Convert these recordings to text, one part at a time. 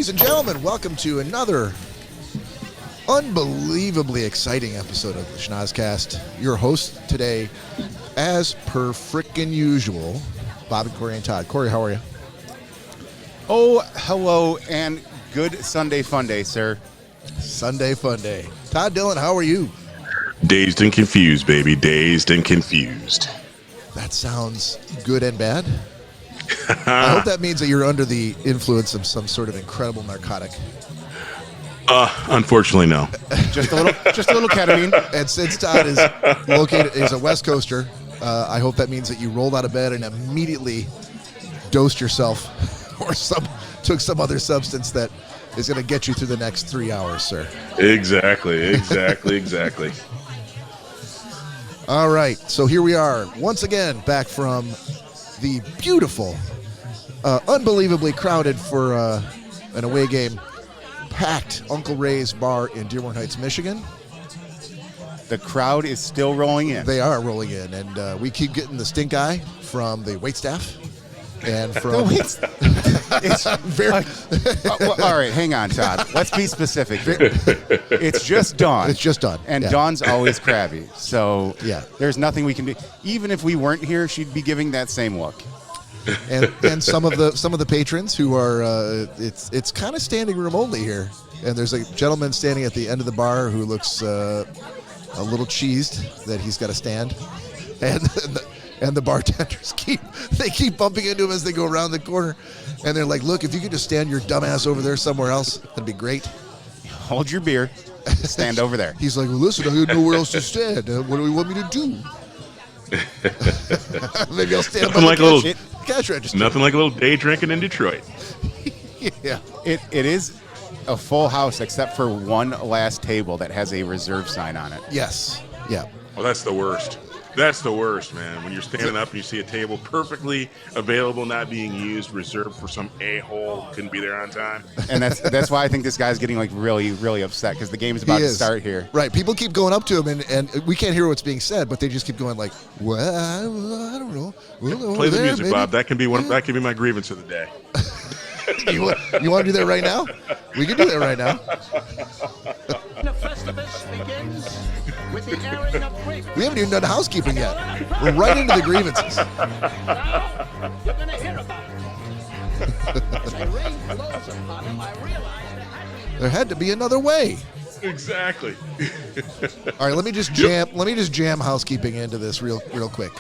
Ladies and gentlemen, welcome to another unbelievably exciting episode of the Schnozzcast. Your host today, as per frickin' usual, Bob and Cory and Todd. Cory, how are you? Oh, hello, and good Sunday fun day, sir. Sunday fun day. Todd Dillon, how are you? Dazed and confused, baby. Dazed and confused. That sounds good and bad. I hope that means that you're under the influence of some sort of incredible narcotic. Unfortunately, no. Just a little ketamine. And since Todd is a West Coaster, I hope that means that you rolled out of bed and immediately dosed yourself or took some other substance that is going to get you through the next 3 hours, sir. Exactly. All right, so here we are once again back from the beautiful, unbelievably crowded for an away game, packed Uncle Ray's bar in Dearborn Heights, Michigan. The crowd is still rolling in. They are rolling in, and we keep getting the stink eye from the waitstaff. And from it's very well, all right, hang on, Todd. Let's be specific here. It's just Dawn. It's just Dawn. And yeah. Dawn's always crabby. So yeah, there's nothing we can do. Even if we weren't here, she'd be giving that same look. And some of the patrons who are it's kind of standing room only here. And there's a gentleman standing at the end of the bar who looks a little cheesed that he's got to stand. And the bartenders keep bumping into him as they go around the corner. And they're like, look, if you could just stand your dumb ass over there somewhere else, that'd be great. Hold your beer. Stand over there. He's like, well, listen, I don't know where else to stand. What do you want me to do? Maybe I'll stand nothing by like the cash register. Nothing like a little day drinking in Detroit. Yeah. It is a full house except for one last table that has a reserve sign on it. Yes. Yeah. Well, that's the worst. That's the worst, man. When you're standing up and you see a table perfectly available, not being used, reserved for some a-hole couldn't be there on time. And that's why I think this guy's getting like really, really upset because the game is about to start here. Right. People keep going up to him and we can't hear what's being said, but they just keep going like, well, I don't know. Well, play the there, music, maybe. Bob. That can be my grievance of the day. You want to do that right now? We can do that right now. The Festivus begins with the airing of grievances. We haven't even done housekeeping yet. We're right into the grievances. Now, you're going to hear about it. As a rave blows upon him, I realized There had to be another way. Exactly. All right, let me just jam housekeeping into this real quick.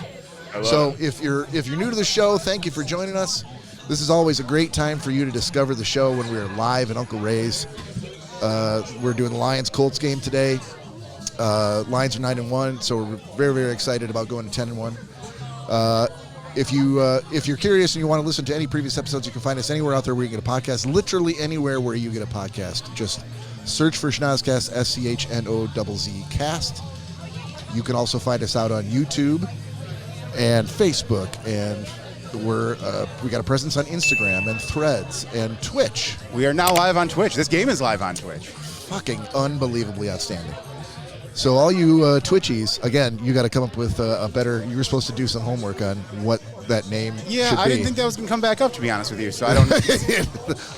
So if you're new to the show, thank you for joining us. This is always a great time for you to discover the show when we are live at Uncle Ray's. We're doing the Lions-Colts game today. Lions are 9-1, so we're very, very excited about going to 10-1. If you're curious and you want to listen to any previous episodes, you can find us anywhere out there where you get a podcast. Literally anywhere where you get a podcast. Just search for Schnozzcast, SCHNOZZ cast. You can also find us out on YouTube and Facebook, and we got a presence on Instagram and Threads and Twitch. We are now live on Twitch. This game is live on Twitch. Fucking unbelievably outstanding. So all you Twitchies, again, you got to come up with a better. You were supposed to do some homework on what that name should be. Yeah, I didn't think that was going to come back up, to be honest with you. So I don't.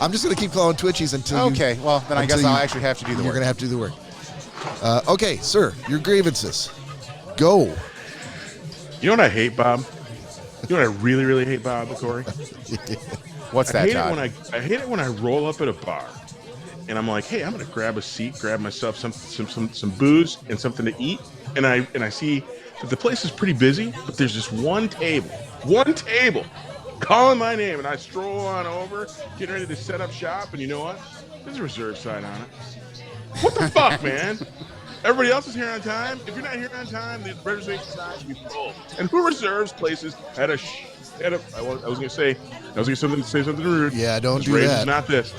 I'm just going to keep calling Twitchies until. Okay, well then I guess I'll actually have to do the work. You're going to have to do the work. Okay, sir, your grievances. Go. You know what I hate, Bob? You know what I really, really hate, Bob and Cory? What's that, Todd? I hate it when I roll up at a bar and I'm like, hey, I'm gonna grab a seat, grab myself some booze and something to eat, and I see that the place is pretty busy, but there's just one table calling my name, and I stroll on over, getting ready to set up shop, and you know what? There's a reserve sign on it. What the fuck, man? Everybody else is here on time. If you're not here on time, the reservation sign should be full. And who reserves places at a? I was gonna say something rude. Yeah, don't do rave that. Is not this.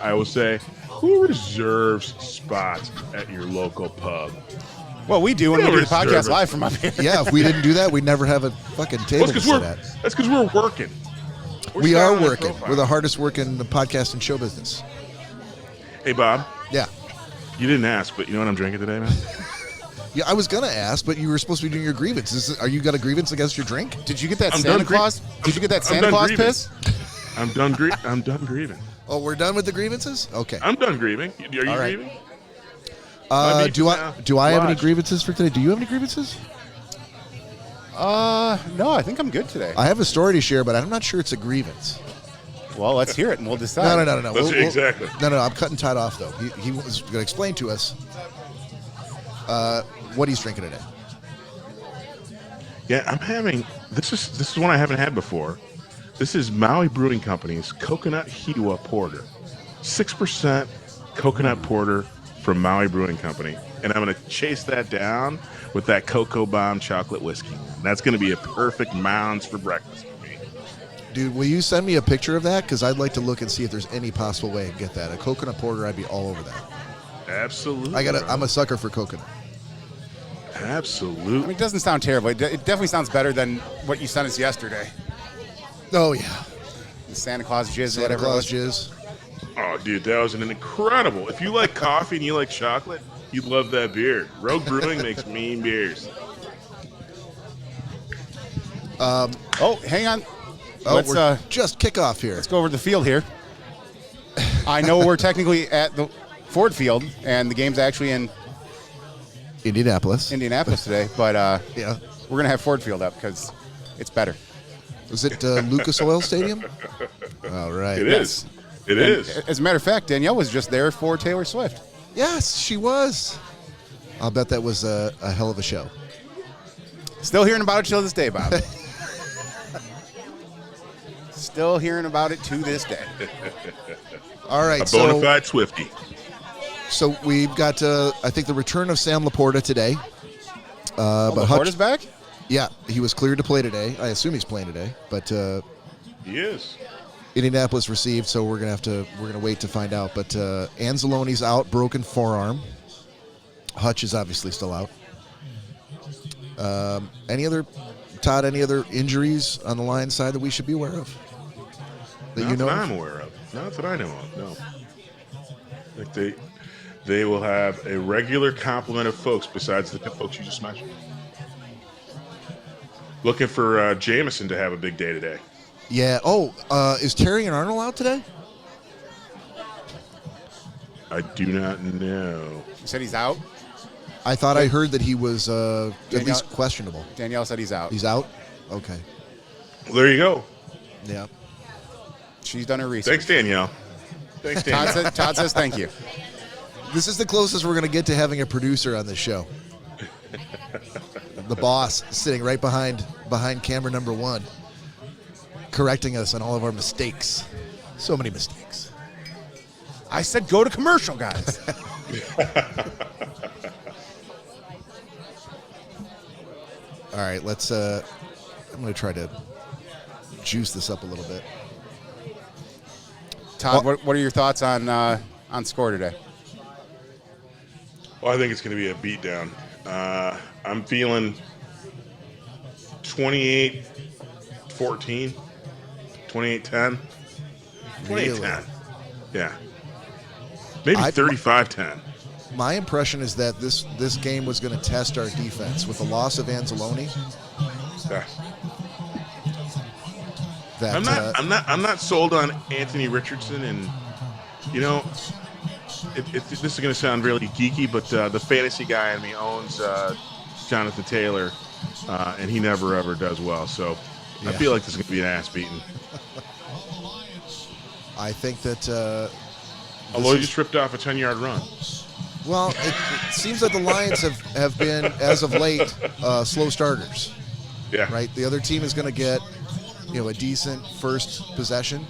I will say, who reserves spots at your local pub? Well, we do when we do the podcast live from up here. Yeah, if we didn't do that, we'd never have a fucking table to sit at. That's because we're working. We are working. We're the hardest working podcast in show business. Hey, Bob. Yeah. You didn't ask, but you know what I'm drinking today, man? Yeah, I was gonna ask, but you were supposed to be doing your grievance. Are you got a grievance against your drink? Did you get that Santa Claus? Did you get that Santa Claus piss? I'm done grieving. Oh, we're done with the grievances? Okay. I'm done grieving. Are you All right. grieving? Do I have any Lodged. grievances for today? Do you have any grievances? No, I think I'm good today. I have a story to share, but I'm not sure it's a grievance. Well, let's hear it and we'll decide. No. Exactly. No. I'm cutting Todd off though. He was going to explain to us what he's drinking today. Yeah, I'm having this is one I haven't had before. This is Maui Brewing Company's Coconut Hiwa Porter. 6% coconut porter from Maui Brewing Company. And I'm going to chase that down with that Cocoa Bomb chocolate whiskey. That's going to be a perfect Mounds for breakfast for me. Dude, will you send me a picture of that? Because I'd like to look and see if there's any possible way I can get that. A coconut porter, I'd be all over that. Absolutely. I'm a sucker for coconut. Absolutely. I mean, it doesn't sound terrible. It definitely sounds better than what you sent us yesterday. Oh, yeah. The Santa Claus jizz, Santa whatever Claus it was. jizz. Oh, dude, that was an incredible. If you like coffee and you like chocolate, you'd love that beer. Rogue Brewing makes mean beers. Oh, hang on. We're just kickoff here. Let's go over to the field here. I know we're technically at the Ford Field, and the game's actually in Indianapolis today, but Yeah. we're going to have Ford Field up because it's better. Is it Lucas Oil Stadium? All right. It is. It is. As a matter of fact, Danielle was just there for Taylor Swift. Yes, she was. I'll bet that was a hell of a show. Still hearing about it till this day, Bob. Still hearing about it to this day. All right. A bona fide Swiftie. So we've got, I think, the return of Sam Laporta today. But Laporta's back? Yeah, he was cleared to play today. I assume he's playing today, but He is. Indianapolis received, so we're gonna wait to find out. But Anzalone's out, broken forearm. Hutch is obviously still out. Any other injuries on the Lions side that we should be aware of? Not that I'm aware of. Not that I know of. No. Like they will have a regular complement of folks besides the folks you just mentioned. Looking for Jameson to have a big day today. Yeah. Oh, is Terry and Arnold out today? I do not know. You said he's out? I thought I heard that he was at least questionable. Danielle said he's out. He's out? Okay. Well, there you go. Yeah. She's done her research. Thanks, Danielle. Thanks, Danielle. Todd says thank you. This is the closest we're going to get to having a producer on this show. The boss sitting right behind camera number one, correcting us on all of our mistakes. So many mistakes. I said go to commercial, guys. All right, let's. I'm going to try to juice this up a little bit. Todd, what are your thoughts on score today? Well, I think it's going to be a beatdown. I'm feeling 28-14, 28-10. 28-10. Yeah. Maybe 35-10. My impression is that this game was going to test our defense with the loss of Anzalone. Yeah. That, I'm not sold on Anthony Richardson, and this is going to sound really geeky, but the fantasy guy in me owns Jonathan Taylor, and he never ever does well. So I feel like this is going to be an ass beating. I think that. Although he just ripped off a 10-yard run. Well, it seems like the Lions have been, as of late, slow starters. Yeah. Right. The other team is going to get, a decent first possession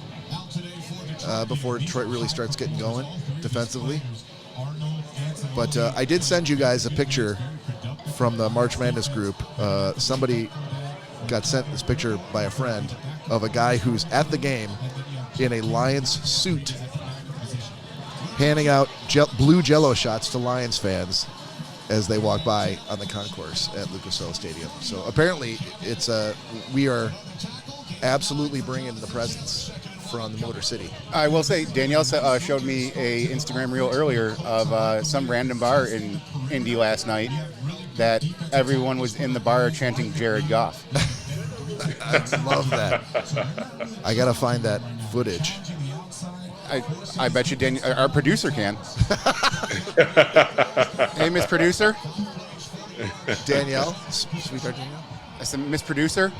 before Detroit really starts getting going defensively. But I did send you guys a picture from the March Madness group. Somebody got sent this picture by a friend of a guy who's at the game in a Lions suit, handing out blue Jell-O shots to Lions fans as they walk by on the concourse at Lucas Oil Stadium. So apparently, we are absolutely bringing the presence from the Motor City. I will say, Danielle showed me a Instagram reel earlier of some random bar in Indy last night that everyone was in the bar chanting Jared Goff. I love that. I got to find that footage. I bet you our producer can. Hey, Miss Producer. Danielle, sweetheart Danielle. I said, Miss Producer,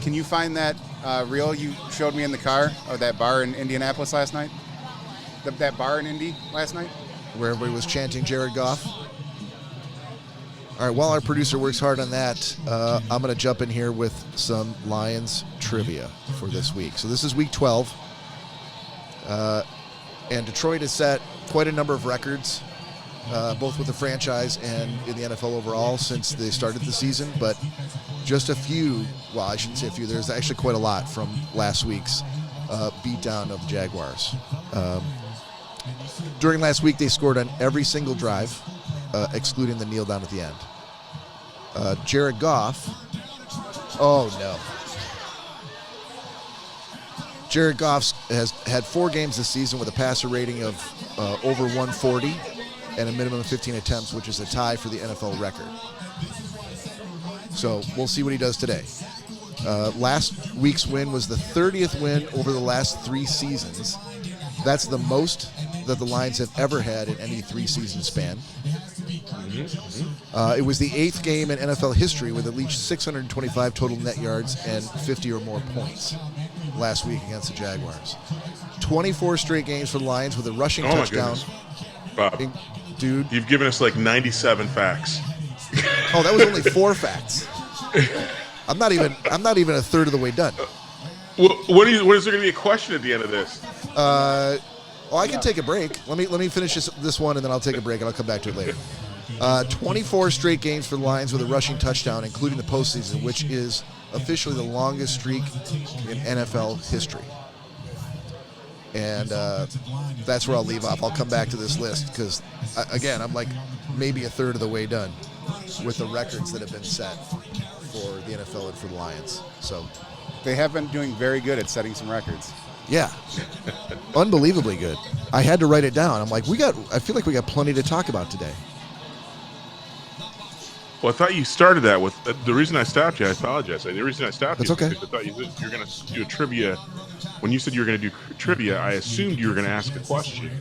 can you find that reel you showed me in the car of that bar in Indianapolis last night? That bar in Indy last night? Where everybody was chanting Jared Goff. All right, while our producer works hard on that, I'm going to jump in here with some Lions trivia for this week. So this is week 12. And Detroit has set quite a number of records, both with the franchise and in the NFL overall since they started the season. But just a few, well, I shouldn't say a few, there's actually quite a lot from last week's beatdown of the Jaguars. During last week, they scored on every single drive, excluding the kneel down at the end. Jared Goff, oh no. Jared Goff has had 4 games this season with a passer rating of over 140 and a minimum of 15 attempts, which is a tie for the NFL record. So we'll see what he does today. Last week's win was the 30th win over the last 3 seasons. That's the most that the Lions have ever had in any 3-season span. It was the 8th game in NFL history with at least 625 total net yards and 50 or more points last week against the Jaguars. 24 straight games for the Lions with a rushing touchdown. Bob, dude, you've given us like 97 facts. Oh, that was only 4 facts. I'm not even a third of the way done. What is there going to be a question at the end of this? I can take a break. Let me finish this one, and then I'll take a break, and I'll come back to it later. 24 straight games for the Lions with a rushing touchdown, including the postseason, which is officially the longest streak in NFL history. And that's where I'll leave off. I'll come back to this list because, again, I'm like maybe a third of the way done with the records that have been set for the NFL and for the Lions. So They have been doing very good at setting some records. Yeah. Unbelievably good. I had to write it down. I'm like, I feel like we got plenty to talk about today. Well, I thought you started that with the reason I stopped you. I apologize. The reason I stopped you is okay. because I thought you were going to do a trivia. When you said you were going to do trivia, I assumed you were going to ask a question.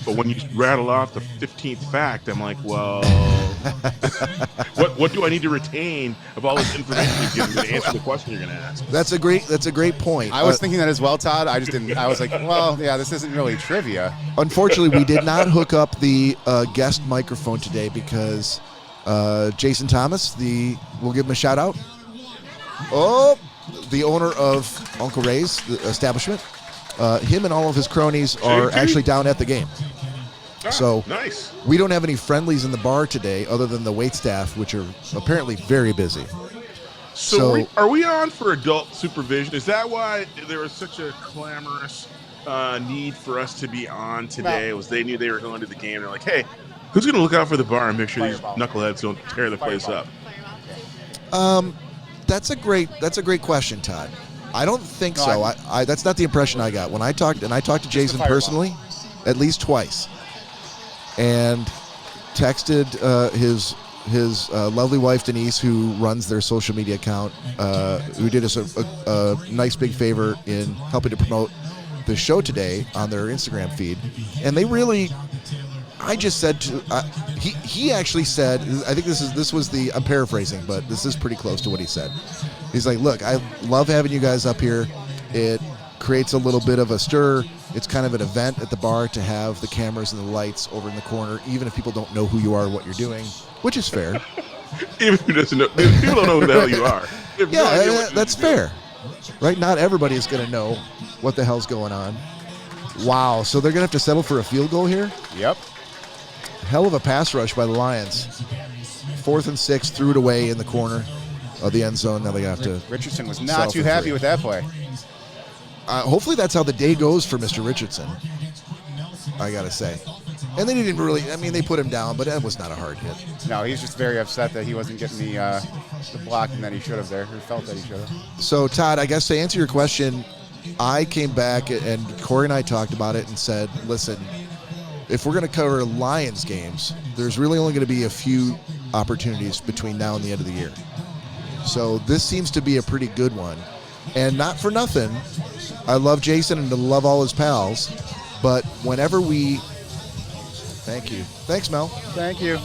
But when you rattle off the 15th fact, I'm like, well, what do I need to retain of all this information you've given me to answer the question you're going to ask? That's a great point. I was thinking that as well, Todd. I just didn't. I was like, well, yeah, this isn't really trivia. Unfortunately, we did not hook up the guest microphone today because Jason Thomas, we'll give him a shout out. Oh, the owner of Uncle Ray's the establishment. Him and all of his cronies are actually down at the game. So nice. We don't have any friendlies in the bar today other than the waitstaff, which are apparently very busy. So are we on for adult supervision? Is that why there was such a clamorous need for us to be on today? Was they knew they were going to the game? They're like, hey, who's going to look out for the bar and make sure these knuckleheads don't tear the place up? That's a great question, Todd. I don't think so. I that's not the impression I got when I talked to Jason personally, at least twice, and texted his lovely wife Denise, who runs their social media account, who did us a nice big favor in helping to promote the show today on their Instagram feed, and they really. I just said to he actually said, I think I'm paraphrasing, but this is pretty close to what he said. He's like, look, I love having you guys up here. It creates a little bit of a stir. It's kind of an event at the bar to have the cameras and the lights over in the corner, even if people don't know who you are or what you're doing, which is fair. Even if people don't know who the hell you are. Yeah, that's fair. Right? Not everybody is going to know what the hell's going on. Wow. So they're going to have to settle for a field goal here? Yep. Hell of a pass rush by the Lions. 4th and 6, threw it away in the corner of the end zone. Now they have to. Richardson was not too happy with that play. Hopefully that's how the day goes for Mr. Richardson, I got to say. And they didn't really, they put him down, but that was not a hard hit. No, he's just very upset that he wasn't getting the blocking that he should have there, or felt that he should have. So, Todd, I guess to answer your question, I came back and Cory and I talked about it and said, listen, if we're going to cover Lions games, there's really only going to be a few opportunities between now and the end of the year. So this seems to be a pretty good one. And not for nothing, I love Jason and love all his pals, but whenever we... Thank you. Thanks, Mel. Thank you.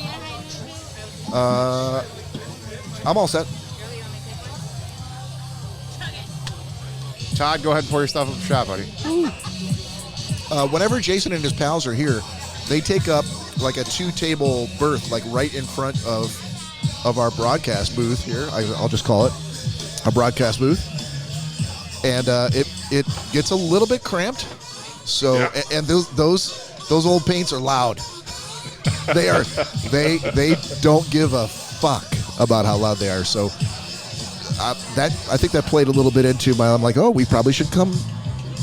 I'm all set. Todd, go ahead and pour your stuff up the shop, buddy. Whenever Jason and his pals are here, they take up like a 2-table berth, like right in front of our broadcast booth here. I'll just call it a broadcast booth, and it gets a little bit cramped. So Yeah. and those old paints are loud. They don't give a fuck about how loud they are. So I think that played a little bit into my. I'm like, oh, we probably should come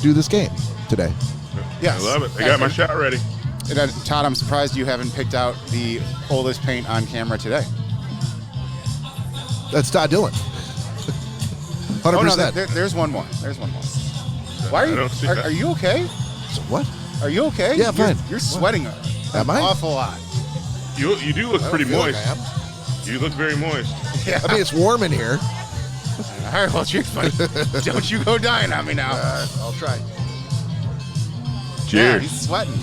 do this game today. Yeah, I love it. I got my shot ready. Todd, I'm surprised you haven't picked out the oldest paint on camera today. That's Todd Dillon. 100%. Oh no, there's one more. There's one more. Why are you? I don't see that. Are you okay? So what? Are you okay? Yeah, fine. You're sweating Am I? an awful lot. You do look pretty feel like moist. I am. You look very moist. Yeah. I mean, it's warm in here. All right, well, cheers, buddy. Don't you go dying on me now. I'll try. Yeah, Cheers. he's sweating.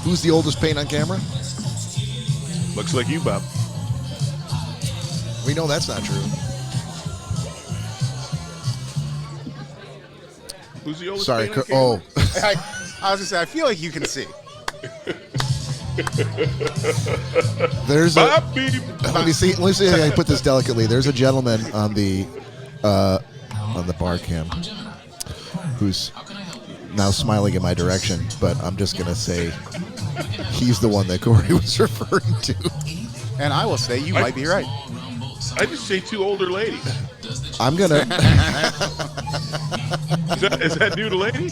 Who's the oldest paint on camera? Looks like you, Bob. We know that's not true. Who's the oldest? Sorry. paint on camera? I was gonna say, I feel like you can see. There's a. Bobby. Let me see if I can put this delicately. There's a gentleman on the bar cam who's now smiling in my direction, but I'm just gonna say he's the one that Cory was referring to. And I will say, you might be right. I just say two older ladies. I'm gonna. Is that dude a lady?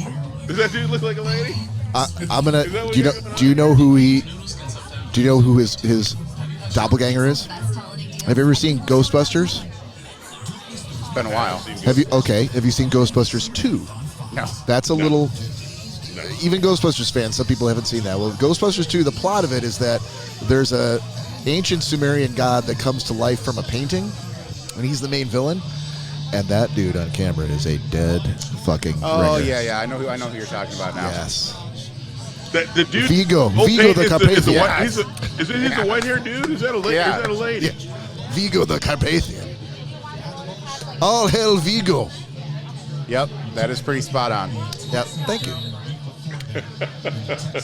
Does that dude look like a lady? I'm gonna. Is that what Do you know? you're gonna- Do you know who he? Do you know who his doppelganger is? Have you ever seen Ghostbusters? It's been a while. Have you? Okay. Have you seen Ghostbusters 2? No. That's a little. Even Ghostbusters fans, some people haven't seen that. Well, Ghostbusters 2, the plot of it is that there's a ancient Sumerian god that comes to life from a painting, and he's the main villain. And that dude on camera is a dead fucking Oh ringer. yeah. I know who you're talking about now. Yes. The dude. Vigo old the paint is Carpathian. the white, he's a white-haired dude? Is that a lady? Yeah. Is that a lady? Yeah. Vigo the Carpathian. All hail Vigo. Yep, that is pretty spot on. Yep. Thank you.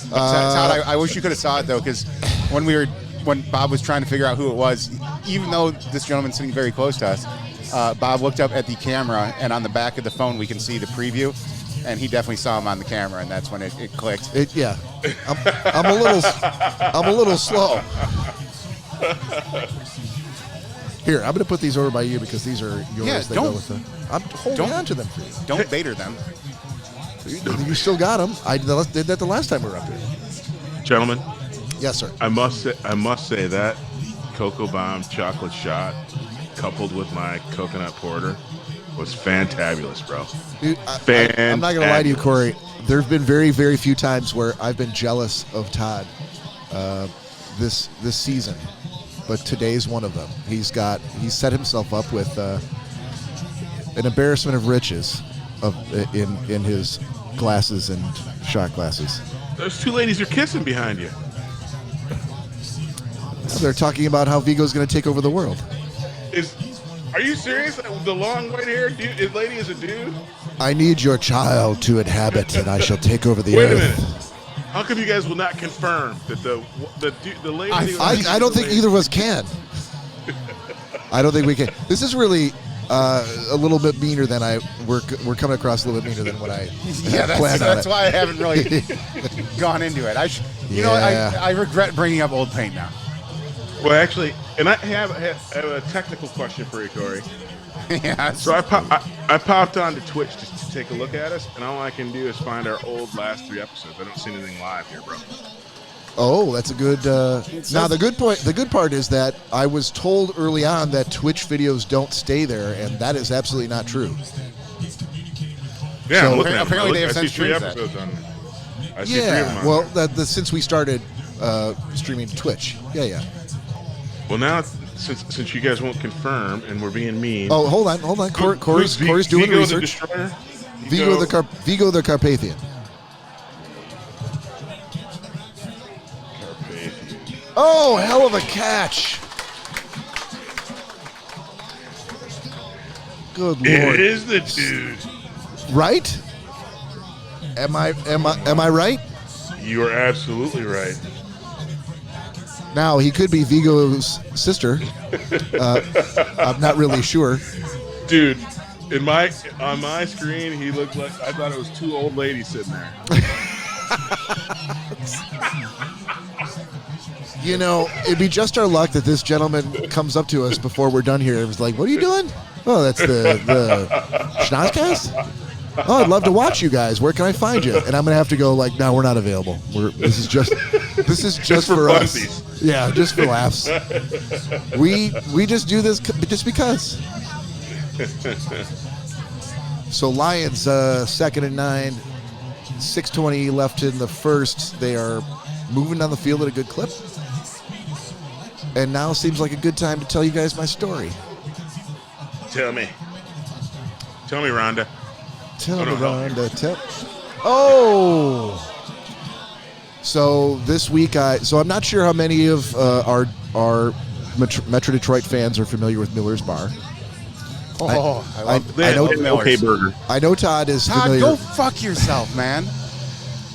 Todd, I wish you could have saw it though, because when Bob was trying to figure out who it was, even though this gentleman's sitting very close to us, Bob looked up at the camera, and on the back of the phone we can see the preview, and he definitely saw him on the camera, and that's when it clicked. Yeah. I'm a little slow. Here, I'm going to put these over by you because these are yours. Yeah, They don't- go with them. I'm holding on to them for you. Don't baiter them. You still got them. I did that the last time we were up here. Gentlemen, Yes, sir. I must say that Cocoa Bomb chocolate shot coupled with my coconut porter was fantabulous, bro. Dude, I'm not going to lie to you, Cory. There have been very, very few times where I've been jealous of Todd this season, but today's one of them. He's set himself up with an embarrassment of riches in his glasses and shot glasses. Those two ladies are kissing behind you. They're talking about how Vigo's going to take over the world. Are you serious? The long white-haired dude, lady is a dude? I need your child to inhabit, and I shall take over the Wait a earth. minute. How come you guys will not confirm that the lady? I don't think either of us can. I don't think we can. This is really a little bit meaner than we're coming across a little bit meaner than what I Yeah, planned on that's it. why I haven't really gone into it. You know, Yeah. I regret bringing up old paint now. Well, actually, and I have a technical question for you, Cory. Yeah. So I popped on to Twitch just to take a look at us, and all I can do is find our old last 3 episodes. I don't see anything live here, bro. Oh, that's a good. Now the good part is that I was told early on that Twitch videos don't stay there, and that is absolutely not true. Yeah, So- I'm looking at Apparently them. they have I see since 3 changed that. episodes on there. I see 3 of them Yeah, on well, since we started streaming to Twitch, yeah. Well, now since you guys won't confirm and we're being mean. Oh, hold on. Corey's doing the Vigo research. The Destroyer? Vigo the Carpathian. Oh, hell of a catch! Good lord! It is the dude. Right? Am I right? You are absolutely right. Now he could be Vigo's sister. I'm not really sure. Dude, on my screen, he looked like I thought it was two old ladies sitting there. You know, it'd be just our luck that this gentleman comes up to us before we're done here and was like, "What are you doing?" Oh, that's the Schnozzcast? Oh, I'd love to watch you guys. Where can I find you? And I'm gonna have to go like, "No, we're not available. This is just for us." funsies. Yeah, just for laughs. We just do this just because. So Lions, 2nd and 9, 6:20 left in the first. They are moving down the field at a good clip. And now seems like a good time to tell you guys my story. Tell me, Rhonda. Tell me, no, Rhonda. Oh! So this week, I'm not sure how many of our Metro Detroit fans are familiar with Miller's Bar. I know Okay Burger. I know Todd is Todd, familiar. go fuck yourself, man.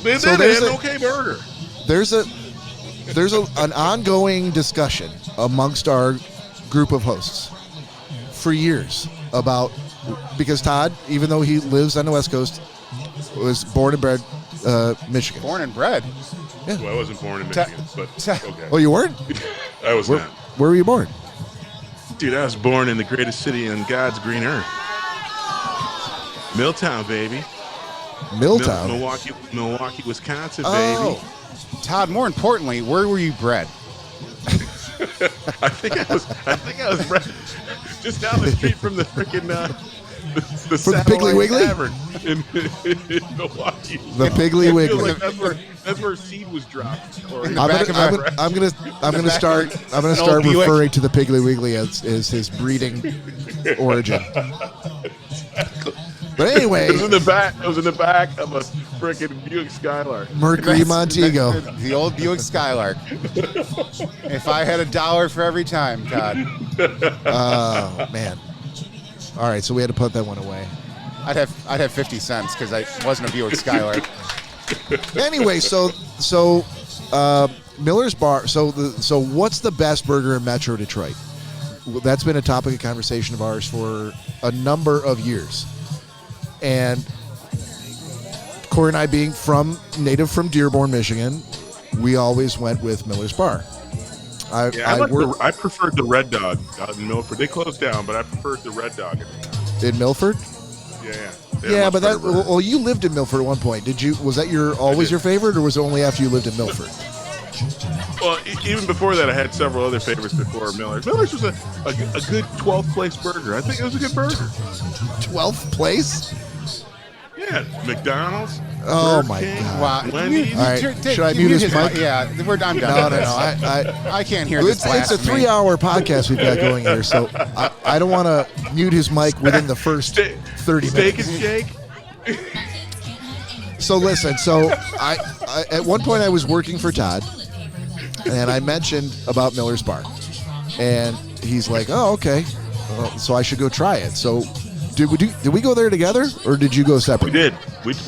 They So did there's an a- Okay Burger. There's an ongoing discussion amongst our group of hosts for years about, because Todd, even though he lives on the West Coast, was born and bred Michigan. Born and bred. Well, I wasn't born in Michigan, but okay. Oh, you weren't? I was not. Where were you born? Dude, I was born in the greatest city on God's green earth. Milltown, baby. Milltown. Milwaukee, Wisconsin, Oh. baby. Todd, more importantly, where were you bred? I think I was bred just down the street from the freaking the From the Piggly Satellite Wiggly? Tavern in Milwaukee. The Piggly I feel Wiggly. like that's where seed was dropped. Cory. I'm gonna start referring to the Piggly Wiggly as his breeding origin. But anyway, It was in the back of a freaking Buick Skylark. Mercury Montego. The old Buick Skylark. If I had $1 for every time, Todd, Oh man. All right, so we had to put that one away. I'd have 50 cents because I wasn't a Buick Skylark. Anyway, so Miller's Bar. So what's the best burger in Metro Detroit? Well, that's been a topic of conversation of ours for a number of years. And Cory and I, being native from Dearborn, Michigan, we always went with Miller's Bar. I preferred the Red Dog out in Milford. They closed down, but I preferred the Red Dog in Milford. Yeah. Yeah, but well, you lived in Milford at one point. Did you? Was that always your favorite, or was it only after you lived in Milford? Well, even before that, I had several other favorites before Miller's. Miller's was a good 12th place burger. I think it was a good burger. 12th place? Yeah, McDonald's. Oh Burger my King, God! Wendy's. All right, should I mute his mic? Yeah, I'm done. No. I can't hear this. It's a 3-hour podcast we've got going here, so I don't want to mute his mic within the first 30 Steak minutes. and Shake. So listen, I at one point I was working for Todd, and I mentioned about Miller's Bar, and he's like, "Oh, okay, so I should go try it." So did we go there together, or did you go separate? We did.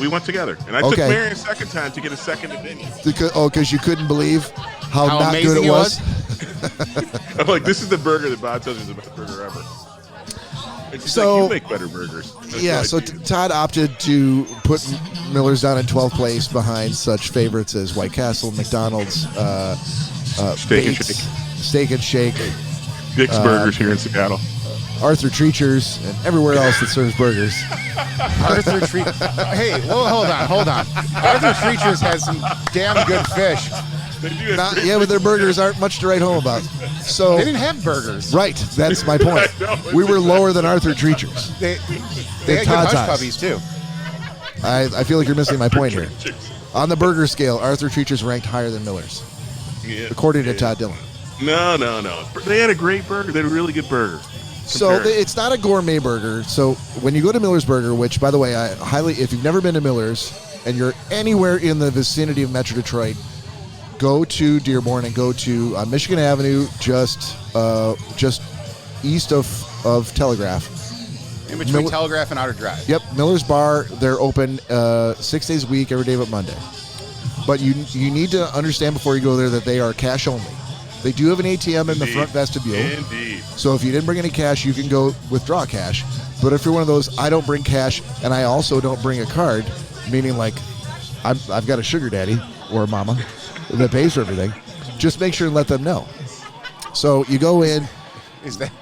We went together, and I took Mary a second time to get a second opinion. Because you couldn't believe how not amazing good it was. I'm like, this is the burger that Bob tells you is the best burger ever. And she's So- like, you make better burgers. That's Yeah, what I so do. Todd opted to put Miller's down in 12th place behind such favorites as White Castle, McDonald's, Steak and Bates, Shake. Steak and Shake, Dick's Burgers here in Seattle. Arthur Treacher's, and everywhere else that serves burgers. Arthur Treat. Hey, hold on. Arthur Treacher's has some damn good fish. They do have great But their burgers aren't much to write home about. So They didn't have burgers. right, that's my point. We were lower than Arthur Treacher's. They They're had good Todd's hush eyes. puppies too. I feel like you're missing my point here. On the burger scale, Arthur Treacher's ranked higher than Miller's, Yeah. according to Todd Dillon. No. They had a great burger. They had a really good burger. So it's not a gourmet burger. So when you go to Miller's Burger, which, by the way, I highly, if you've never been to Miller's and you're anywhere in the vicinity of Metro Detroit, go to Dearborn and go to Michigan Avenue, just east of Telegraph. In between Telegraph and Outer Drive. Yep, Miller's Bar. They're open 6 days a week, every day but Monday. But you need to understand before you go there that they are cash only. They do have an ATM in the front vestibule. Indeed. So if you didn't bring any cash, you can go withdraw cash. But if you're one of those, I don't bring cash, and I also don't bring a card, meaning like I've got a sugar daddy or a mama that pays for everything, just make sure and let them know. So you go in. Is that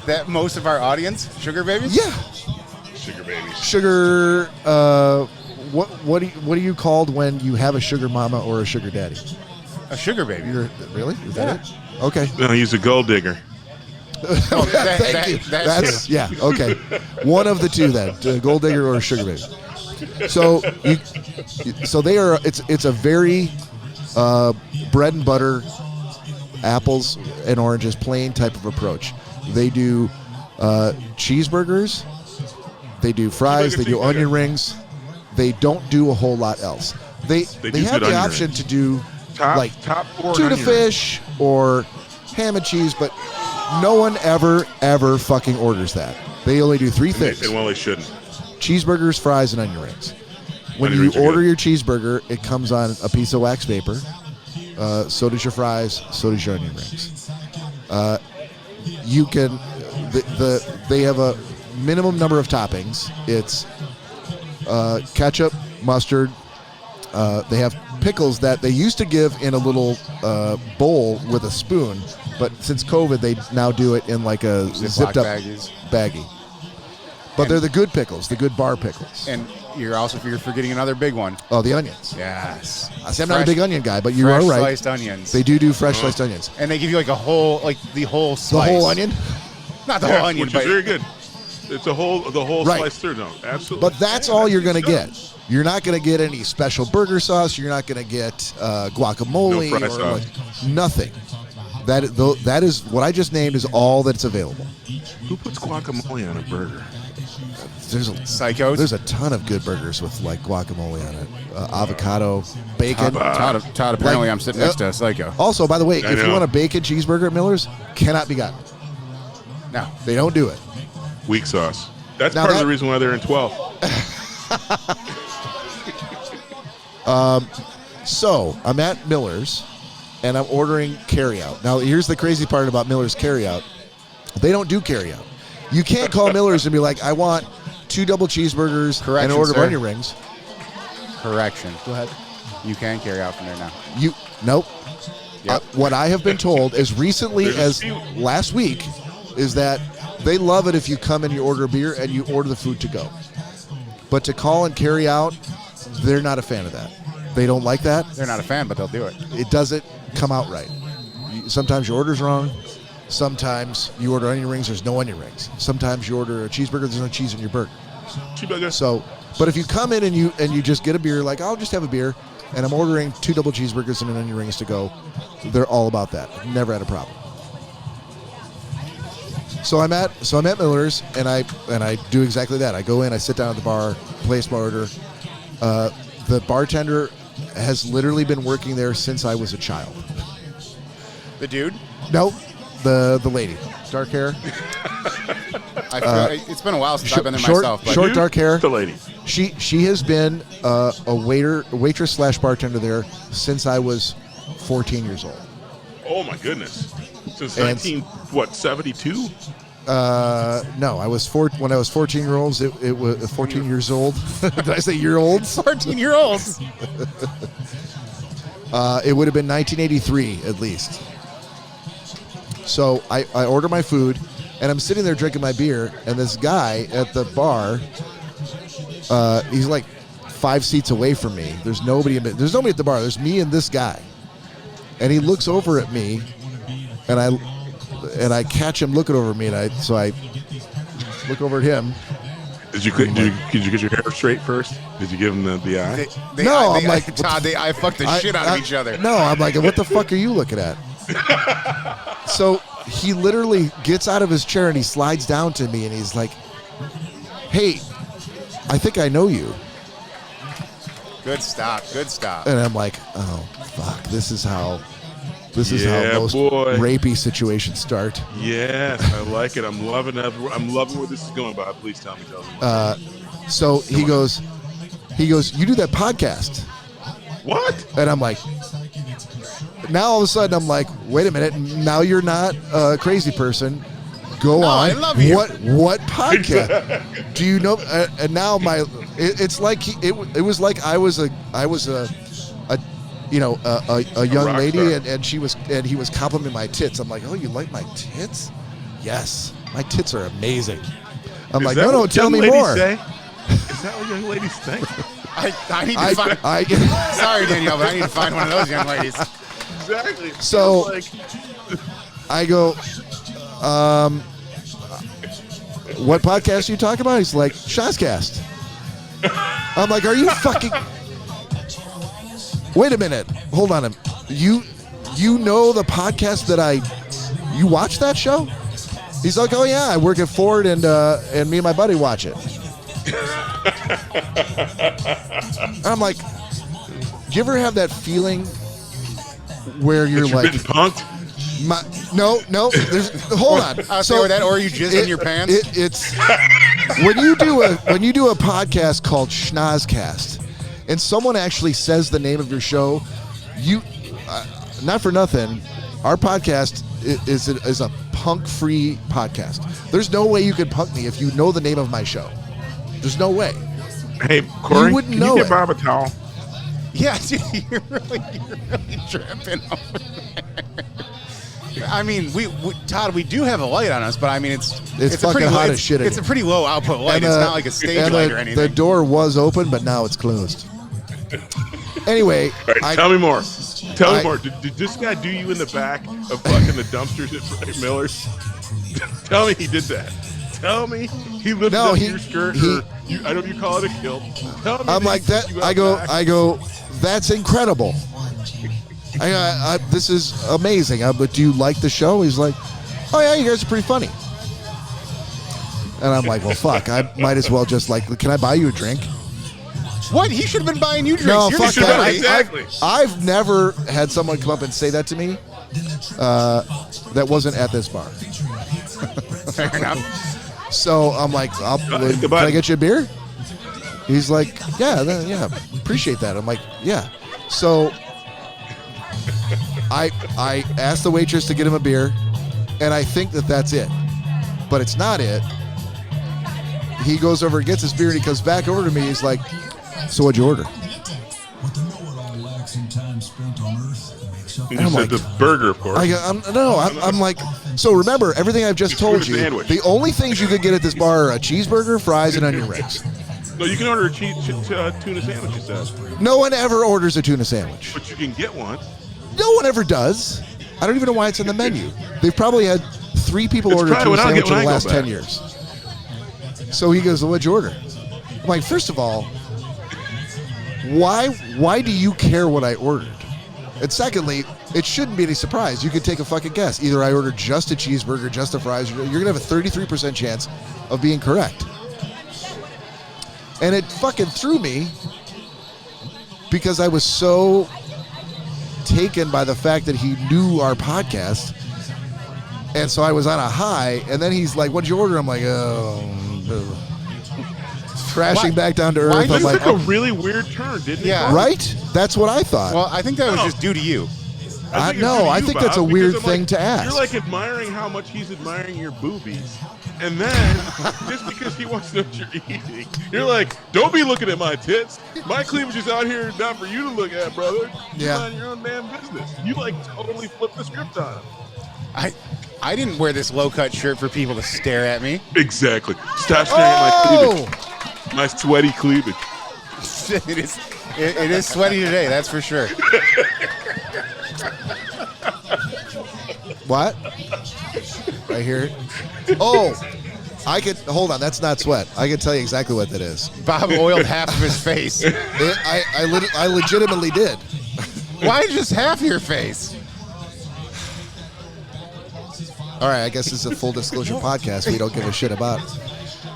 that most of our audience sugar babies? Yeah. Sugar babies. Sugar. What are you called when you have a sugar mama or a sugar daddy? A sugar baby. Really? Is that it? Okay. No, he's a gold digger. Thank you. That's yeah. Okay. One of the two then, a gold digger or a sugar baby. So they are. It's a very bread and butter, apples and oranges, plain type of approach. They do cheeseburgers. They do fries. They do onion rings. They don't do a whole lot else. They have the option to do top four tuna fish or ham and cheese, but no one ever fucking orders that. They only do three things. And well, they shouldn't. Cheeseburgers, fries, and onion rings. When you order your cheeseburger, it comes on a piece of wax paper. So does your fries. So does your onion rings. You can. They have a minimum number of toppings. It's ketchup, mustard. They have pickles that they used to give in a little bowl with a spoon, but since COVID, they now do it in like a zipped up baggie. But they're the good pickles, the good bar pickles. And you're forgetting another big one. Oh, the onions. Yes. I say I'm not a big onion guy, but you are right. Fresh sliced onions. They do fresh sliced onions. And they give you like the whole slice. The whole onion? Not the whole onion, which but is very good. It's the whole right. slice through. No, absolutely. But that's all you're going to get. You're not going to get any special burger sauce. You're not going to get guacamole No fry or nothing. That is what I just named is all that's available. Who puts guacamole on a burger? There's psychos. There's a ton of good burgers with like guacamole on it, avocado, bacon. Todd apparently I'm sitting next to a psycho. Also, by the way, if you want a bacon cheeseburger at Miller's, cannot be gotten. No, they don't do it. Weak sauce. That's part of the reason why they're in 12. So I'm at Miller's, and I'm ordering carryout. Now, here's the crazy part about Miller's carryout. They don't do carryout. You can't call Miller's and be like, I want 2 double cheeseburgers and an order of onion rings. Correction. Go ahead. You can carry out from there now. Nope. Yep. What I have been told as recently as last week is that they love it if you come and you order a beer and you order the food to go. But to call and carry out, they're not a fan of that. They don't like that. They're not a fan, but they'll do it. It doesn't come out right. Sometimes your order's wrong. Sometimes you order onion rings, there's no onion rings. Sometimes you order a cheeseburger, there's no cheese in your burger. So, but if you come in and you just get a beer, like I'll just have a beer, and I'm ordering 2 double cheeseburgers and an onion rings to go, they're all about that. Never had a problem. So I'm at Miller's, and I do exactly that. I go in, I sit down at the bar, place my order. The bartender has literally been working there since I was a child. The dude? Nope, the lady, dark hair. It's been a while since I've been there myself. But short, dark hair. The lady. She has been a waitress / bartender there since I was 14 years old. Oh my goodness! Since 72? No, I was when I was 14 years old. It was 14 years old. Did I say year olds? 14-year-olds. It would have been 1983 at least. So I order my food, and I'm sitting there drinking my beer, and this guy at the bar, he's like 5 seats away from me. There's nobody at the bar. There's me and this guy, and he looks over at me, and I catch him looking over at me, and I look over at him, Did you get your hair straight first? Did you give him the eye? I'm like, Todd, I fucked the shit out of each other. No, I'm like, what the fuck are you looking at? So he literally gets out of his chair and he slides down to me and he's like, hey, I think I know you. Good stop. And I'm like, oh, fuck, this is how most rapey situations start. Yes, I like it. I'm loving where this is going, Bob. Please tell me. So he goes, you do that podcast. What? And I'm like, now all of a sudden I'm like, wait a minute, now you're not a crazy person. Go on. I love you. What podcast? Do you know? And now it's like it was like I was a young lady and he was complimenting my tits. I'm like, oh, you like my tits? Yes, my tits are amazing. I'm like, no, tell me more. Is that what young ladies think? I need to find. Sorry, Danielle, but I need to find one of those young ladies. Exactly. So I go, what podcast are you talking about? He's like, Schnozzcast. I'm like, are you fucking... Wait a minute. Hold on. You know the podcast that you watch that show? He's like, oh yeah, I work at Ford and me and my buddy watch it. I'm like, do you ever have that feeling where you're like... Getting punked? No. Hold on. I'll say that, or you jizz in your pants. It's when you do a podcast called Schnozzcast, and someone actually says the name of your show. You, not for nothing, our podcast is a punk-free podcast. There's no way you could punk me if you know the name of my show. There's no way. Hey, Cory, can you get Bob a towel? Yeah, dude, you're really tripping over there. I mean, Todd, we do have a light on us, but I mean, it's fucking hot as shit. It's a pretty low output light. It's not like a stage light or anything. The door was open, but now it's closed. Anyway, right, tell me more. Tell me more. Did this guy do you in the back of fucking the dumpsters at Miller's? Tell me he did that. Tell me he lifted up your skirt. I don't know if you call it a kilt. Tell me. I'm like that. I go. That's incredible. This is amazing. But do you like the show? He's like, oh yeah, you guys are pretty funny. And I'm like, well, fuck. I might as well just can I buy you a drink? What? He should have been buying you drinks. No, You're fuck that. Exactly. I've never had someone come up and say that to me that wasn't at this bar. Fair enough. So I'm like, can I get you a beer? He's like, yeah, appreciate that. I'm like, yeah. So I asked the waitress to get him a beer, and I think that's it. But it's not it. He goes over and gets his beer, and he comes back over to me. He's like, so what'd you order? And you said the burger, of course. I'm like, so remember, everything I've just told you, the only things you could get at this bar are a cheeseburger, fries, and onion rings. No, you can order a tuna sandwich, it says. No one ever orders a tuna sandwich. But you can get one. No one ever does. I don't even know why it's on the menu. They've probably had 3 people order a tuna sandwich in the last 10 years. So he goes, well, what'd you order? I'm like, first of all, why do you care what I ordered? And secondly, it shouldn't be any surprise. You could take a fucking guess. Either I ordered just a cheeseburger, just the fries. You're going to have a 33% chance of being correct. And it fucking threw me because I was so taken by the fact that he knew our podcast. And so I was on a high. And then he's like, what'd you order? I'm like, crashing back down to earth. I'm like, took a really weird turn, didn't it? Yeah. Right? That's what I thought. Well, I think that was just due to you. I think that's a weird thing to ask. You're like admiring how much he's admiring your boobies. And then, just because he wants to know what you're eating, you're like, don't be looking at my tits. My cleavage is out here not for you to look at, brother. You're on your own damn business. You totally flipped the script on him. I didn't wear this low-cut shirt for people to stare at me. Exactly. Stop staring at my cleavage. My sweaty cleavage. It is sweaty today, that's for sure. What? Right here. Oh, Hold on. That's not sweat. I can tell you exactly what that is. Bob oiled half of his face. I legitimately did. Why just half your face? All right. I guess this is a full disclosure podcast. We don't give a shit about.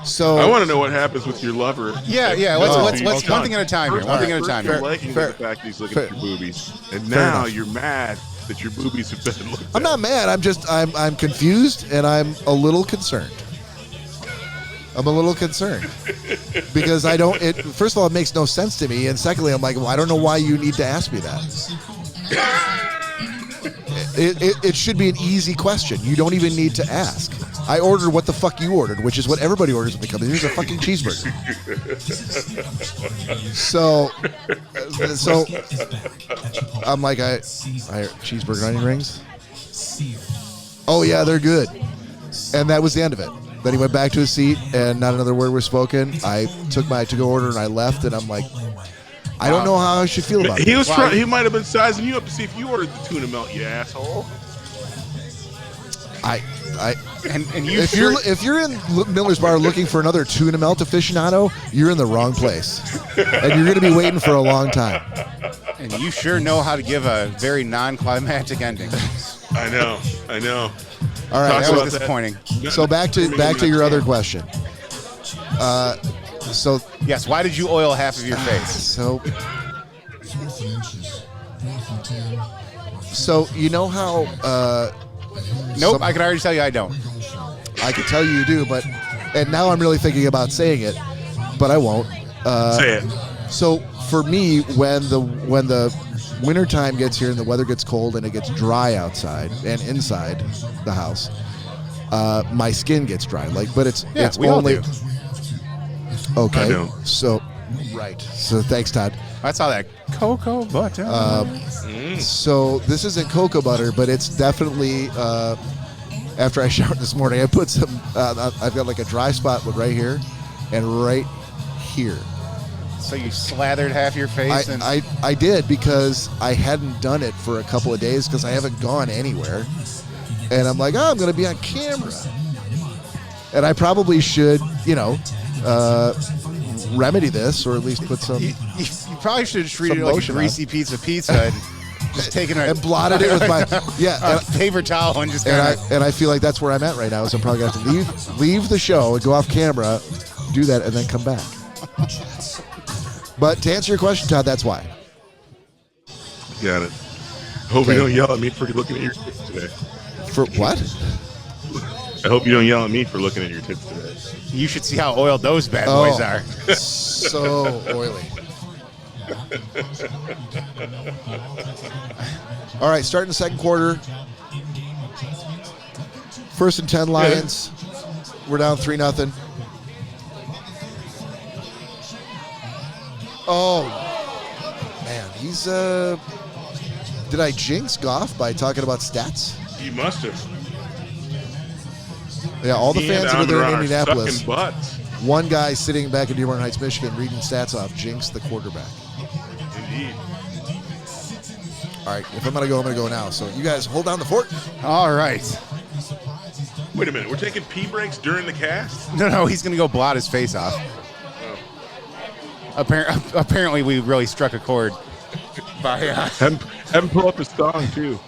So I want to know what happens with your lover. Yeah. Let's one thing at a time here. One thing at a time You're here. liking the fact that he's looking at your boobies, and now you're mad that your boobies have been looked at. I'm not mad. I'm confused and I'm a little concerned. Because I don't. First of all, it makes no sense to me, and secondly, I'm like, well, I don't know why you need to ask me that. It should be an easy question. You don't even need to ask. I ordered what the fuck you ordered, which is what everybody orders when they come in. Here's a fucking cheeseburger. So I'm like, I cheeseburger and onion rings. Oh yeah, they're good. And that was the end of it. Then he went back to his seat, and not another word was spoken. I took my to-go order and I left, and I'm like, I don't know how I should feel about it. He might have been sizing you up to see if you ordered the tuna melt, you asshole. If you're in Miller's Bar looking for another tuna melt aficionado, you're in the wrong place, and you're going to be waiting for a long time. And you sure know how to give a very non-climactic ending. I know. All right, that was disappointing. So back to your other question. So yes, why did you oil half of your face? So you know how? Nope, I can already tell you I don't. I can tell you do, and now I'm really thinking about saying it, but I won't. Say it. So for me, when the wintertime gets here and the weather gets cold and it gets dry outside and inside the house, my skin gets dry. But it's we only all do. Okay. I don't. So right. So thanks, Todd. That's all that cocoa butter. So this isn't cocoa butter, but it's definitely. After I showered this morning, I put some. I've got like a dry spot right here, and right here. So you slathered half your face? I did because I hadn't done it for a couple of days because I haven't gone anywhere, and I'm like, I'm going to be on camera, and I probably should, remedy this or at least put some. You probably should have treated it like a greasy pizza and just taken it and blotted it with my paper towel and just. And I feel like that's where I'm at right now. So I'm probably going to have to leave the show and go off camera, do that, and then come back. But to answer your question, Todd, that's why. Got it. Hope you don't yell at me for looking at your tits today. For what? I hope you don't yell at me for looking at your tits today. You should see how oiled those bad boys are. So oily. All right, starting the second quarter. 1st and 10 Lions. We're down 3-0. Oh, man, he's did I jinx Goff by talking about stats? You must have. Yeah, all the fans that are there in Indianapolis. Butts. One guy sitting back in Dearborn Heights, Michigan, reading stats off, jinx the quarterback. Indeed. All right, if I'm going to go now. So you guys hold down the fort. All right. Wait a minute, we're taking pee breaks during the cast? No, he's going to go blot his face off. Apparently, we really struck a chord. By, have him pull up his song, too.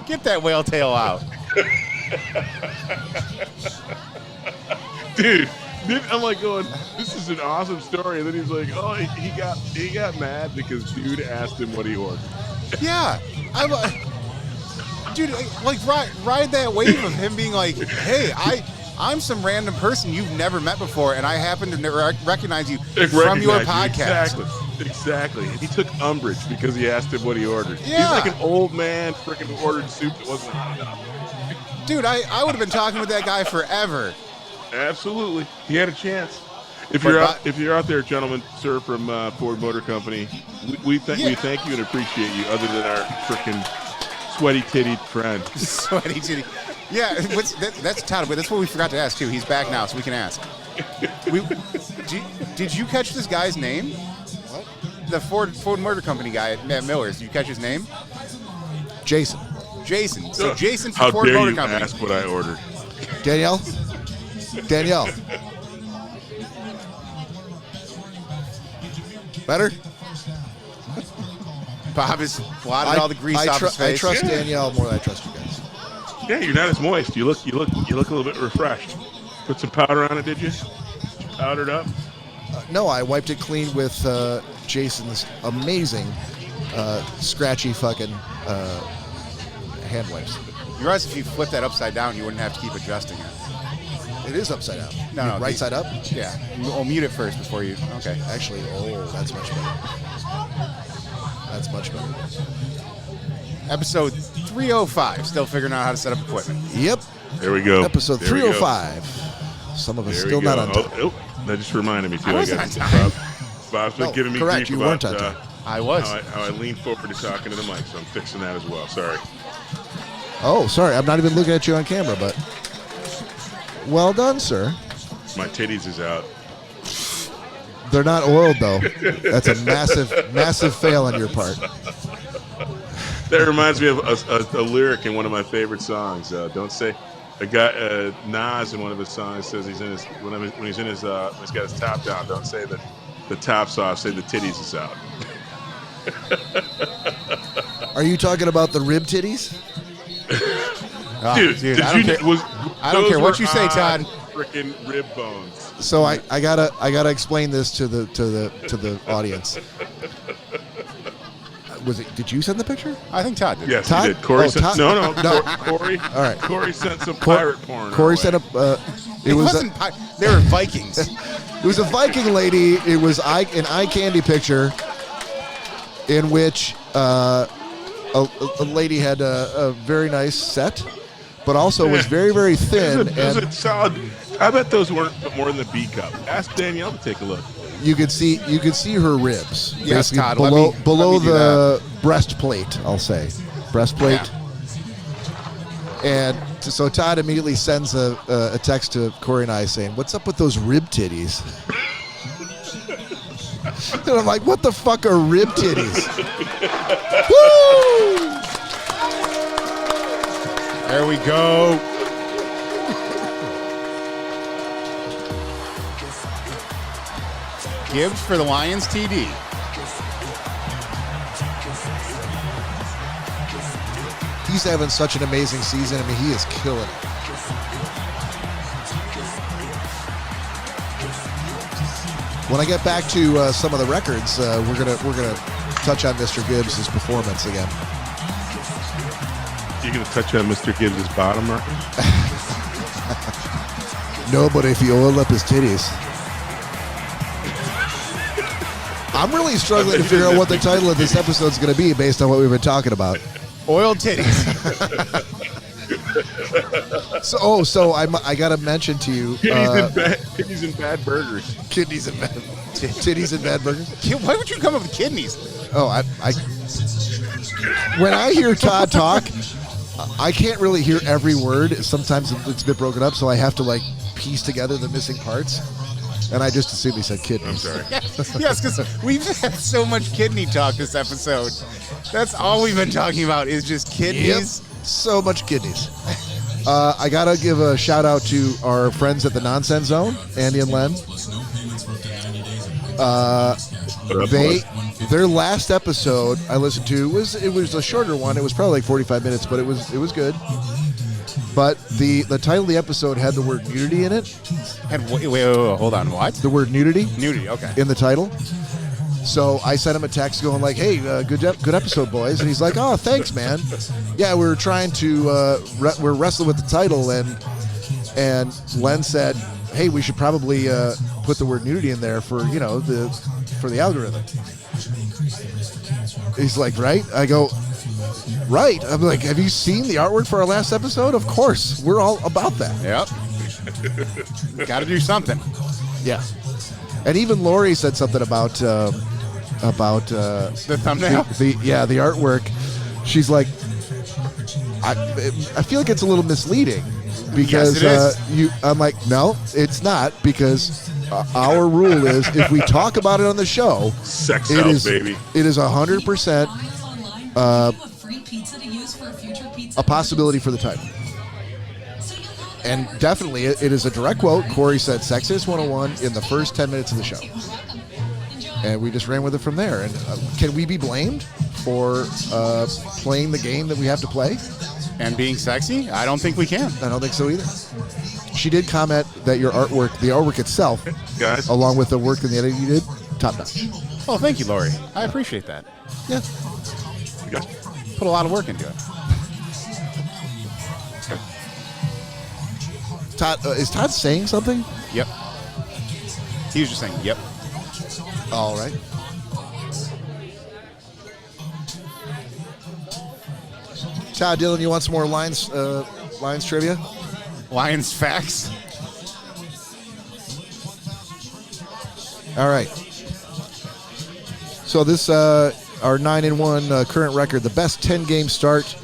Get that whale tail out. Dude, I'm like going, this is an awesome story. And then he's like, oh, he got mad because dude asked him what he ordered. Yeah. Dude, like, ride that wave of him being like, hey, I'm some random person you've never met before, and I happen to recognize you from your podcast. Exactly. And he took umbrage because he asked him what he ordered. Yeah. He's like an old man freaking ordered soup that wasn't hot enough. Dude, I would have been talking with that guy forever. Absolutely. He had a chance. If you're out there, gentlemen, sir, from Ford Motor Company, we thank you and appreciate you, other than our freaking sweaty-tittied friend. Sweaty titty. Yeah, that's Todd, but that's what we forgot to ask, too. He's back now, so we can ask. Did you catch this guy's name? What? The Ford Motor Company guy at Miller's. Did you catch his name? Jason. So Jason from Ford Motor Company. How dare you ask what I ordered? Danielle? Danielle. Better? Bob has blotted all the grease off his face. I trust Danielle more than I trust you guys. Yeah, you're not as moist. You look a little bit refreshed. Put some powder on it, did you? Powdered up? No, I wiped it clean with Jason's amazing scratchy fucking hand wipes. You realize if you flip that upside down, you wouldn't have to keep adjusting it. It is upside down. No, right side up? Yeah. We'll mute it first before you. Okay. Actually, that's much better. That's much better. Episode 305. Still figuring out how to set up equipment. Yep. There we go. Episode There we 305. Some of us There still we go. not on time. Oh, that just reminded me, too. I wasn't got on time. Bob's been No, giving me correct, grief you about weren't on time. I was. how I leaned forward to talking to the mic, so I'm fixing that as well. Sorry. Oh, sorry. I'm not even looking at you on camera, but well done, sir. My titties is out. They're not oiled, though. That's a massive fail on your part. That reminds me of a lyric in one of my favorite songs. Don't say, a guy Nas in one of his songs says he's in his when he's in his when he's got his top down. Don't say that the top's off. Say the titties is out. Are you talking about the rib titties? Dude, I don't care what you say, Todd. Freaking rib bones. So I gotta explain this to the audience. Was it? Did you send the picture? I think Todd did. Yes, Todd? he did. Cory Oh, sent, Todd? no, No. Cory. All right. Cory sent some pirate porn. Cory our sent way. up. It was they were Vikings. it was a Viking lady. It was an eye candy picture in which a lady had a very nice set, but also was very, very thin. It was And a solid. I bet those weren't more than the B cup. Ask Danielle to take a look. you could see her ribs. Yes, basically Todd, below let me do the breastplate. I'll say breastplate. And so Todd immediately sends a text to Cory and I saying, "What's up with those rib titties?" And I'm like, "What the fuck are rib titties?" Woo! There we go. Gibbs for the Lions TD. He's having such an amazing season. I mean, he is killing it. When I get back to some of the records, we're gonna touch on Mr. Gibbs' performance again. You gonna touch on Mr. Gibbs' bottom record? No, but if he oiled up his titties. I'm really struggling to figure out what the title of this episode is going to be based on what we've been talking about. Oiled titties. So I got to mention to you, Kidneys and bad burgers. kidneys and bad, titties and bad burgers. Why would you come up with kidneys? Oh, I when I hear Todd talk, I can't really hear every word. Sometimes it's a bit broken up, so I have to like piece together the missing parts. And I just assumed he said kidneys. I'm sorry. Yes, because we've had so much kidney talk this episode. That's all we've been talking about is just kidneys. Yep. So much kidneys. I got to give a shout out to our friends at the Nonsense Zone, Andy and Len. Their last episode I listened to was a shorter one. It was probably like 45 minutes, but it was good. But the title of the episode had the word nudity in it. And wait, hold on, what? The word nudity Nudity, okay. in the title. So I sent him a text going like, "Hey, good episode, boys." And he's like, "Oh, thanks, man. Yeah, we were trying to we're wrestling with the title, and Len said, hey, we should probably put the word nudity in there for the algorithm." He's like, "Right?" I go, "Right." I'm like, "Have you seen the artwork for our last episode?" Of course, we're all about that. Yep. Got to do something. Yeah. And even Lori said something about The thumbnail? the artwork. She's like, I feel like it's a little misleading because Yes, it is. I'm like, no, it's not, because our rule is if we talk about it on the show, Sex it out, is baby. it is 100% a possibility for the title. And definitely, it is a direct quote. Cory said, Sexist 101 in the first 10 minutes of the show. And we just ran with it from there. And can we be blamed for playing the game that we have to play? And being sexy? I don't think we can. I don't think so either. She did comment that your artwork, the artwork itself, Guys. along with the work and the editing you did, top notch. Oh, thank you, Lori. I appreciate that. Yeah. You guys. Put a lot of work into it. Todd, is Todd saying something? Yep. He was just saying, yep. All right. Todd, Dylan, you want some more Lions trivia? Lions facts. All right. So this, our 9-1 current record, the best 10-game start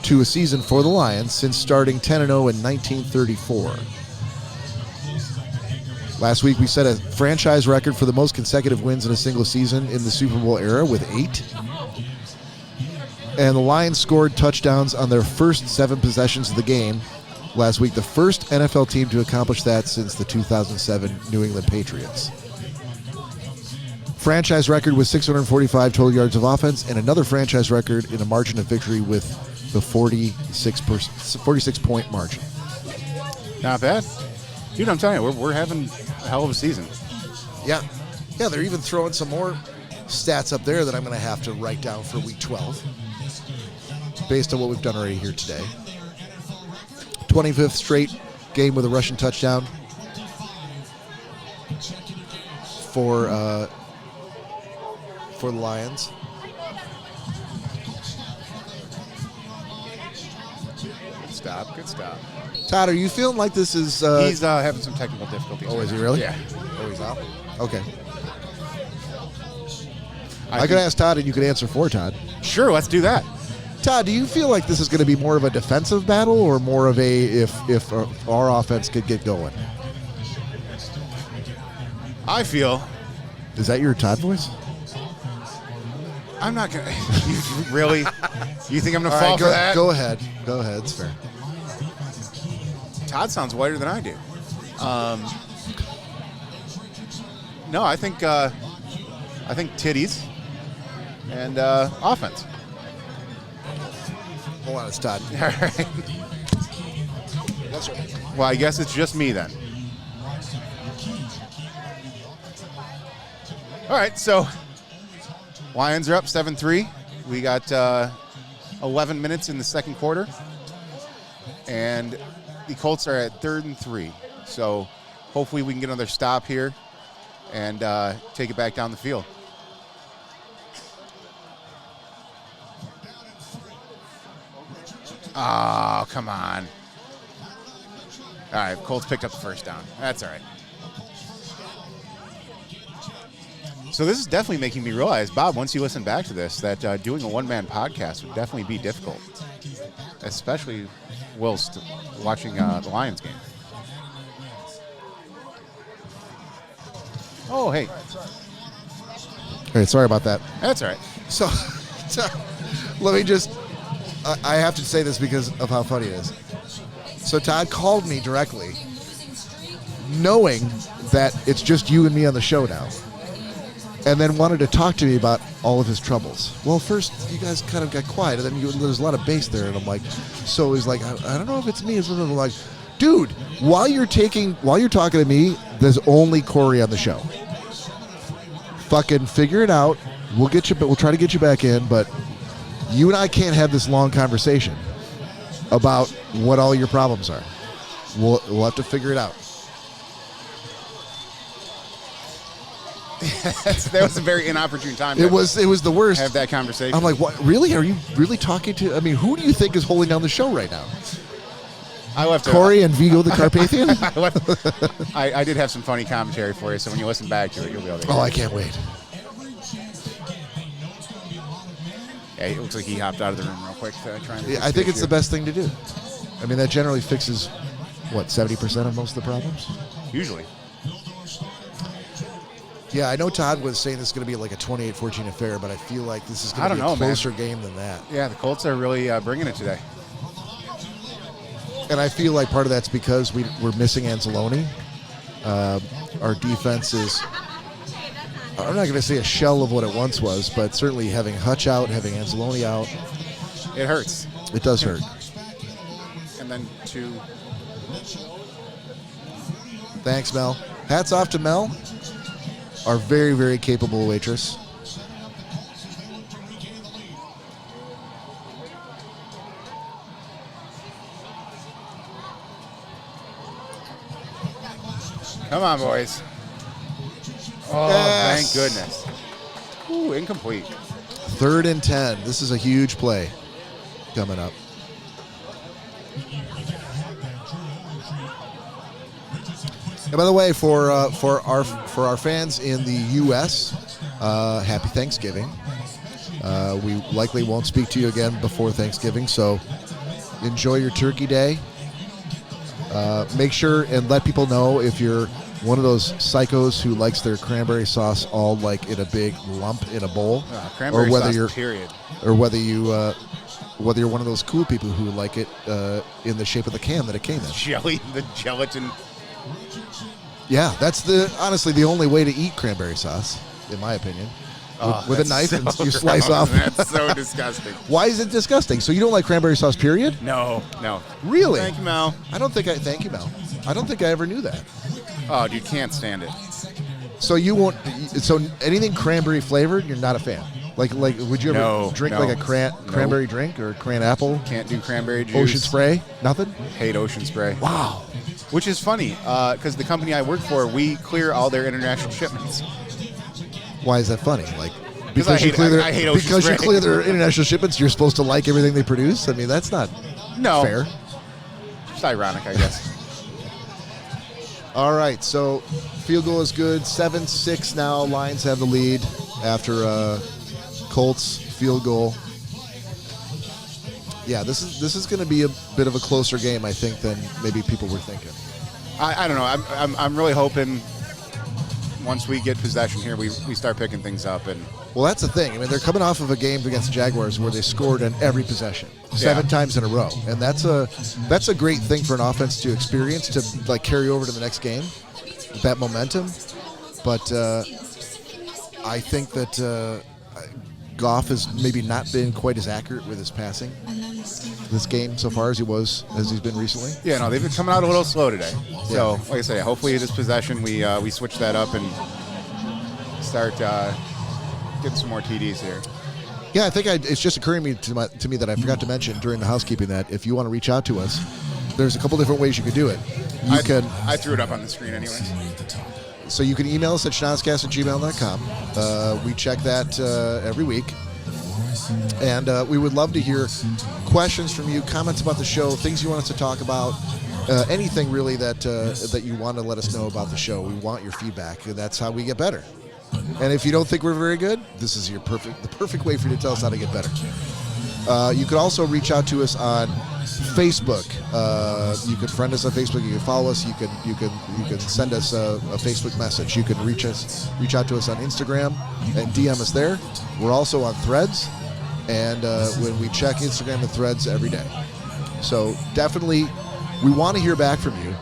to a season for the Lions since starting 10-0 in 1934. Last week we set a franchise record for the most consecutive wins in a single season in the Super Bowl era with 8. And the Lions scored touchdowns on their first 7 possessions of the game last week, the first NFL team to accomplish that since the 2007 New England Patriots. Franchise record was 645 total yards of offense, and another franchise record in a margin of victory with the 46-point margin. Not bad. Dude, I'm telling you, we're having a hell of a season. Yeah. Yeah, they're even throwing some more stats up there that I'm going to have to write down for week 12 based on what we've done already here today. 25th straight game with a rushing touchdown for the Lions. Good stop. Todd, are you feeling like this is... He's having some technical difficulties. Oh, right is he now. really? Yeah. Oh, he's out? Okay. I could ask Todd and you could answer for Todd. Sure, let's do that. Todd, do you feel like this is going to be more of a defensive battle or more of a if our offense could get going? I feel... Is that your Todd voice? I'm not going to... Really? You think I'm going to All fall right, for that? Go ahead. Go ahead. It's fair. Todd sounds whiter than I do. No, I think titties and offense. Hold on, it's Todd. All right. That's right. Well, I guess it's just me then. All right, so Lions are up 7-3. We got 11 minutes in the second quarter, and the Colts are at 3rd and 3. So hopefully we can get another stop here and take it back down the field. Oh, come on. All right, Colts picked up the first down. That's all right. So this is definitely making me realize, Bob, once you listen back to this, that doing a one-man podcast would definitely be difficult, especially whilst watching the Lions game. Oh, hey. All right, sorry about that. That's all right. So let me just... I have to say this because of how funny it is. So Todd called me directly, knowing that it's just you and me on the show now, and then wanted to talk to me about all of his troubles. Well, first, you guys kind of got quiet, and then there's a lot of bass there, and I'm like, so he's like, I don't know if it's me. I'm like, dude, while you're talking to me, there's only Cory on the show. Fucking figure it out. We'll try to get you back in, but you and I can't have this long conversation about what all your problems are. We'll have to figure it out. That was a very inopportune time. It was the worst. Have that conversation. I'm like, what? Really? Are you really talking to? I mean, who do you think is holding down the show right now? I left Cory and Vigo the Carpathian. I did have some funny commentary for you, so when you listen back to it, you'll be able to hear. Oh, I can't wait. Yeah, it looks like he hopped out of the room real quick to try and. Yeah, I think it's the best thing to do. I mean, that generally fixes what 70% of most of the problems. Usually. Yeah, I know Todd was saying this is going to be like a 28-14 affair, but I feel like this is going to be a closer game than that. Yeah, the Colts are really bringing it today. And I feel like part of that's because we're missing Anzalone. Our defense is, I'm not going to say a shell of what it once was, but certainly having Hutch out, having Anzalone out. It hurts. It does hurt. And then to... Thanks, Mel. Hats off to Mel, our very, very capable waitress. Come on, boys. Oh, Yes. thank goodness. Ooh, incomplete. 3rd and 10. This is a huge play coming up. And by the way, for our fans in the U.S., happy Thanksgiving. We likely won't speak to you again before Thanksgiving, so enjoy your Turkey Day. Make sure and let people know if you're one of those psychos who likes their cranberry sauce all like in a big lump in a bowl, Cranberry or whether sauce, you're period. or whether you're one of those cool people who like it in the shape of the can that it came in. The gelatin. Yeah, that's honestly the only way to eat cranberry sauce, in my opinion. With a knife, and you slice off. That's so disgusting. Why is it disgusting? So you don't like cranberry sauce, period? No. Really? Thank you, Mel. Thank you, Mel. I don't think I ever knew that. Oh, dude, can't stand it. So you won't. So anything cranberry flavored, you're not a fan. Like, would you ever drink like a cranberry drink or cran apple? Can't do cranberry juice. Ocean spray? Nothing? Hate Ocean Spray. Wow. Which is funny, because the company I work for, we clear all their international shipments. Why is that funny? Like, I hate Ocean because Spray. you clear their international shipments, you're supposed to like everything they produce? I mean, that's not fair. It's ironic, I guess. All right, so field goal is good. 7-6 now. Lions have the lead after Colts field goal. Yeah, this is going to be a bit of a closer game, I think, than maybe people were thinking. I don't know. I'm really hoping once we get possession here, we start picking things up. And Well, that's the thing. I mean, they're coming off of a game against the Jaguars where they scored on every possession, 7 times in a row, and that's a great thing for an offense to experience, to like carry over to the next game, that momentum. But I think that Goff has maybe not been quite as accurate with his passing this game so far as he's been recently. Yeah, no, they've been coming out a little slow today. So, like I say, hopefully this possession we switch that up and start getting some more TDs here. Yeah, I think it's just occurring to me that I forgot to mention during the housekeeping that if you want to reach out to us, there's a couple different ways you could do it. I threw it up on the screen anyways. So you can email us at schnozzcast@gmail.com. We check that every week. And we would love to hear questions from you, comments about the show, things you want us to talk about, anything really that you want to let us know about the show. We want your feedback, and that's how we get better. And if you don't think we're very good, this is the perfect way for you to tell us how to get better. You could also reach out to us on Facebook. You can friend us on Facebook. You can follow us. You can send us a Facebook message. You can reach out to us on Instagram and DM us there. We're also on Threads, and when we check Instagram and Threads every day. So definitely, we want to hear back from you.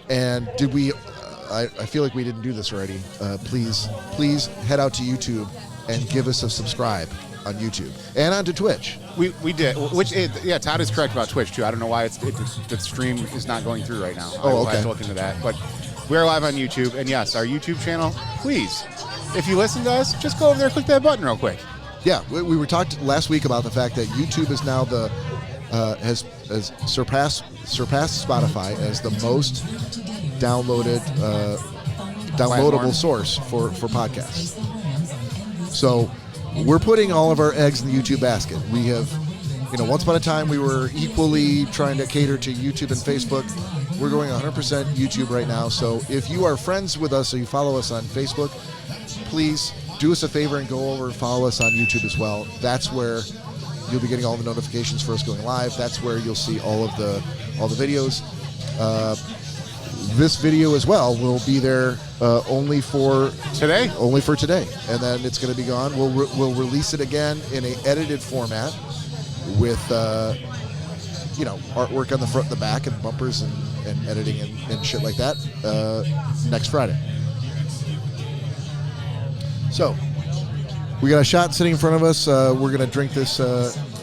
And did we? I feel like we didn't do this already. Please head out to YouTube and give us a subscribe on YouTube and onto Twitch. We did. Todd is correct about Twitch too. I don't know why the stream is not going through right now. Oh, okay. I have to look into that. But we're live on YouTube, and yes, our YouTube channel. Please, if you listen to us, just go over there, click that button real quick. Yeah, we were talked last week about the fact that YouTube is now has surpassed Spotify as the most downloadable source for podcasts. So we're putting all of our eggs in the YouTube basket. We have, once upon a time we were equally trying to cater to YouTube and Facebook. We're going 100% YouTube right now. So if you are friends with us or you follow us on Facebook, please do us a favor and go over and follow us on YouTube as well. That's where you'll be getting all the notifications for us going live. That's where you'll see all the videos. This video as well will be there only for today, and then it's going to be gone. We'll release it again in an edited format with artwork on the front and the back and bumpers and editing and shit like that next Friday. So we got a shot sitting in front of us. We're going to drink this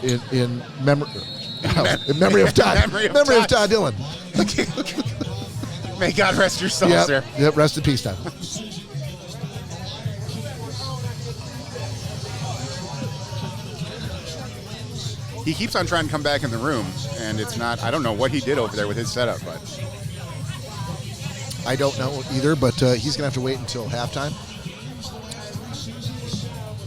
in memory of Todd. Memory of Todd Dillon. May God rest your soul, sir. Yep, rest in peace, Todd. He keeps on trying to come back in the room, and it's not. I don't know what he did over there with his setup, but I don't know either. But he's gonna have to wait until halftime.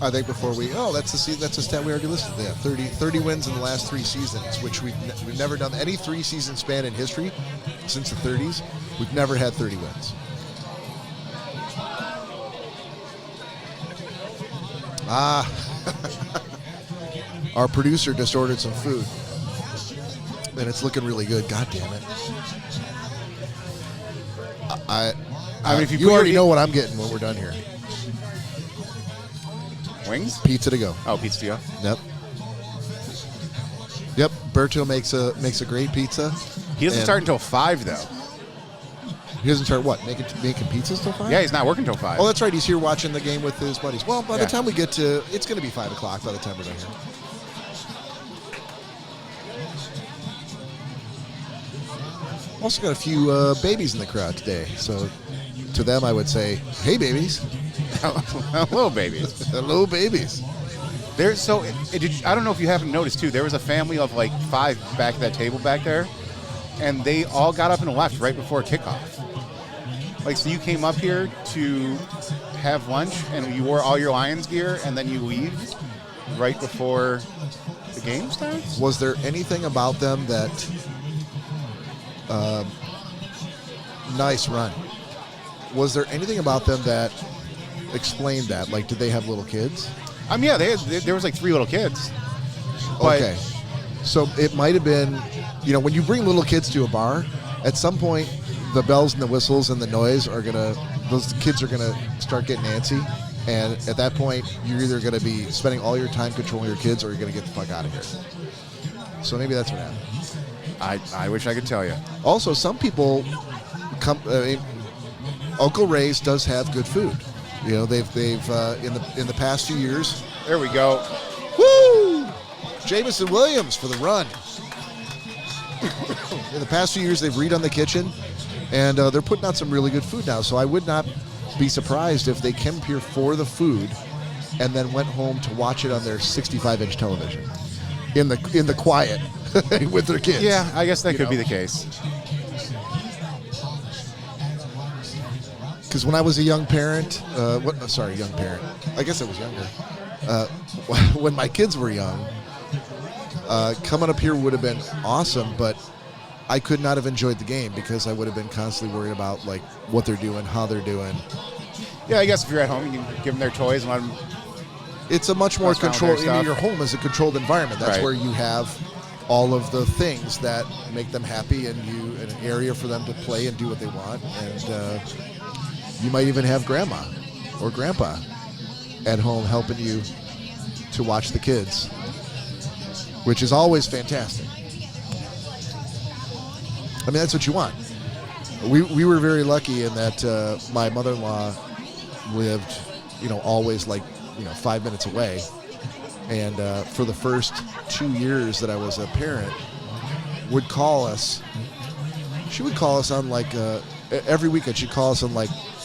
I think before we. Oh, that's a stat we already listed. Yeah, 30 wins in the last 3 seasons, which we've never done any 3-season span in history since the 30s. We've never had 30 wins. Our producer just ordered some food, and it's looking really good. God damn it! I mean, if you already know what I'm getting when we're done here. Wings? Pizza to go. Oh, pizza to go. Yep. Berto makes a great pizza. He doesn't start until 5, though. He doesn't start what? Making pizzas till 5? Yeah, he's not working till 5. Oh, that's right. He's here watching the game with his buddies. Well, by the time we get to, it's going to be 5 o'clock by the time we're done here. Also got a few babies in the crowd today, so to them I would say, "Hey, babies." Hello, babies. Hello, babies. I don't know if you haven't noticed too. There was a family of like 5 back at that table back there, and they all got up and left right before kickoff. Like, so you came up here to have lunch, and you wore all your Lions gear, and then you leave right before the game starts. Was there anything about them that? Nice run. Was there anything about them that explained that? Like, did they have little kids? Yeah, there was like 3 little kids. Okay. So it might have been, when you bring little kids to a bar, at some point, the bells and the whistles and the noise those kids are going to start getting antsy. And at that point, you're either going to be spending all your time controlling your kids or you're going to get the fuck out of here. So maybe that's what happened. I wish I could tell you. Also, some people Uncle Ray's does have good food. They've in the past few years. There we go. Woo! Jameson Williams for the run. In the past few years, they've redone the kitchen, and they're putting out some really good food now. So I would not be surprised if they came here for the food, and then went home to watch it on their 65-inch television, in the quiet with their kids. Yeah, I guess that could be the case. Because when I was a young parent, young parent. I guess I was younger. When my kids were young, coming up here would have been awesome, but I could not have enjoyed the game because I would have been constantly worried about like what they're doing, how they're doing. Yeah, I guess if you're at home, you can give them their toys and let them. It's a much more controlled. Your home is a controlled environment. That's where you have all of the things that make them happy, and an area for them to play and do what they want, and. You might even have grandma or grandpa at home helping you to watch the kids, which is always fantastic. I mean, that's what you want. We were very lucky in that my mother-in-law lived, always 5 minutes away. And for the first 2 years that I was a parent, would call us. She would call us on every weekend. She'd call us on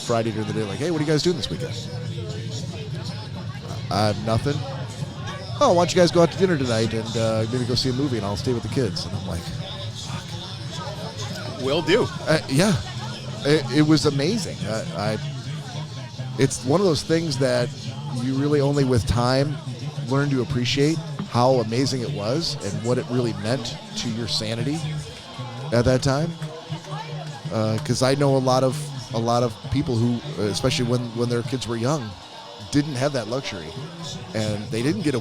Friday during the day, hey, what are you guys doing this weekend? I have nothing. Oh, why don't you guys go out to dinner tonight and maybe go see a movie, and I'll stay with the kids. And I'm like, fuck. Will do. Yeah. It was amazing. It's one of those things that you really only with time learn to appreciate how amazing it was and what it really meant to your sanity at that time. Because I know a lot of people who, especially when their kids were young, didn't have that luxury, and they didn't get a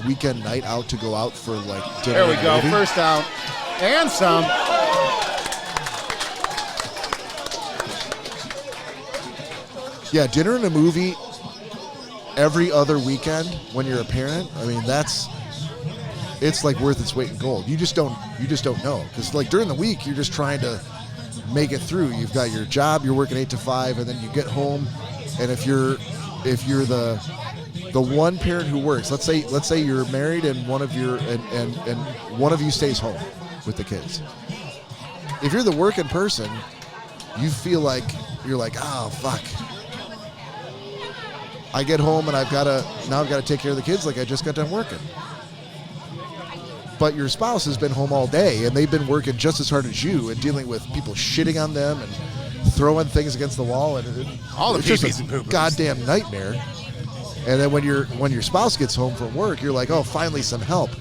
weekend night out to go out for dinner. There we go, movie. First down, and some. Yeah, dinner and a movie every other weekend when you're a parent. I mean, it's like worth its weight in gold. You just don't know, because like during the week you're just trying to make it through. You've got your job, you're working 8 to 5, and then you get home, and if you're the one parent who works, let's say you're married and one of you stays home with the kids. If you're the working person, you feel like you're like, oh fuck, I get home and I've got to take care of the kids like I just got done working. But your spouse has been home all day and they've been working just as hard as you and dealing with people shitting on them and throwing things against the wall, and all the it's just peepees and a poo-poos. goddamn nightmare. And then when your spouse gets home from work, you're like, oh, finally some help.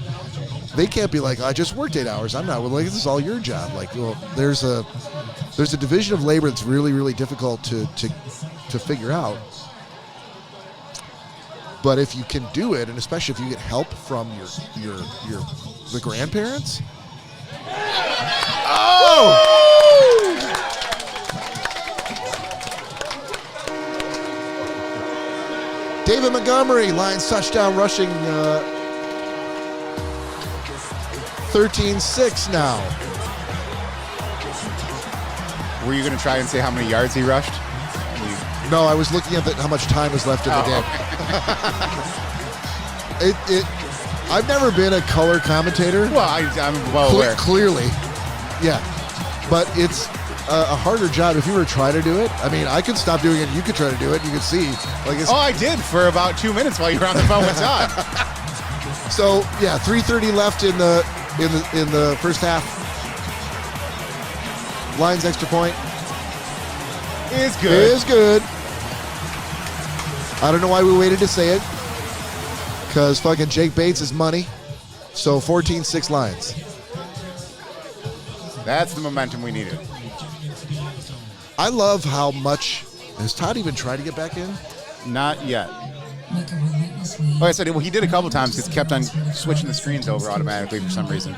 They can't be like, I just worked 8 hours. I'm not. Well, like, this is all your job. Like, well, there's a division of labor that's really, really difficult to figure out. But if you can do it, and especially if you get help from the grandparents. Oh! David Montgomery, Lions touchdown, rushing 13-6 now. Were you going to try and say how many yards he rushed? No, I was looking at how much time is left in the game. Okay. I've never been a color commentator. Well, I'm well aware. Clearly, yeah. But it's a harder job if you were to try to do it. I mean, I could stop doing it. You could try to do it. You could see. Like, it's, I did for about 2 minutes while you were on the phone with Todd. So yeah, 3:30 left in the first half. Lions extra point Is good. is good. I don't know why we waited to say it, because fucking Jake Bates is money. So 14-6 Lions. That's the momentum we needed. I love how much. Has Todd even tried to get back in? Not yet. Like I said, well, he did a couple times because he kept on switching the screens over automatically for some reason.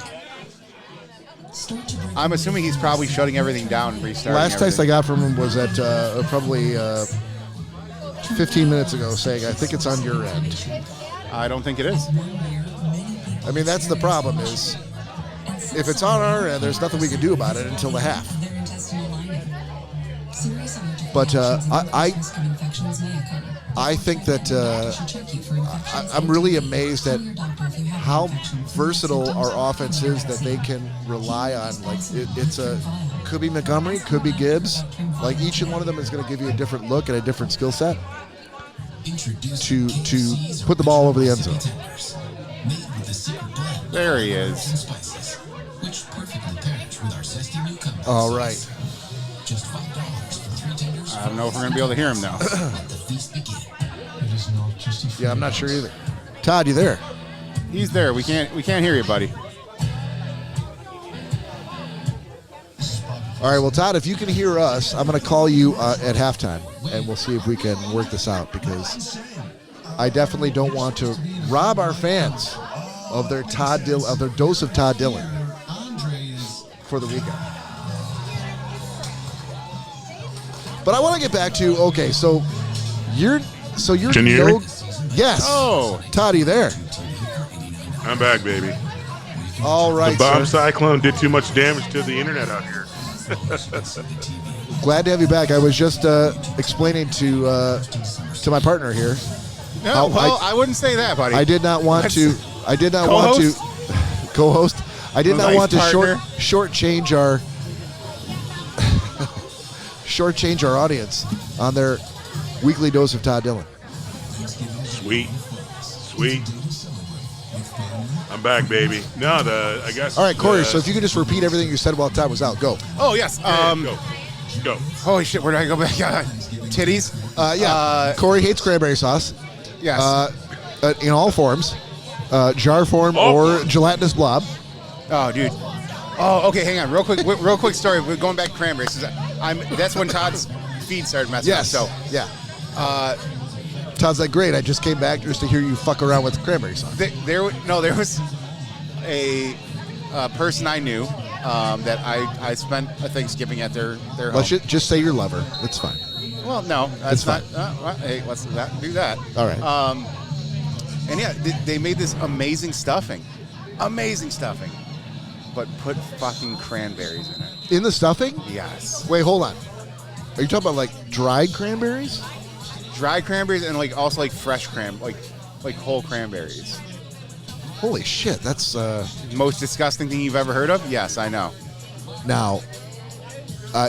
I'm assuming he's probably shutting everything down and restarting Last text I everything. got from him was at probably 15 minutes ago saying, I think it's on your end. I don't think it is. I mean, that's the problem is, if it's on our end, there's nothing we can do about it until the half. But I think that I'm really amazed at how versatile our offense is, that they can rely on. Like could be Montgomery, could be Gibbs. Like each and one of them is going to give you a different look and a different skill set to put the ball over the end zone. There he is. All right. I don't know if we're going to be able to hear him now. Yeah, I'm not sure either. Todd, you there? He's there. We can't hear you, buddy. All right, well, Todd, if you can hear us, I'm going to call you at halftime, and we'll see if we can work this out, because I definitely don't want to rob our fans of their dose of Todd Dillon for the weekend. But I want to get back to, okay, so you're Can you hear me? Yes. Oh. Todd, are you there? I'm back, baby. All right, The bomb sir. cyclone did too much damage to the internet out here. Glad to have you back. I was just explaining to my partner here. No, I wouldn't say that, buddy. I did not want to. Co-host? Co-host. I did not Nice want to partner. shortchange our audience on their weekly dose of Todd Dillon. Sweet. I'm back, baby. No, I guess. All right, Cory. So if you could just repeat everything you said while Todd was out, go. Oh, yes. Go. Holy shit, where do I go back? Titties? Cory hates cranberry sauce. Yes. In all forms, jar form or gelatinous blob. Oh, dude. Oh, okay, hang on. Real quick story. We're going back to Cranberries. That's when Todd's feed started messing up. So, yeah. Todd's like, great, I just came back just to hear you fuck around with cranberry sauce. there was a person I knew that I spent a Thanksgiving at their home. Let's just say your lover. It's fine. Well, no, that's It's not. Hey, let's do that. All right. And yeah, they made this amazing stuffing, Amazing stuffing. But put fucking cranberries in it. In the stuffing? Yes. Wait, hold on. Are you talking about like dried cranberries? Dried cranberries and like also like fresh like whole cranberries. Holy shit, that's Most disgusting thing you've ever heard of? Yes, I know. now.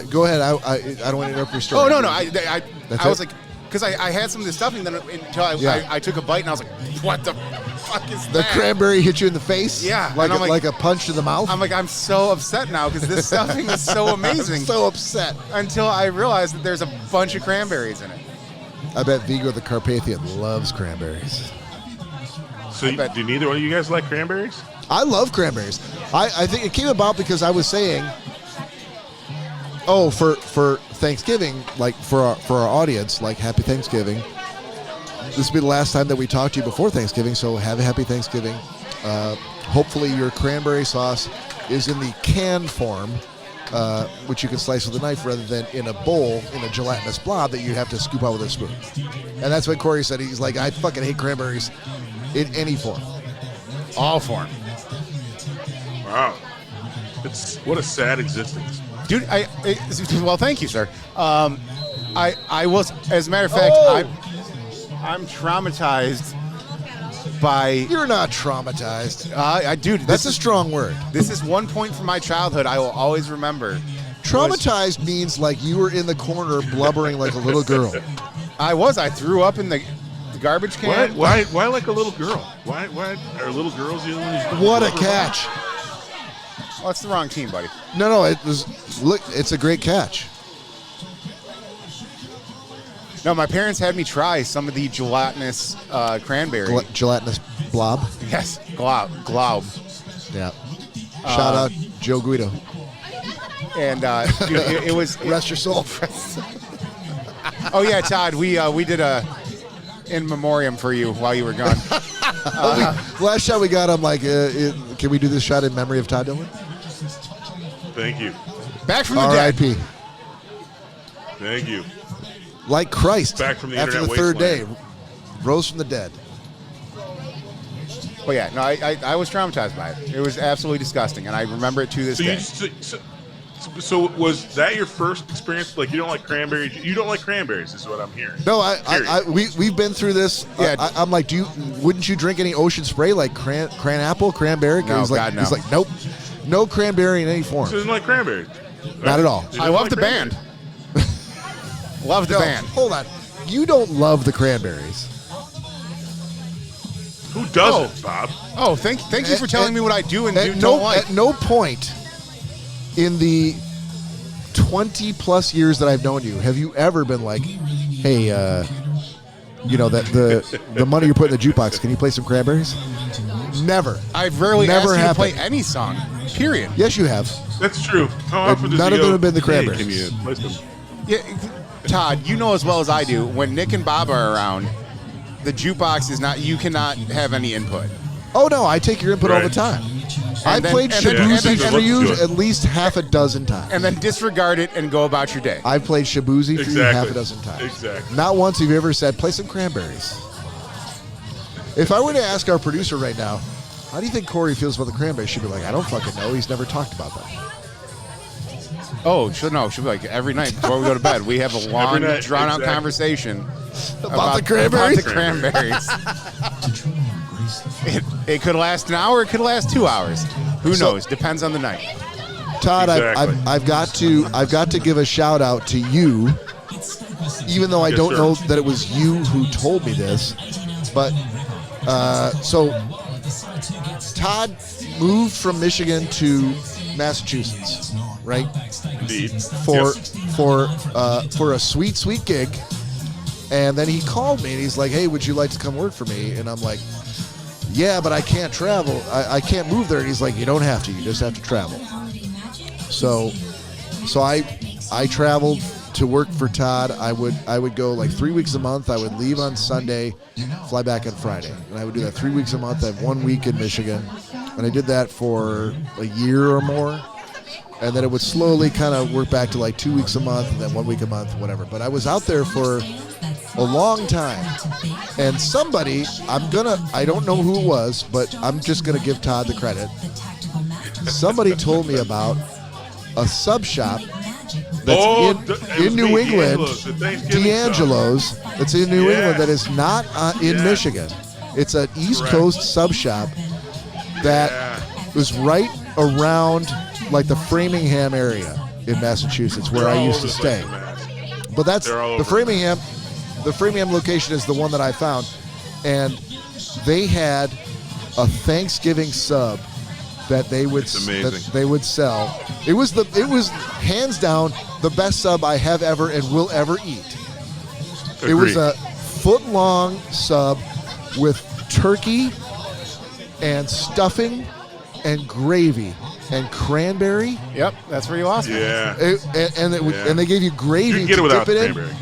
Go ahead. I don't want to interrupt your story. Oh no, That's I was it? like, because I had some of this stuffing then until I took a bite and I was like, what the fuck is The that? cranberry hit you in the face? Yeah, Like, and I'm like a punch to the mouth? I'm so upset now because this stuffing is so amazing. I'm so upset. Until I realized that there's a bunch of cranberries in it. I bet Vigo the Carpathian loves cranberries. So do neither one of you guys like cranberries? I love cranberries. I think it came about because I was saying, for Thanksgiving, like for our audience, like Happy Thanksgiving. This will be the last time that we talk to you before Thanksgiving, so have a Happy Thanksgiving. Hopefully your cranberry sauce is in the can form, which you can slice with a knife rather than in a bowl in a gelatinous blob that you have to scoop out with a spoon. And that's what Cory said. He's like, I fucking hate cranberries in any form. All form. Wow. What a sad existence. Dude, well, thank you, sir. I was, as a matter of fact, I'm traumatized by. You're not traumatized. Dude, That's a strong word. This is one point from my childhood I will always remember. Traumatized means like you were in the corner blubbering like a little girl. I threw up in the garbage can. Why like a little girl? Why are little girls the only ones? What a catch. Oh, that's the wrong team, buddy. No, it was. Look, it's a great catch. No, my parents had me try some of the gelatinous cranberry. Gelatinous blob. Yes, glob. Yeah. Shout out Joe Guido. And dude, it was. Rest your soul. Oh yeah, Todd, we did a in memoriam for you while you were gone. Last shot we got, I'm like, can we do this shot in memory of Todd Dillon? Thank you. Back from the dead. R.I.P. Thank you. Like Christ. Back from the after the internet third wasteland. day, rose from the dead. But yeah, no, I was traumatized by it. It was absolutely disgusting, and I remember it to this day. So was that your first experience? Like you don't like cranberries? You don't like cranberries, is what I'm hearing. No, we've been through this. Yeah. I'm like, wouldn't you drink any ocean spray like cranberry? No, he's like, God, no. He's like, nope, no cranberry in any form. So doesn't like cranberries? Not at all. I love the band. Love the band. Hold on, you don't love the cranberries. Who doesn't, Bob? Oh, thank you for telling me what I do and don't like. At no point in the 20+ years that I've known you have you ever been like, hey, that the money you put in the jukebox, can you play some cranberries? Never. I've rarely Never asked you to happened. play any song. Period. Yes, you have. That's true. How often does None he of them go, have been the "Hey, Cranberries." can you play some? Yeah, Todd, you know as well as I do, when Nick and Bob are around, the jukebox is not. You cannot have any input. Oh no, I take your input all the Right. time. I've then- played and then- Shabuzi and then- for you let's do it. at least half a dozen times. And then disregard it and go about your day. I've played Shabuzi for you Exactly. half a dozen times. Exactly. Not once have you ever said, play some cranberries. If I were to ask our producer right now, how do you think Cory feels about the cranberries? She'd be like, I don't fucking know. He's never talked about that. Oh, she'll be like every night before we go to bed, we have a long, night, drawn-out exactly. conversation About the cranberries? About the cranberries. it could last an hour. It could last 2 hours. Who knows? Depends on the night. Todd, Exactly. I've got to give a shout out to you, even though I Yes, don't sir. know that it was you who told me this. But so Todd moved from Michigan to Massachusetts, right? Indeed. For Yes. a sweet gig, and then he called me and he's like, "Hey, would you like to come work for me?" And I'm like, "Yeah, but I can't travel. I can't move there." And he's like, "You don't have to. You just have to travel." So I traveled to work for Todd. I would go like 3 weeks a month. I would leave on Sunday, fly back on Friday, and I would do that 3 weeks a month. I have 1 week in Michigan, and I did that for a year or more. and then it would slowly kind of work back to like 2 weeks a month, and then 1 week a month, whatever. But I was out there for a long time, and somebody, I don't know who it was, but I'm just gonna give Todd the credit. Somebody told me about a sub shop that's in New England, D'Angelo's. It's in New England that is not in Michigan. It's an East Coast sub shop that was right around like the Framingham area in Massachusetts where I used to stay. But that's the Framingham. The Framingham location is the one that I found, and they had a Thanksgiving sub that they would sell. It was hands down the best sub I have ever and will ever eat. Agreed. It was a foot-long sub with turkey and stuffing and gravy and cranberry. Yep, that's where you lost me. Yeah. And they gave you gravy You can get to it without dip it in. cranberry.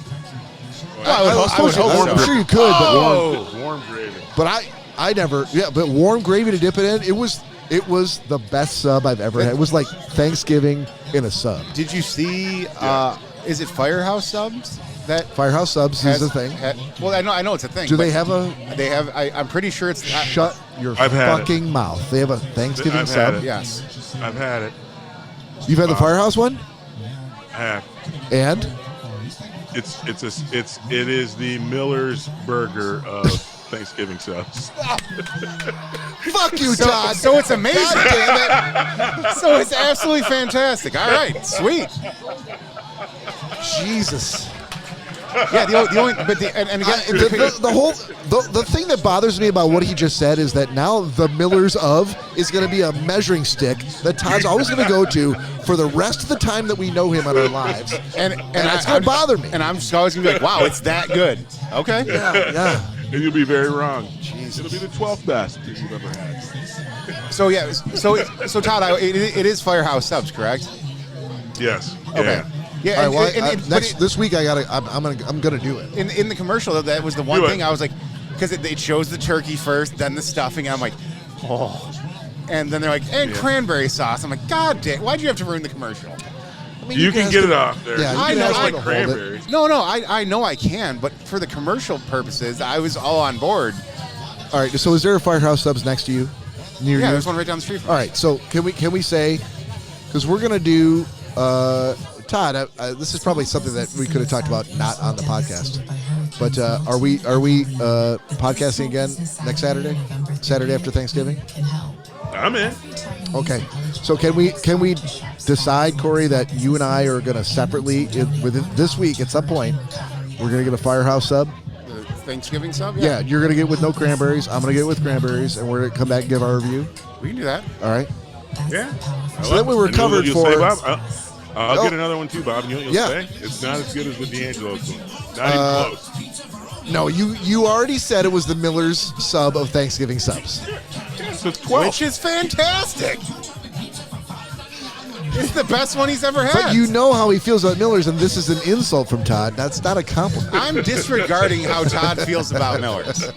I'm sure you could, but Warm gravy. But I never. Yeah, but warm gravy to dip it in. It was the best sub I've ever had. It was like Thanksgiving in a sub. Did you see? Is it Firehouse Subs? That Firehouse Subs is a thing. Well, I know it's a thing. Do they have a? They have. I'm pretty sure it's. Shut your I've had fucking mouth. They have a Thanksgiving I've sub. had it. Yes. I've had it. You've had the Firehouse one, I have. and It is the Miller's Burger of Thanksgiving subs. fuck you, Todd. So it's amazing. God damn it. So it's absolutely fantastic. All right, sweet. Jesus. Yeah, the only, but and again, The thing that bothers me about what he just said is that now the Miller's of is going to be a measuring stick that Todd's always going to go to for the rest of the time that we know him in our lives, and it's going to bother me. And I'm just always going to be like, wow, it's that good. Okay. Yeah. And you'll be very wrong. Jesus. It'll be the 12th best you've ever had. So yeah, so Todd, it is Firehouse Subs, correct? Yes. Okay. Yeah. All right, this week I'm gonna do it. In the commercial, that was the one Do it. thing I was like, because it shows the turkey first, then the stuffing. And I'm like, oh, and then they're like, and cranberry sauce. I'm like, God damn, why'd you have to ruin the commercial? I mean, You can get it off there. Yeah, I know, It's I like know. cranberries. No, I know I can, but for the commercial purposes, I was all on board. All right. So is there a Firehouse Subs next to you? Near Yeah, you? there's one right down the street from All right. So can we say, because we're gonna do. Todd, this is probably something that we could have talked about not on the podcast, but are we podcasting again next Saturday after Thanksgiving? I'm in. Okay, so can we decide, Cory, that you and I are going to separately within this week at some point we're going to get a Firehouse sub? The Thanksgiving sub? Yeah, you're going to get with no cranberries. I'm going to get with cranberries, and we're going to come back and give our review. We can do that. All right. Yeah. So then we were And you know covered what for. you'll say, Bob? I'll Oh. get another one too, Bob. You know what you'll Yeah. say? It's not as good as the D'Angelo's one. Not even close. No, you already said it was the Miller's sub of Thanksgiving subs. So it's 12. Which is fantastic. It's the best one he's ever had. But you know how he feels about Miller's, and this is an insult from Todd. That's not a compliment. I'm disregarding how Todd feels about Miller's.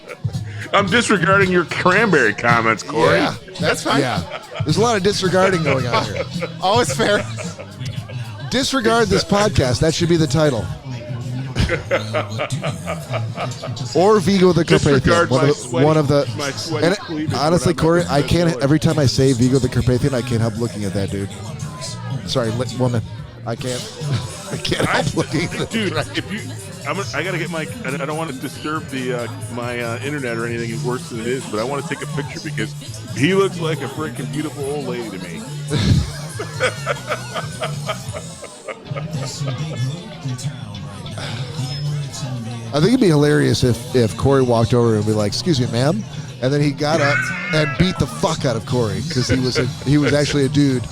I'm disregarding your cranberry comments, Cory. Yeah. That's fine. Yeah. There's a lot of disregarding going on here. Oh, it's fair. Disregard this podcast. That should be the title. Or Vigo the Carpathian. Disregard my sweaty And cleavage honestly, when I'm Cory, up I against can't. Miller. Every time I say Vigo the Carpathian, I can't help looking at that dude. Sorry, woman. I can't. I can't help looking at that. Dude, if you, I gotta get my. I don't want to disturb the my internet or anything worse than it is, but I want to take a picture because he looks like a freaking beautiful old lady to me. I think it'd be hilarious if Cory walked over and be like, "Excuse me, ma'am," and then he got up and beat the fuck out of Cory because he was actually a dude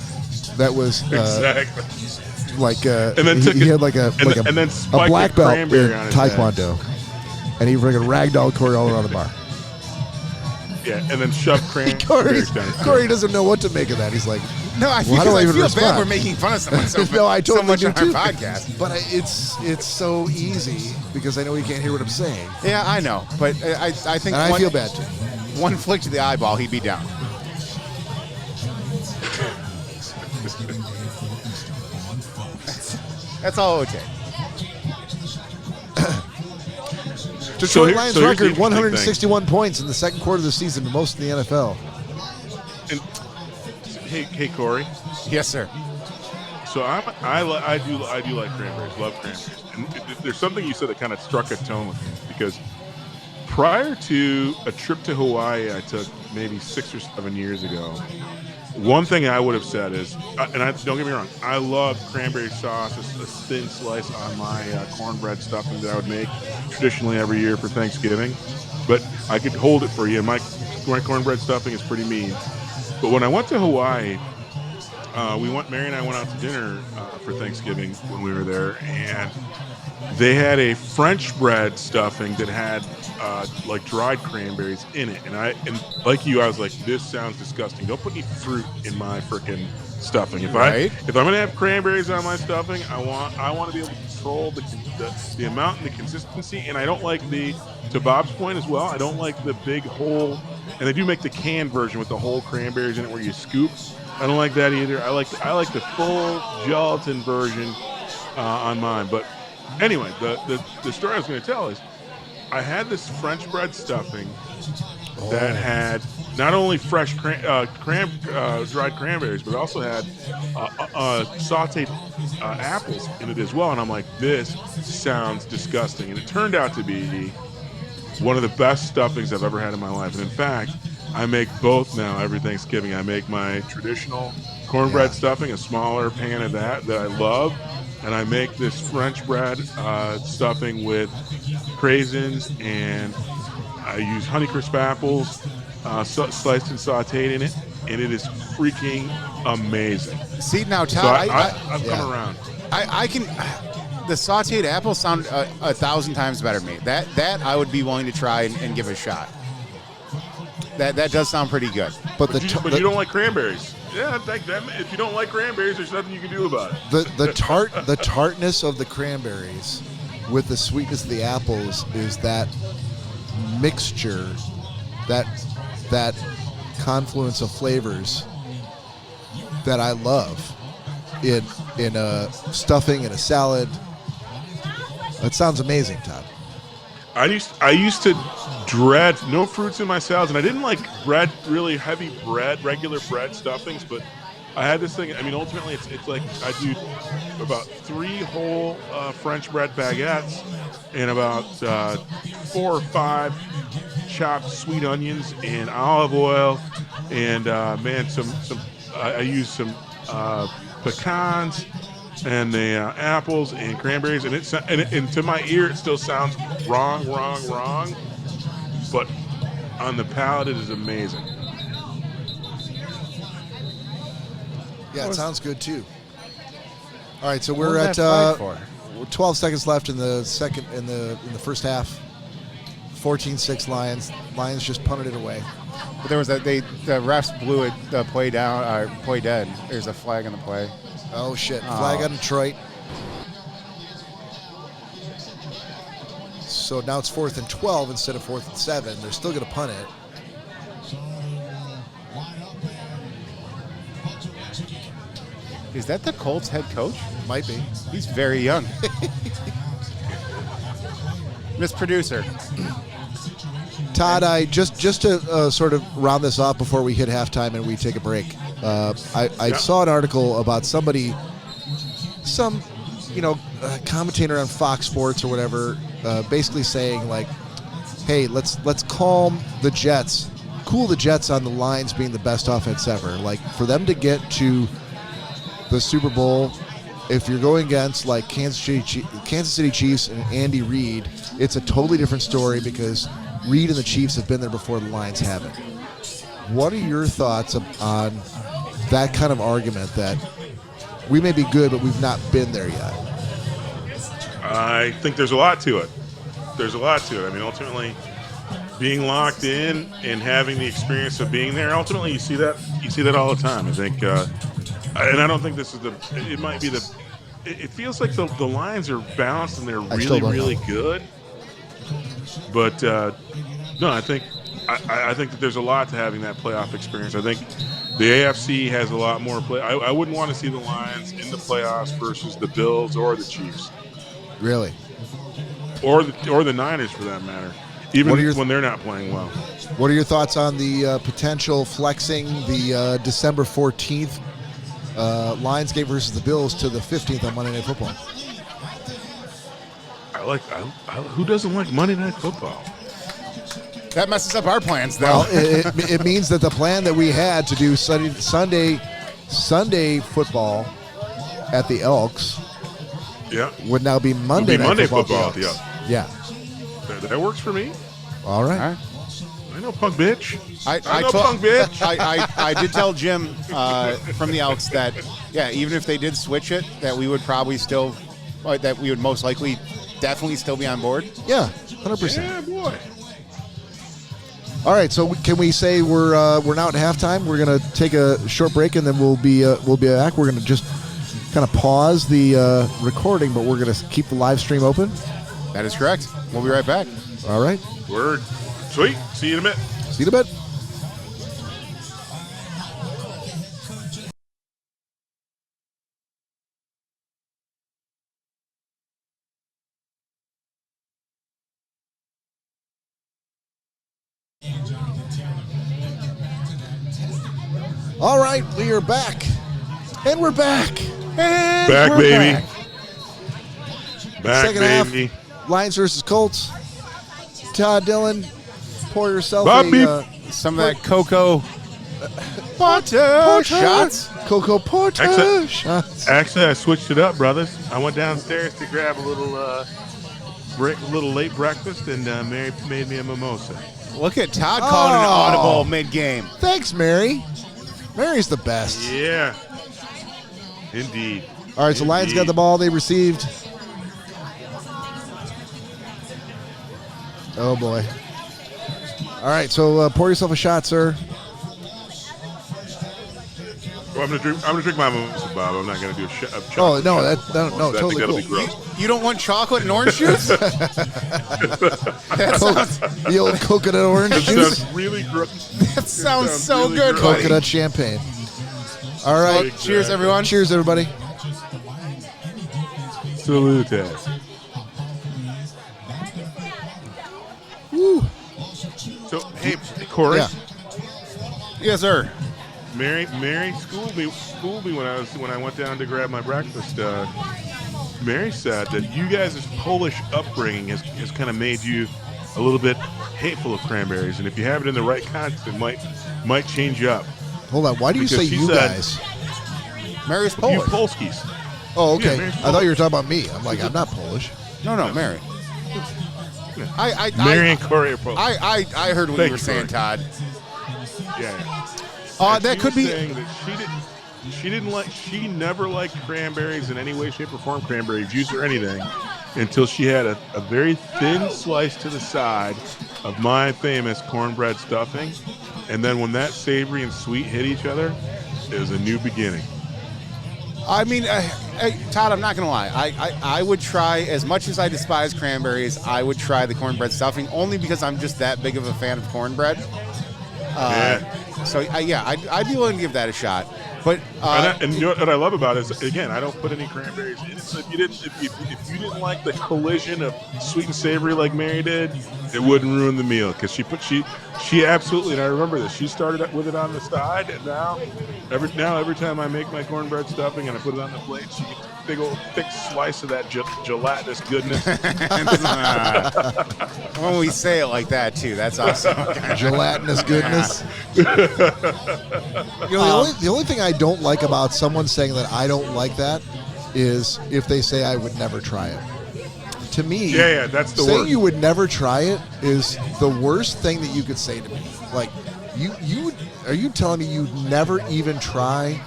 that was Exactly. like And then he had like a and then a spiked black a belt cranberry in on his head. Taekwondo, and he freaking ragdolled Cory all around the bar. Yeah, and then shoved cranberries down his Cory doesn't know what to make of that. He's like, No, I feel, Well, how do I I even feel respond? bad we're making fun of someone so, No, I so totally much do on too. our podcast. but it's so easy because I know he can't hear what I'm saying, Yeah, I know, but I think and I feel bad too. one flick to the eyeball, he'd be down. That's all it would take. Detroit here- Lions so here's the record interesting 161 points in the second quarter of the season, the most in the NFL. And, hey, Cory. Yes, sir. So I do like cranberries. Love cranberries. And there's something you said that kind of struck a tone with me because prior to a trip to Hawaii I took maybe 6 or 7 years ago, one thing I would have said is, don't get me wrong, I love cranberry sauce, a thin slice on my cornbread stuffing that I would make traditionally every year for Thanksgiving. But I could hold it for you. My cornbread stuffing is pretty mean. But when I went to Hawaii, Mary and I went out to dinner for Thanksgiving when we were there, and they had a French bread stuffing that had like dried cranberries in it. And like you, I was like, this sounds disgusting. Don't put any fruit in my freaking stuffing. If I'm gonna have cranberries on my stuffing, I want to be able to control the amount and the consistency. And I don't like to Bob's point as well, I don't like the big whole. And they do make the canned version with the whole cranberries in it where you scoop. I don't like that either. I like the full gelatin version on mine. But anyway, the story I was going to tell is I had this French bread stuffing that had not only fresh dried cranberries, but it also had sauteed apples in it as well. And I'm like, this sounds disgusting. And it turned out to be one of the best stuffings I've ever had in my life. And in fact, I make both now every Thanksgiving. I make my traditional cornbread stuffing, a smaller pan of that I love. And I make this French bread stuffing with craisins, and I use Honeycrisp apples, sliced and sauteed in it. And it is freaking amazing. See, now, So Todd, I've come around. I can... The sauteed apples sound 1,000 times better to me. That I would be willing to try and give a shot. That does sound pretty good. But you don't like cranberries. Yeah, if you don't like cranberries, there's nothing you can do about it. The tartness of the cranberries with the sweetness of the apples is that mixture, that confluence of flavors that I love in a stuffing and a salad. That sounds amazing, Todd. I used to dread no fruits in my salads, and I didn't like really heavy regular bread stuffings, but I had this thing. I mean, ultimately, it's like I do about 3 whole French bread baguettes and about 4 or 5 chopped sweet onions and olive oil, and I use some pecans and the apples and cranberries, and to my ear it still sounds wrong, but on the palate it is amazing. Yeah, it sounds good too. All right, so we're at 12 seconds left in the first half. 14-6 Lions. Lions just punted it away. But there was the refs blew it, the play down, play dead. There's a flag on the play. Oh shit! Flag on Detroit. So now it's 4th and 12 instead of 4th and 7. They're still going to punt it. Is that the Colts head coach? Might be. He's very young. Miss Producer. Todd, I just to sort of round this off before we hit halftime and we take a break. I saw an article about some commentator on Fox Sports or whatever, basically saying like, hey, let's calm the Jets, cool the Jets on the Lions being the best offense ever. Like for them to get to the Super Bowl, if you're going against like Kansas City Chiefs and Andy Reid, it's a totally different story because Reid and the Chiefs have been there before the Lions haven't. What are your thoughts on that kind of argument that we may be good, but we've not been there yet? I think there's a lot to it. I mean, ultimately, being locked in and having the experience of being there, ultimately you see that all the time. I think, and I don't think this is it might be it feels like the Lions are balanced and they're really good. But no, I think that there's a lot to having that playoff experience. I think The AFC has a lot more play. I wouldn't want to see the Lions in the playoffs versus the Bills or the Chiefs. Really? Or the Niners, for that matter. Even when they're not playing well. What are your thoughts on the potential flexing the December 14th Lions game versus the Bills to the 15th on Monday Night Football? Who doesn't like Monday Night Football? That messes up our plans, though. Well, it means that the plan that we had to do Sunday football at the Elks would now be Monday Night Football at the Elks. Yeah. That works for me. All right. I know, punk bitch. I punk bitch. I did tell Jim from the Elks that, even if they did switch it, that we would probably still, that we would most likely definitely still be on board. Yeah, 100%. Yeah, boy. All right, so can we say we're now at halftime? We're gonna take a short break and then we'll be back. We're gonna just kind of pause the recording, but we're gonna keep the live stream open. That is correct. We'll be right back. All right. Word. Sweet. See you in a bit. See you in a bit. All right, we are back. And we're back. And Back, we're baby. Back, Second baby. half, Lions versus Colts. Todd Dillon, pour yourself some of that cocoa Porter shots. Cocoa Porter shots. Actually, I switched it up, brothers. I went downstairs to grab a little late breakfast, and Mary made me a mimosa. Look at Todd calling an audible mid-game. Thanks, Mary. Mary's the best. Yeah. Indeed. All right, so Lions got the ball. They received. Oh, boy. All right, so pour yourself a shot, sir. Well, I'm gonna drink my mimosa, Bob. I'm not gonna do a shot. Oh no, no, totally cool. That'll be gross. You don't want chocolate and orange juice? The old coconut orange That juice. sounds really gross. That sounds so really good, gross. buddy. Coconut champagne. All right. Exactly. Cheers, everyone. Cheers, everybody. Salute. Woo. So, hey, Cory. Yeah. Yes, sir. Mary schooled me when I went down to grab my breakfast. Mary said that you guys' Polish upbringing has kind of made you a little bit hateful of cranberries, and if you have it in the right context, it might change you up. Hold on. Why do you say Because she you said- guys? Mary's You Polish. Polskis. Oh, okay. Yeah, Mary's I thought you were talking about me. I'm like, I'm not Polish. No, Mary. Mary and Cory are Polish. I heard what Thank you were you, saying, Cory. Todd. Yeah. That She could was be. saying that she never liked cranberries in any way, shape, or form, cranberry juice or anything, until she had a very thin slice to the side of my famous cornbread stuffing, and then when that savory and sweet hit each other, it was a new beginning. I mean, Todd, I'm not going to lie. I would try, as much as I despise cranberries, I would try the cornbread stuffing, only because I'm just that big of a fan of cornbread. So, I'd be willing to give that a shot. But and you know what I love about it is, again, I don't put any cranberries in it. So if you didn't like the collision of sweet and savory like Mary did, it wouldn't ruin the meal, because she absolutely, and I remember this, she started with it on the side, and now every time I make my cornbread stuffing and I put it on the plate, she gets a big old thick slice of that gelatinous goodness. when we say it like that too, that's awesome. Gelatinous goodness. You know, the only thing I don't like about someone saying that I don't like that is if they say I would never try it. To me, that's the saying worst. you would never try it is the worst thing that you could say to me. Like, are you telling me you'd never even try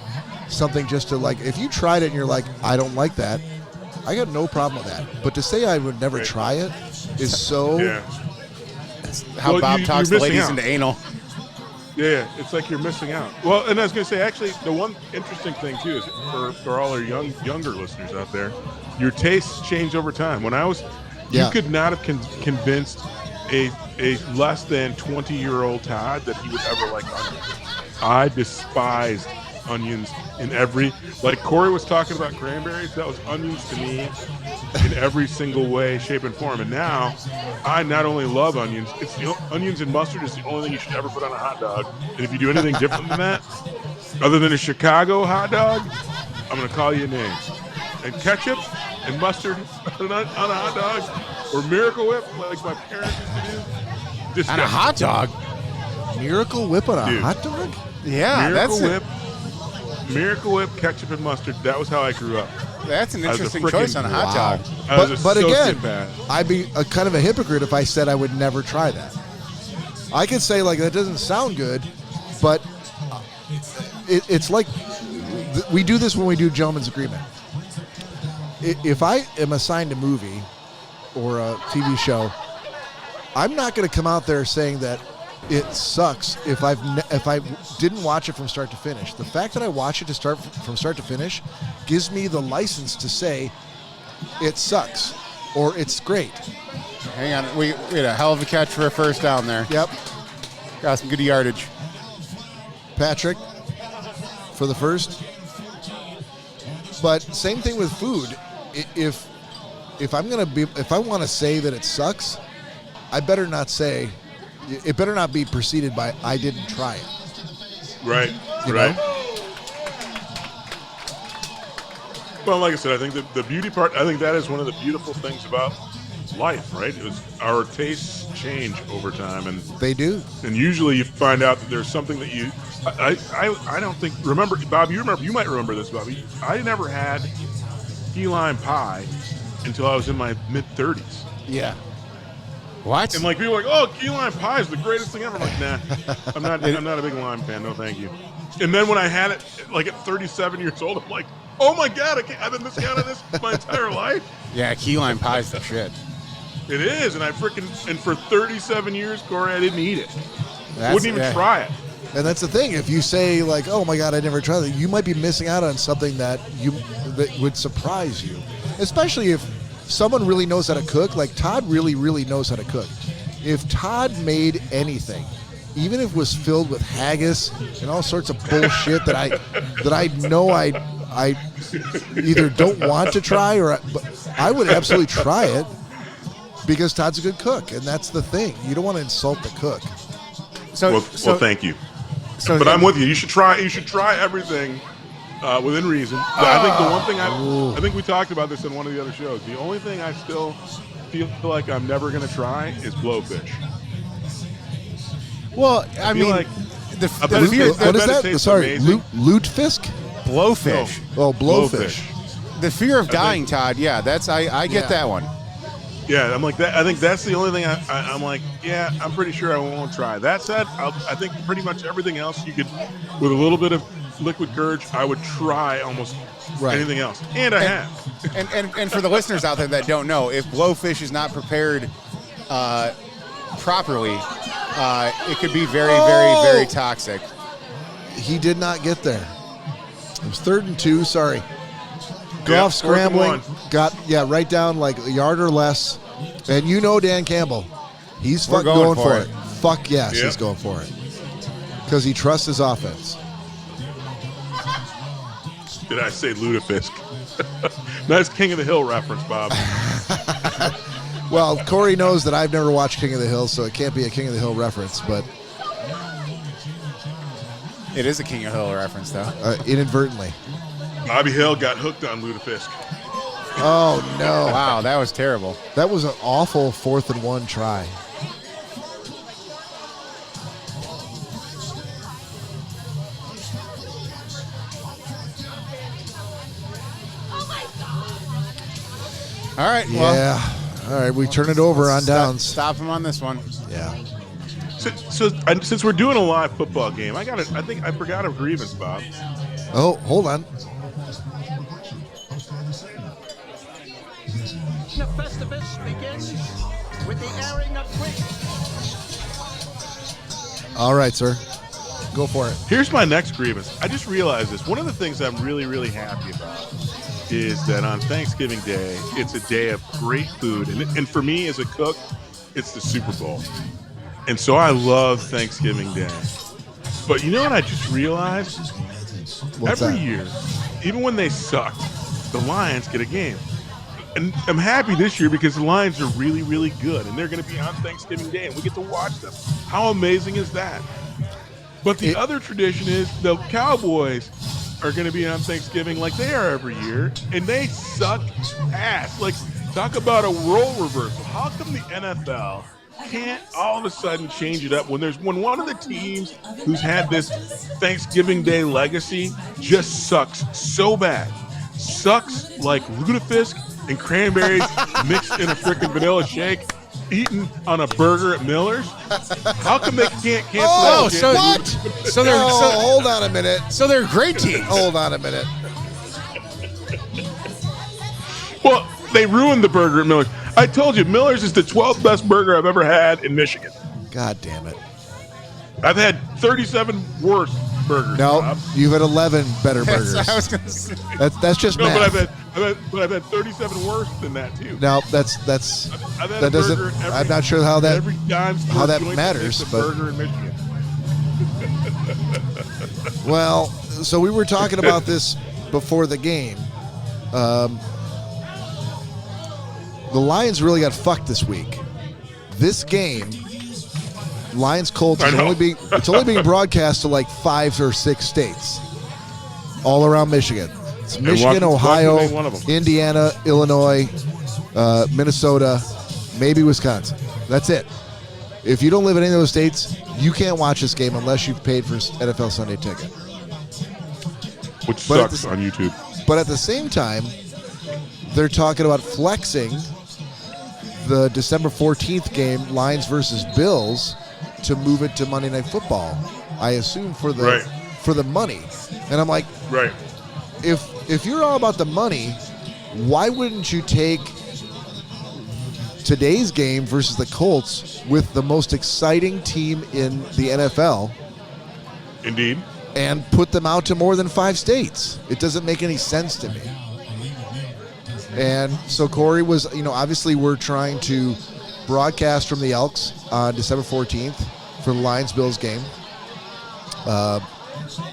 something just to, like, if you tried it and you're like, I don't like that, I got no problem with that. But to say I would never try it is so... Yeah. How Well, Bob talks the you're missing ladies out. into anal. Yeah, it's like you're missing out. Well, and I was going to say, actually, the one interesting thing, too, is for all our younger listeners out there, your tastes change over time. When I was, you could not have convinced a less than 20-year-old Todd that he would ever like onions. I despised onions in every, like Cory was talking about cranberries, that was onions to me in every single way, shape, and form. And now I not only love onions, onions and mustard is the only thing you should ever put on a hot dog. And if you do anything different than that, other than a Chicago hot dog, I'm going to call you a name. And ketchup and mustard on a hot dog, or Miracle Whip like my parents used to do. On a hot dog? Miracle Whip on a hot dog? Yeah, Miracle Whip, ketchup, and mustard. That was how I grew up. That's an interesting choice on a hot dog. But again, I'd be a kind of a hypocrite if I said I would never try that. I could say, like, that doesn't sound good, but it's like we do this when we do Gentleman's Agreement. If I am assigned a movie or a TV show, I'm not going to come out there saying that it sucks if I didn't watch it from start to finish. The fact that I watch it from start to finish gives me the license to say it sucks or it's great. Hang on, we had a hell of a catch for a first down there. Yep. Got some good yardage. Patrick for the first. But same thing with food. If I want to say that it sucks, I better not say. It better not be preceded by I didn't try it. Right. You right. know? Well, like I said, I think the beauty part, I think that is one of the beautiful things about life, right? It was our tastes change over time, and they do. And usually you find out that there's something that you, I don't think, remember, Bob, you might remember this, Bobby. I never had key lime pie until I was in my mid-30s. Yeah. What? And like people are like, oh, key lime pie is the greatest thing ever. I'm like, nah, I'm not a big lime fan. No, thank you. And then when I had it, like at 37 years old, I'm like, oh my god, I've been missing out on this my entire life. Yeah, key lime pie's the shit. It is, and for 37 years, Cory, I didn't eat it. Wouldn't even try it. And that's the thing. If you say like, oh my god, I never tried that, you might be missing out on something that would surprise you, especially if someone really knows how to cook. Like Todd really, really knows how to cook. If Todd made anything, even if it was filled with haggis and all sorts of bullshit that I know I either don't want to try but I would absolutely try it because Todd's a good cook, and that's the thing. You don't want to insult the cook. Well, thank you. But I'm with you. You should try everything. Within reason. I think the one thing I think we talked about this in one of the other shows. The only thing I still feel like I'm never going to try is blowfish. Well, I mean, like the fear. What is that? Sorry, lutefisk? Blowfish. Oh, blowfish. The fear of dying, Todd. Yeah, I get that one. Yeah, I'm like that. I think that's the only thing I'm like. Yeah, I'm pretty sure I won't try. That said, I think pretty much everything else you could, with a little bit of liquid courage, I would try almost anything else, and I have. And for the listeners out there that don't know, if blowfish is not prepared properly, it could be very, very, very toxic. He did not get there. It was 3rd and 2. Sorry. Go off scrambling. Got right down like a yard or less, and you know Dan Campbell, he's going for it. Fuck yes, he's going for it because he trusts his offense. Did I say lutefisk? Nice King of the Hill reference, Bob. Well, Cory knows that I've never watched King of the Hill, so it can't be a King of the Hill reference, but it is a King of the Hill reference, though. Inadvertently. Bobby Hill got hooked on lutefisk. Oh, no. Wow, that was terrible. That was an awful 4th and 1 try. All right. Yeah. All right, we turn it over on downs. Stop him on this one. Yeah. So since we're doing a live football game, I think I forgot a grievance, Bob. Oh, hold on. The Festivus begins with the airing of All right, sir. Go for it. Here's my next grievance. I just realized this. One of the things I'm really, really happy about is that on Thanksgiving Day, it's a day of great food. And for me as a cook, it's the Super Bowl. And so I love Thanksgiving Day. But you know what I just realized? What's Every that? year, even when they suck, the Lions get a game. And I'm happy this year because the Lions are really, really good. And they're going to be on Thanksgiving Day, and we get to watch them. How amazing is that? But the other tradition is the Cowboys are going to be on Thanksgiving like they are every year, and they suck ass. Like, talk about a role reversal. How come the NFL can't all of a sudden change it up when one of the teams who's had this Thanksgiving Day legacy just sucks so bad? Sucks like lutefisk and cranberries mixed in a freaking vanilla shake, eaten on a burger at Miller's. How come they can't cancel Oh, that? so What? So they're hold on a minute. so they're great teams. Hold on a minute. Well, they ruined the burger at Miller's. I told you, Miller's is the 12th best burger I've ever had in Michigan. God damn it. I've had 37 worse burgers. No, Bob. you've had 11 better burgers. I was gonna say. That's just No, math. but I've had 37 worse than that too. No, that's I've had that a doesn't. burger every, I'm not sure how that. every Don's how that joint matters, tastes a but- burger in Michigan. Well, so we were talking about this before the game. The Lions really got fucked this week. This game, Lions Colts, is I know. it's only being broadcast to like 5 or 6 states, all around Michigan. It's Michigan, Ohio, Washington ain't one of them. Indiana, Illinois, Minnesota, maybe Wisconsin. That's it. If you don't live in any of those states, you can't watch this game unless you've paid for NFL Sunday ticket. Which But at sucks the- on YouTube. But at the same time, they're talking about flexing the December 14th game, Lions versus Bills, to move it to Monday Night Football. I assume for the Right. for the money. And I'm like, Right. if you're all about the money, why wouldn't you take today's game versus the Colts with the most exciting team in the NFL Indeed. and put them out to more than 5 states? It doesn't make any sense to me. And so Cory was, obviously we're trying to broadcast from the Elks on December 14th for the Lions-Bills game.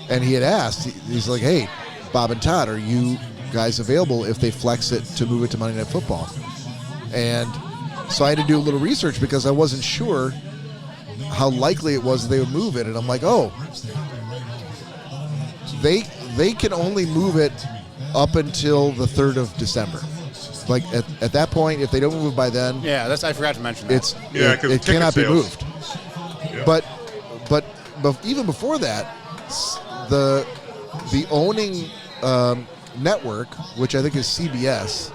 And he had asked, he's like, hey, Bob and Todd, are you guys available if they flex it to move it to Monday Night Football? And so I had to do a little research because I wasn't sure how likely it was they would move it. And I'm like, oh, they can only move it up until the 3rd of December. Like at that point, if they don't move it by then, Yeah, I forgot to mention that. it cannot be sales. moved. Yeah. But even before that, the owning network, which I think is CBS,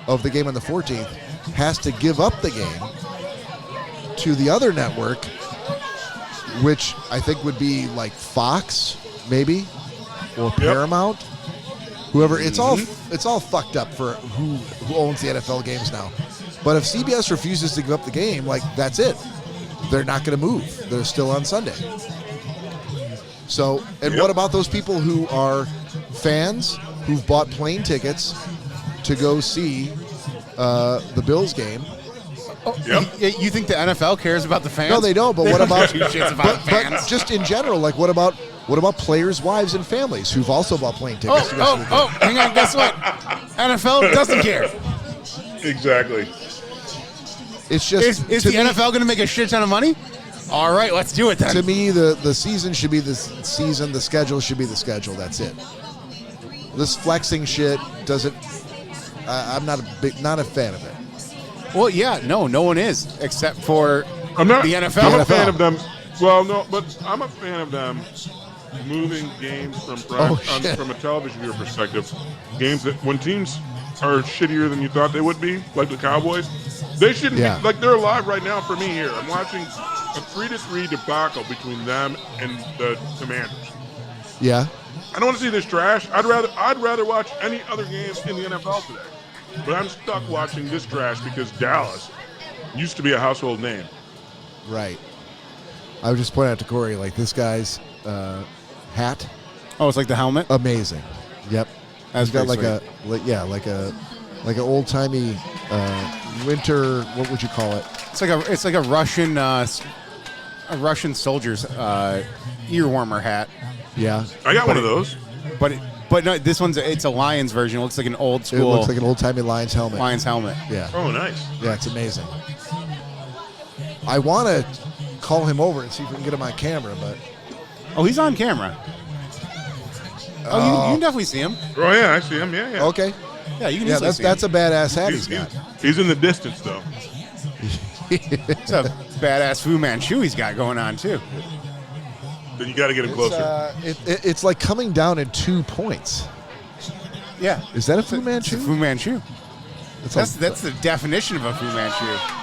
of the game on the 14th, has to give up the game to the other network, which I think would be like Fox, maybe, or Paramount. Whoever, it's all fucked up for who owns the NFL games now. But if CBS refuses to give up the game, like, that's it. They're not going to move. They're still on Sunday. So, and what about those people who are fans who've bought plane tickets to go see the Bills game? Yep. You think the NFL cares about the fans? No, they don't. But what about? Two shits about but fans. just in general, like, what about players' wives and families who've also bought plane tickets? to go see the game? Hang on. Guess what? NFL doesn't care. Exactly. It's just Is to the me- NFL going to make a shit ton of money? All right, let's do it then. To me, the season should be the season. The schedule should be the schedule. That's it. This flexing shit doesn't. I'm not a fan of it. Well, yeah, no one is except for I'm not the NFL. I'm a NFL. fan of them. Well, no, but I'm a fan of them moving games from shit. from a television viewer perspective. Games that when teams are shittier than you thought they would be, like the Cowboys, they shouldn't Yeah. be like they're alive right now for me here. I'm watching a 3-3 debacle between them and the Commanders. Yeah. I don't want to see this trash. I'd rather watch any other game in the NFL today. But I'm stuck watching this trash because Dallas used to be a household name. Right. I was just pointing out to Cory, like, this guy's hat, Oh, it's like the helmet. amazing. Yep. That's He's got pretty like an old timey winter. What would you call it? It's like a Russian soldier's ear warmer hat. Yeah. I got one of those. But no, this it's a Lions version. It looks like an old school. It looks like an old-timey Lions helmet. Yeah. Oh, nice. Yeah, it's amazing. I want to call him over and see if we can get him on camera, but... Oh, he's on camera. Oh, you can definitely see him. Oh, yeah, I see him. Yeah. Okay. Yeah, you can Yeah, easily see that's him. a badass hat he's got. He's in the distance, though. It's a badass Fu Manchu he's got going on, too. Then you got to get him closer. It's like coming down in 2 points. Yeah. Is that a Fu Manchu? It's a Fu Manchu. That's the definition of a Fu Manchu.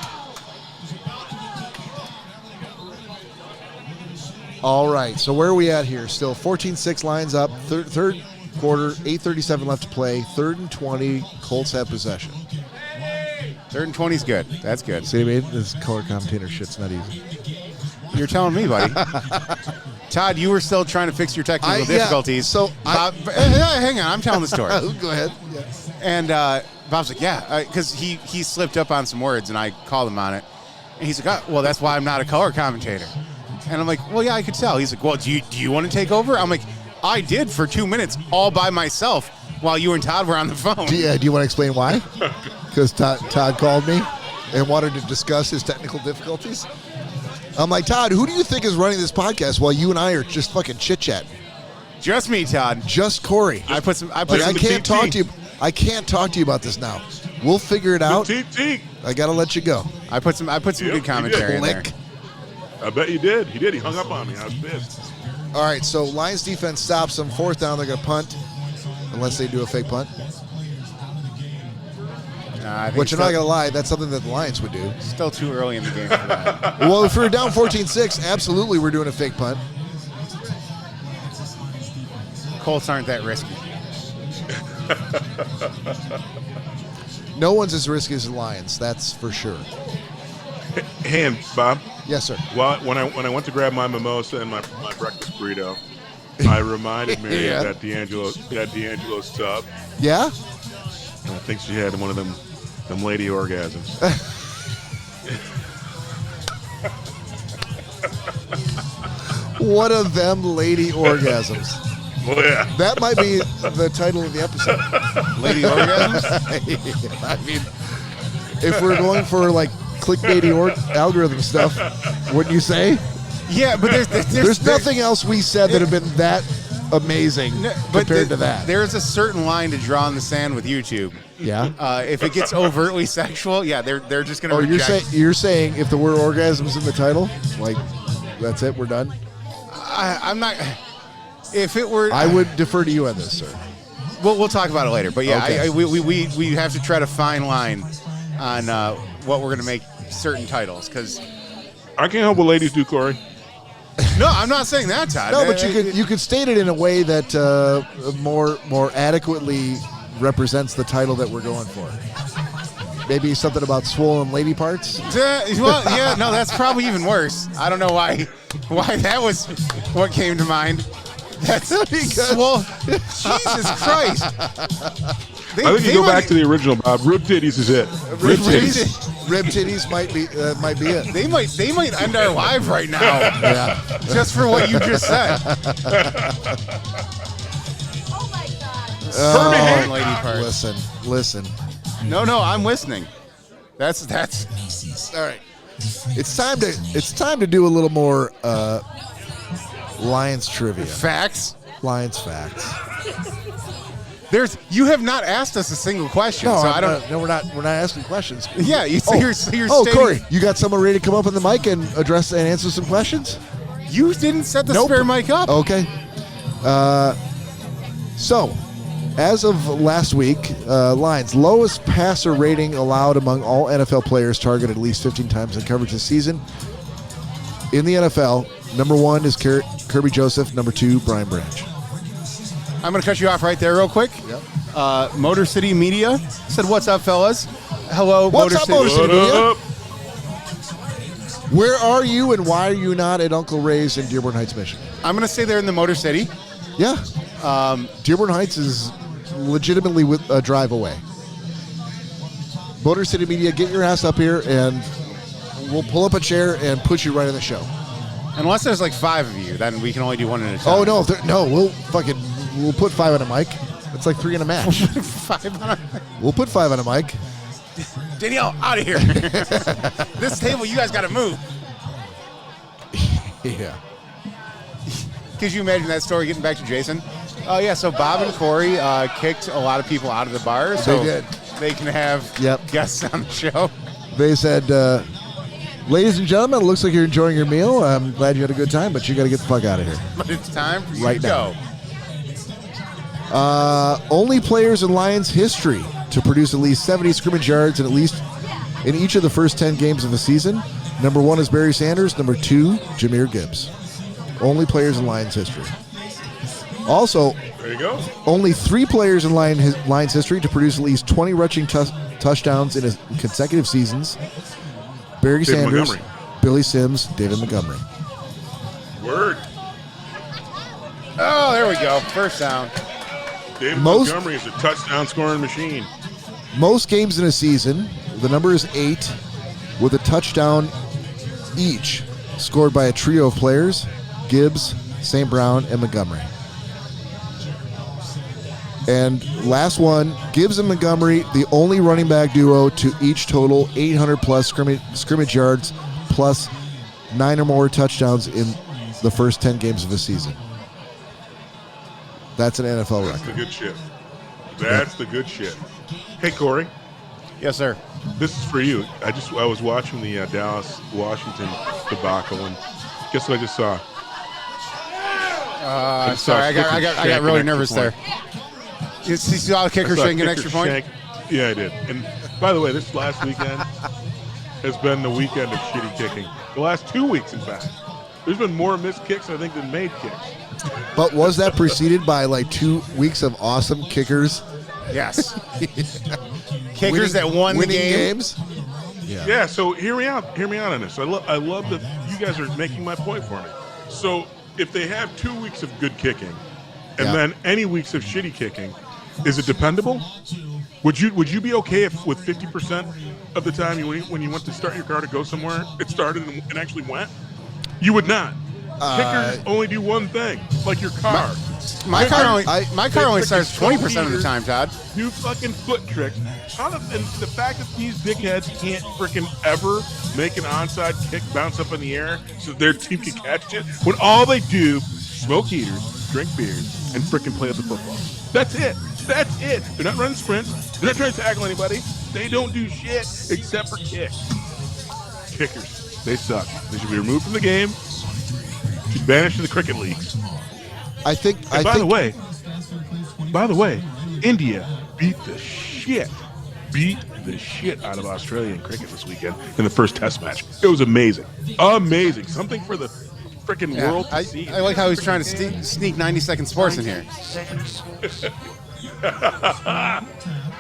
All right, so where are we at here? Still 14-6 Lions up. Third quarter, 8:37 left to play. 3rd and 20, Colts have possession. 3rd and 20 is good. That's good. See what I mean? This color commentator shit's not easy. You're telling me, buddy. Todd, you were still trying to fix your technical difficulties. So hang on, I'm telling the story. Go ahead. Yeah. And Bob's like, because he slipped up on some words, and I called him on it. And he's like, well, that's why I'm not a color commentator. And I'm like, well, yeah, I could tell. He's like, well, do you want to take over? I'm like, I did for 2 minutes all by myself while you and Todd were on the phone. Do you want to explain why? Because Todd called me and wanted to discuss his technical difficulties. I'm like, Todd, who do you think is running this podcast while you and I are just fucking chit-chatting? Just me, Todd. Just Cory. I can't talk to you. I can't talk to you about this now. We'll figure it out. I gotta let you go. I put some good commentary in there. I bet you did. He did. He hung up on me. I was pissed. All right, so Lions defense stops them. 4th down, they're going to punt, unless they do a fake punt. Which I'm not going to lie, that's something that the Lions would do. Still too early in the game for that. Well, if we're down 14-6, absolutely we're doing a fake punt. Colts aren't that risky. No one's as risky as the Lions, that's for sure. Hey, Bob. Yes, sir. Well, when I went to grab my mimosa and my breakfast burrito, I reminded Mary of that D'Angelo's tub. Yeah? And I think she had one of them lady orgasms. One of them lady orgasms. Well, yeah. That might be the title of the episode. Lady orgasms? I mean, if we're going for like clickbaity algorithm stuff, wouldn't you say? Yeah, but there's nothing else we said that have been that amazing compared to that. There's a certain line to draw in the sand with YouTube. Yeah. If it gets overtly sexual, they're just going to reject. You're saying if the word orgasm is in the title, like that's it, we're done? I'm not. If it were, I would defer to you on this, sir. We'll talk about it later. But yeah, okay. we have to tread a fine line on what we're going to make certain titles, because I can't help what ladies do, Cory. No, I'm not saying that, Todd. No, but you could state it in a way that more adequately represents the title that we're going for. Maybe something about swollen lady parts. Well, yeah, no, that's probably even worse. I don't know why that was what came to mind. That's swole. Jesus Christ. I think you go back to the original, Bob. Rib titties is it. Rib titties might be it. They might end our live right now. Yeah. Just for what you just said. Oh my God. Oh, lady parts. Listen. No, I'm listening. That's all right. It's time to do a little more Lions trivia. Facts. Lions facts. You have not asked us a single question, No, so I don't. No, we're not asking questions. Yeah, you're stating. Cory, you got someone ready to come up on the mic and address and answer some questions? You didn't set the spare mic up. Okay. So, as of last week, Lions lowest passer rating allowed among all NFL players targeted at least 15 times in coverage this season. In the NFL, number 1 is Kirby Joseph. Number 2, Brian Branch. I'm going to cut you off right there real quick. Yep. Motor City Media said, "What's up, fellas?" Hello, What's Motor up, City. Motor City Media? Up? Where are you and why are you not at Uncle Ray's in Dearborn Heights, Michigan? I'm going to say they're in the Motor City. Yeah. Dearborn Heights is legitimately with a drive away. Motor City Media, get your ass up here and we'll pull up a chair and put you right in the show. Unless there's like 5 of you, then we can only do one at a time. Oh no, we'll put 5 on a mic. It's like 3 in a match. 5 on a... We'll put 5 on a mic. Danielle, out of here. This table, you guys got to move. Yeah. Could you imagine that story getting back to Jason? Oh, yeah, so Bob and Cory kicked a lot of people out of the bar. So They did. They can have guests on the show. They said, ladies and gentlemen, it looks like you're enjoying your meal. I'm glad you had a good time, but you got to get the fuck out of here. But it's time for you Right to now. go. Only players in Lions history to produce at least 70 scrimmage yards in each of the first 10 games of the season. Number 1 is Barry Sanders. Number 2, Jahmyr Gibbs. Only players in Lions history. Also, There you go. only 3 players in Lions history to produce at least 20 rushing touchdowns in consecutive seasons. Barry David Sanders, Montgomery. Billy Sims, David Montgomery. Word. Oh, there we go. First down. David Most- Montgomery is a touchdown scoring machine. Most games in a season, the number is 8, with a touchdown each scored by a trio of players: Gibbs, St. Brown, and Montgomery. And last one, Gibbs and Montgomery, the only running back duo to each total 800-plus scrimmage yards plus 9 or more touchdowns in the first 10 games of a season. That's an NFL That's the record. good shit. That's the good shit. Hey, Cory, Yes, sir. this is for you. I was watching the Dallas Washington debacle, and guess what I just saw? Sorry, I got really nervous there. You saw the kicker I saw shank an kicker extra point? shank. Yeah, I did. And by the way, this last weekend has been the weekend of shitty kicking. The last 2 weeks, in fact. There's been more missed kicks, I think, than made kicks. But was that preceded by like 2 weeks of awesome kickers? Yes. Kickers that won the winning game. games? Yeah, so hear me out on this. I love that you guys are making my point for me. So if they have 2 weeks of good kicking and then any weeks of shitty kicking, is it dependable? Would you be okay if with 50% of the time when you went to start your car to go somewhere, it started and actually went? You would not. Kickers only do one thing, like your car. My car only They starts freaking 20% of the time, Todd. Do fucking foot tricks. And the fact that these dickheads can't freaking ever make an onside kick bounce up in the air so their team can catch it, when all they do smoke heaters, drink beers, and freaking play with the football. That's it. That's it. They're not running sprints. They're not trying to tackle anybody. They don't do shit except for kick. Kickers. They suck. They should be removed from the game. Should banish to the cricket leagues. I think. By the way, India beat the shit out of Australia in cricket this weekend in the first test match. It was amazing. Amazing. Something for the freaking world to see. I like how he's trying to sneak 90-second sports in here.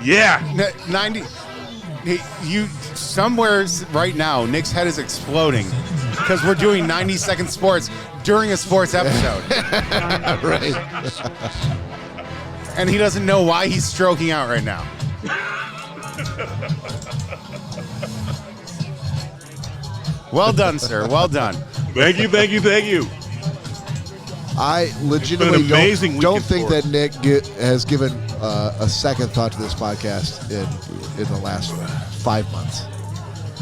Yeah. 90. You somewhere right now, Nick's head is exploding because we're doing 90-second sports during a sports episode. Right. And he doesn't know why he's stroking out right now. Well done, sir. Well done. Thank you. I legitimately It's been an amazing don't weekend think for that Nick has given a second thought to this podcast in the last 5 months.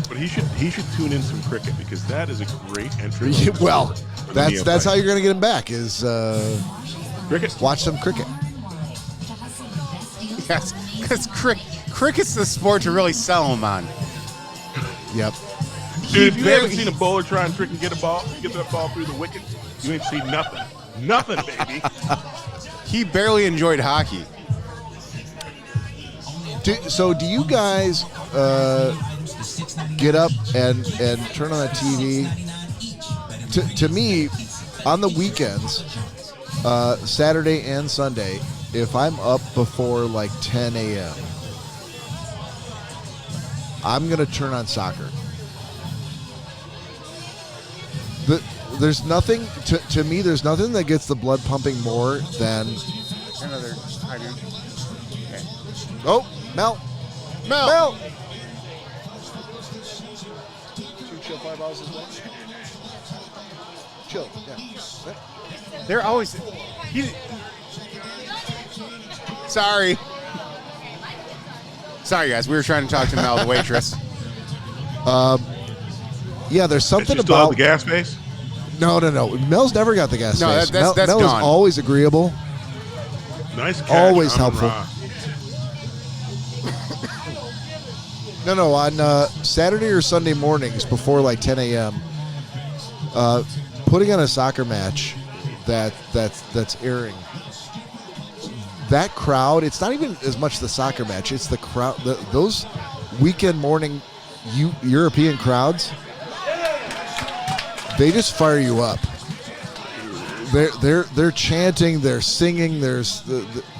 But he should tune in some cricket because that is a great entry. Well, for the that's neophyte. how you're going to get him back is cricket. watch some cricket. Yes, because cricket's the sport to really sell him on. Yep. Dude, if you barely- haven't seen a bowler try and freaking get that ball through the wicket, you ain't seen nothing. Nothing, baby. He barely enjoyed hockey. So do you guys get up and turn on that TV? To me, on the weekends, Saturday and Sunday, if I'm up before like 10 a.m., I'm going to turn on soccer. There's nothing, to me, there's nothing that gets the blood pumping more than... Another hydrant. Okay. Oh, Mel. Mel. 2 chill 5 balls as well. chill. Yeah. They're always. Sorry. Sorry, guys. We were trying to talk to Mel, the waitress. Yeah, there's something Does she still have about the gas face? No. Mel's never got the gas No, face. that's Mel gone. is always agreeable. Nice catch. Always Amon helpful. Ra. No, on Saturday or Sunday mornings before like 10 a.m., putting on a soccer match that's airing. That crowd, it's not even as much the soccer match, it's the crowd. Those weekend morning European crowds, they just fire you up. They're chanting, they're singing.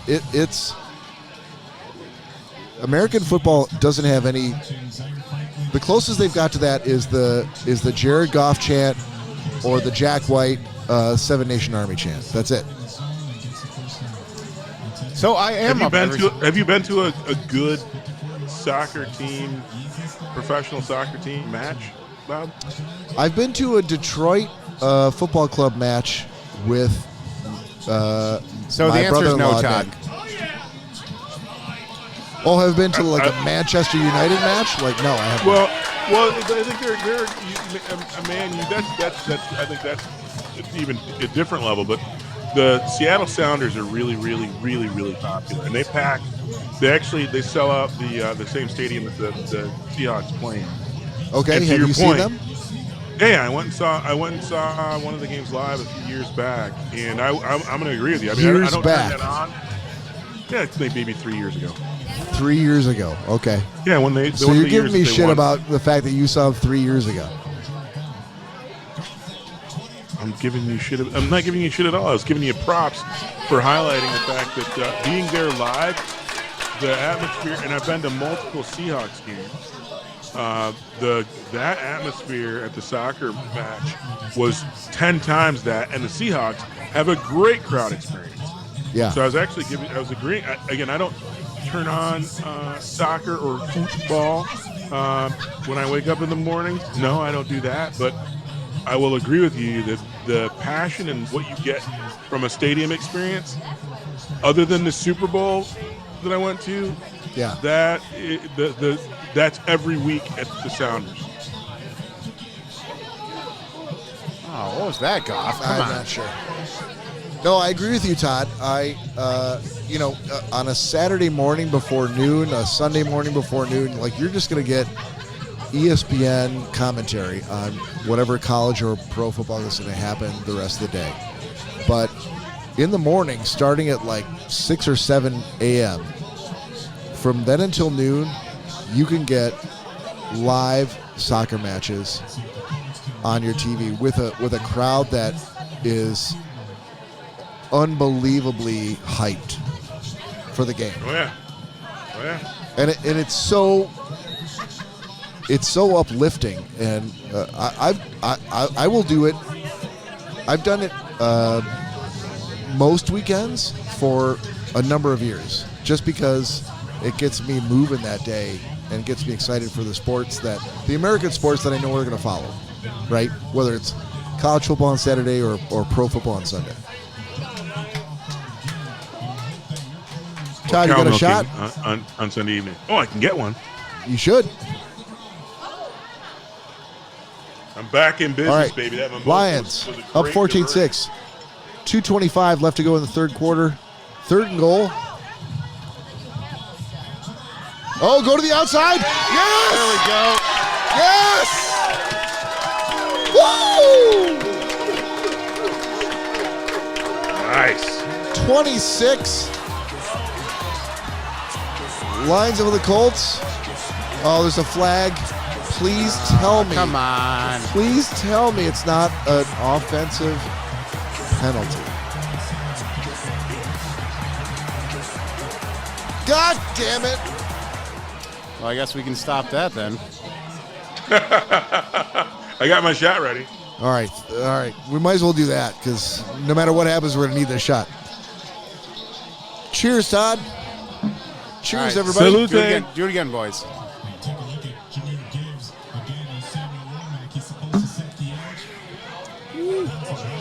It's American football doesn't have any. The closest they've got to that is the Jared Goff chant or the Jack White Seven Nation Army chant. That's it. So I am. Have you been to a good soccer team, professional soccer team match, Bob? I've been to a Detroit football club match with So my the answer is no, brother-in-law, Todd. Nick. Oh, have been to like a Manchester United match? Like, no, I haven't. Well, I think I think that's even a different level. But the Seattle Sounders are really, really, really, really popular, and they sell out the same stadium that the Seahawks play in. Okay, And to have your you seen point, them? Yeah, I went and saw one of the games live a few years back, and I'm going to agree with you. I mean, I Years don't back. turn that on. Yeah, it's maybe 3 years ago. 3 years ago. Okay. Yeah, when they. So you're giving me shit about the fact that you saw them 3 years ago. I'm giving you shit. I'm not giving you shit at all. I was giving you props for highlighting the fact that being there live, the atmosphere, and I've been to multiple Seahawks games. That atmosphere at the soccer match was 10 times that, and the Seahawks have a great crowd experience. Yeah. So I was agreeing. Again, I don't turn on soccer or football when I wake up in the morning. No, I don't do that. But I will agree with you that the passion and what you get from a stadium experience, other than the Super Bowl that I went to, Yeah. That's every week at the Sounders. Oh, what was that, Goff? Come I'm on. not sure. No, I agree with you, Todd. On a Saturday morning before noon, a Sunday morning before noon, like you're just going to get ESPN commentary on whatever college or pro football is going to happen the rest of the day. But in the morning, starting at like 6 or 7 a.m., from then until noon, you can get live soccer matches on your TV with a crowd that is unbelievably hyped for the game. Oh yeah. And it's so uplifting, and I will do it. I've done it most weekends for a number of years, just because it gets me moving that day and gets me excited for the American sports that I know we're going to follow, right? Whether it's college football on Saturday or pro football on Sunday. Todd, you got a shot? On Sunday evening. Oh, I can get one. You should. I'm back in business, All right. baby. That Mimosa Lions was a up great 14-6. 2:25 left to go in the third quarter. Third and goal. Oh, go to the outside. Yes! There we go. Yes! Woo! Nice. 26. Lines of the Colts. Oh, there's a flag. Please tell me. Come on. Please tell me it's not an offensive penalty. God damn it. Well, I guess we can stop that then. I got my shot ready. All right. We might as well do that, because no matter what happens, we're going to need this shot. Cheers, Todd. Cheers, All right. everybody. Salute. Do it again, boys.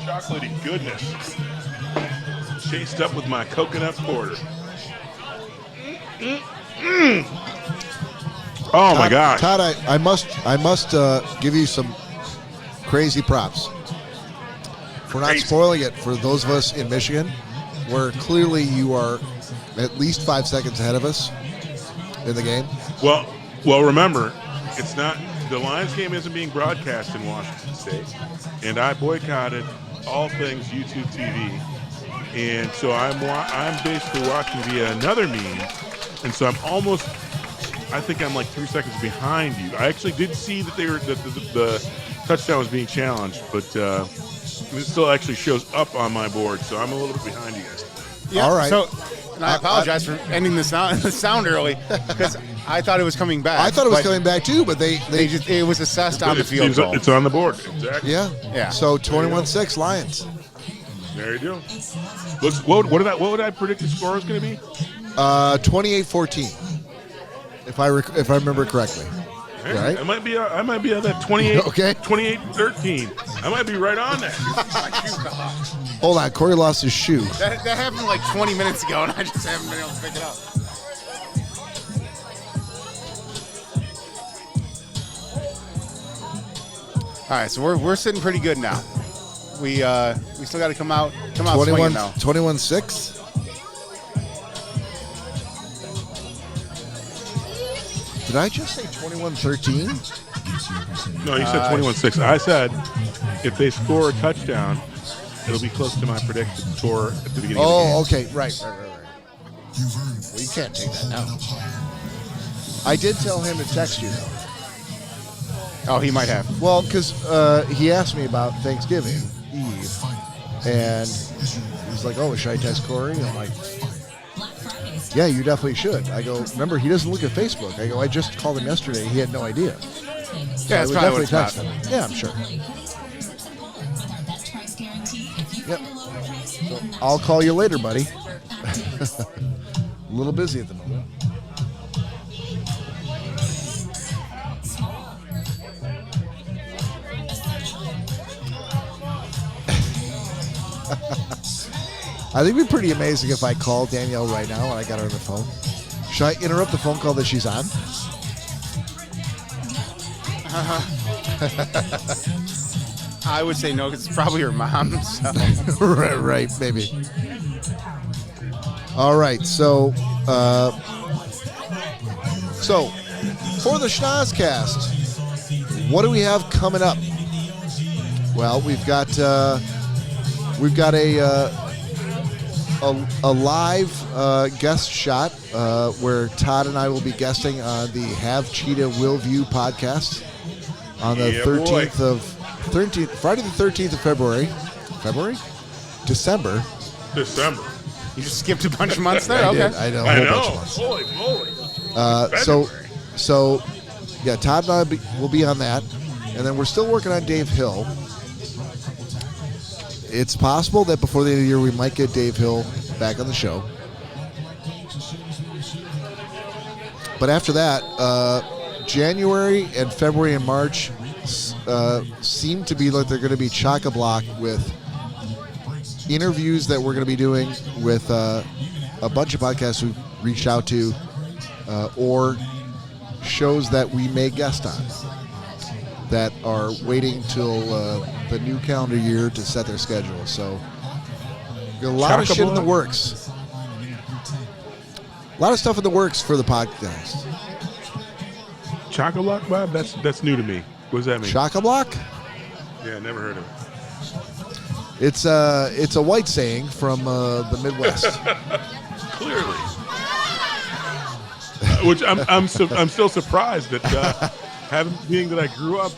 chocolatey goodness. Chased up with my coconut porter. Oh my gosh. Todd, I must give you some crazy props for not spoiling it for those of us in Michigan, where clearly you are at least 5 seconds ahead of us in the game. Well, remember, it's not the Lions game isn't being broadcast in Washington State, and I boycotted all things YouTube TV, and so I'm basically watching via another means, and so I think I'm like 3 seconds behind you. I actually did see that the touchdown was being challenged, but it still actually shows up on my board, so I'm a little bit behind you guys. Yeah, all right. So, and I apologize for ending the sound early because I thought it was coming back. I thought it was coming back too, but they just it was assessed on the field goal. It's on the board. Exactly. Yeah. So 21-6 Lions. There you go. What would I predict the score is going to be? 28-14. If I remember correctly. Hey, right? I might be on that 28. Okay. 28-13. I might be right on that. Hold on, Cory lost his shoe. That happened like 20 minutes ago, and I just haven't been able to pick it up. All right, so we're sitting pretty good now. We still got to come out swinging now. 21-6. Did I just say 21-13? No, you said 21-6. I said if they score a touchdown, it'll be close to my predicted score at the beginning of the game. Oh, okay. Right. Well, you can't take that now. I did tell him to text you, though. Oh, he might have. Well, because he asked me about Thanksgiving Eve, and he's like, "Oh, should I text Cory?" I'm like, "Yeah, you definitely should." I go, "Remember, he doesn't look at Facebook." I go, "I just called him yesterday. He had no idea." Yeah, that's probably what it's about. Yeah, I'm sure. Yep. So I'll call you later, buddy. A little busy at the moment. I think it'd be pretty amazing if I called Danielle right now and I got her on the phone. Should I interrupt the phone call that she's on? I would say no because it's probably her mom. So. right, maybe. All right, so for the Schnozzcast, what do we have coming up? Well, we've got a live guest shot where Todd and I will be guesting on the Have Cheetah Will View podcast on the 13th of Friday the 13th of February. December. You just skipped a bunch of months there. I Okay. did. I know. I A know. whole bunch of months. Holy moly. So yeah, Todd and I will be on that, and then we're still working on Dave Hill. It's possible that before the end of the year we might get Dave Hill back on the show. But after that, January and February and March seem to be like they're going to be chock-a-block with interviews that we're going to be doing with a bunch of podcasts we've reached out to or shows that we may guest on that are waiting till the new calendar year to set their schedule. So a lot of shit in the works. A lot of stuff in the works for the podcast. Chock-a-block, Bob? That's new to me. What does that mean? Chock-a-block? Yeah, never heard of it. It's a white saying from the Midwest. Clearly. Which I'm still surprised that being that I grew up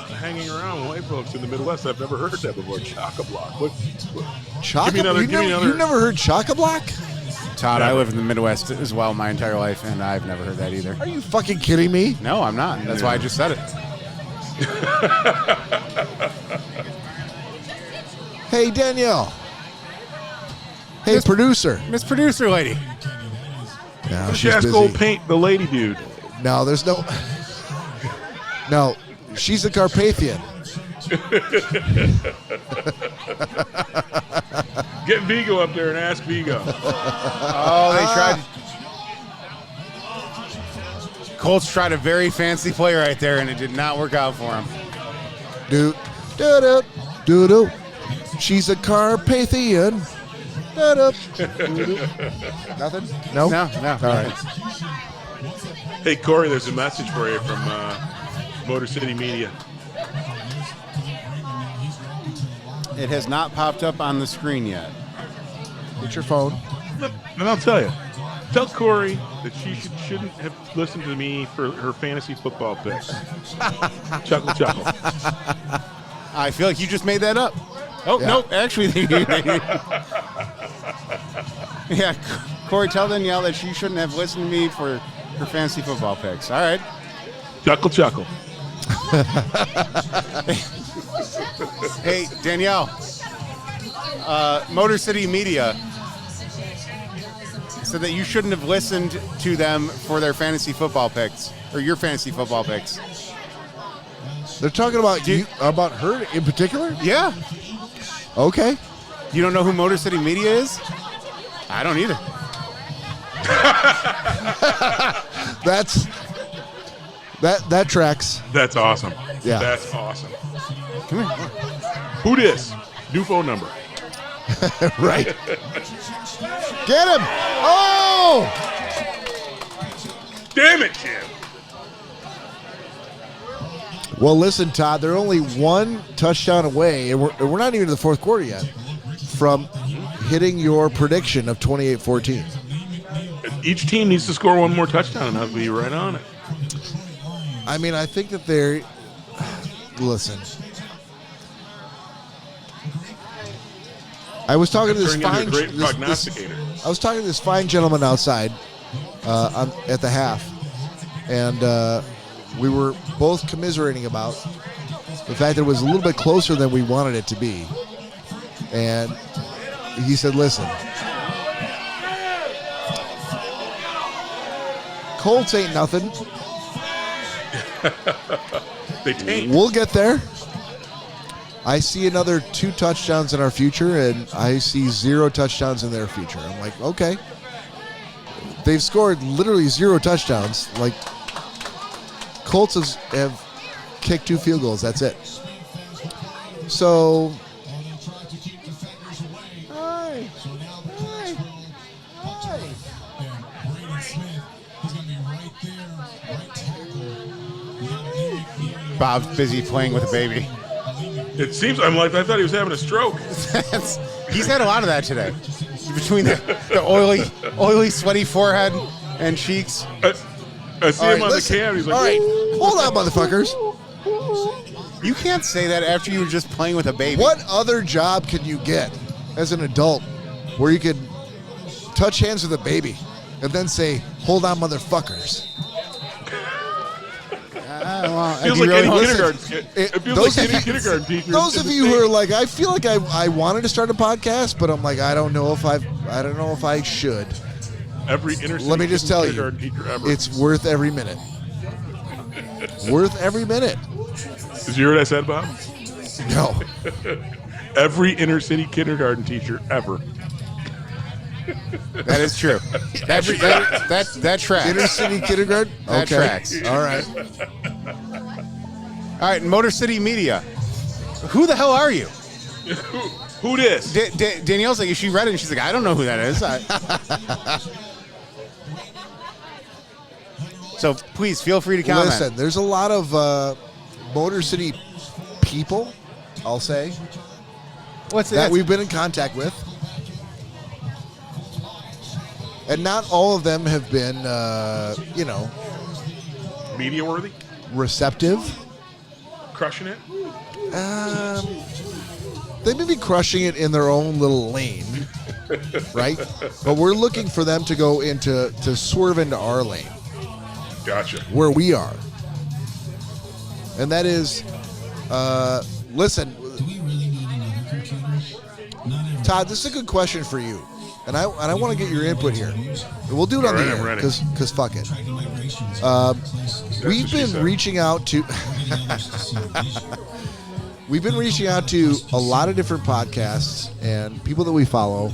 hanging around with white folks in the Midwest, I've never heard that before. Chock-a-block. Give me another. You've never heard chock-a-block? Todd, I live in the Midwest as well my entire life, and I've never heard that either. Are you fucking kidding me? No, I'm not. That's why I just said it. Hey, Danielle. Hey, producer. Miss Producer Lady. No, She she's asked busy. Old Paint, the lady dude. No, there's no. No, she's a Carpathian. Get Vigo up there and ask Vigo. Oh, they tried. Colts tried a very fancy play right there, and it did not work out for him. Do do do do do. She's a Carpathian. Do do. Nothing. No. No. All right. Hey, Cory, there's a message for you from Motor City Media. It has not popped up on the screen yet. Get your phone. And I'll tell you. Tell Cory that she shouldn't have listened to me for her fantasy football picks. Chuckle, chuckle. I feel like you just made that up. Oh, Yeah. no, actually. Yeah, Cory, tell Danielle that she shouldn't have listened to me for her fantasy football picks. All right. Chuckle, chuckle. Hey, Danielle. Motor City Media said that you shouldn't have listened to them for their fantasy football picks, or your fantasy football picks. They're talking about you, about her in particular. Yeah. Okay. You don't know who Motor City Media is? I don't either. That tracks. That's awesome. Yeah. That's awesome. Come here. Who dis? New phone number. Right. Get him! Oh! Damn it, Jim. Well, listen, Todd. They're only one touchdown away, and we're not even in the fourth quarter yet from hitting your prediction of 28-14. Each team needs to score one more touchdown, and I'll be right on it. I mean, I think that they're. Listen. I was talking to this Turning into a fine. great prognosticator. I was talking to this fine gentleman outside at the half, and we were both commiserating about the fact that it was a little bit closer than we wanted it to be. And he said, "Listen, Colts ain't nothing. They tanked. We'll get there. I see another 2 touchdowns in our future, and I see 0 touchdowns in their future." I'm like, okay. They've scored literally 0 touchdowns. Like, Colts have kicked 2 field goals. That's it. So, Bob's busy playing with a baby. It seems I thought he was having a stroke. He's had a lot of that today. Between the oily, sweaty forehead and cheeks. I see all him right, on listen. the cam. He's like, All right, hold on, motherfuckers. You can't say that after you were just playing with a baby. What other job can you get as an adult where you could touch hands with a baby and then say, "Hold on, motherfuckers"? feels like any kindergarten kid. It feels like any kindergarten teacher. Those of you who are like, I feel like I wanted to start a podcast, but I'm like, I don't know if I should. Every inner city Let me just tell you, kindergarten teacher ever. it's worth every minute. Worth every minute. Did you hear what I said, Bob? No. Every inner city kindergarten teacher ever. That is true. That tracks. Inner city kindergarten? That Okay. tracks. All right. All right, Motor City Media. Who the hell are you? Who this? Danielle's like, she read it and she's like, I don't know who that is. So please feel free to comment. Listen, there's a lot of Motor City people, I'll say, What's that we've been in contact with. And not all of them have been, Media worthy? receptive. Crushing it? They may be crushing it in their own little lane, right? But we're looking for them to go to swerve into our lane, Gotcha. where we are. And that is, listen, Todd, this is a good question for you. And I want to get your input here. We'll do it on All right, the I'm air ready. because fuck it. We've what she been said. reaching out to we've been reaching out to a lot of different podcasts and people that we follow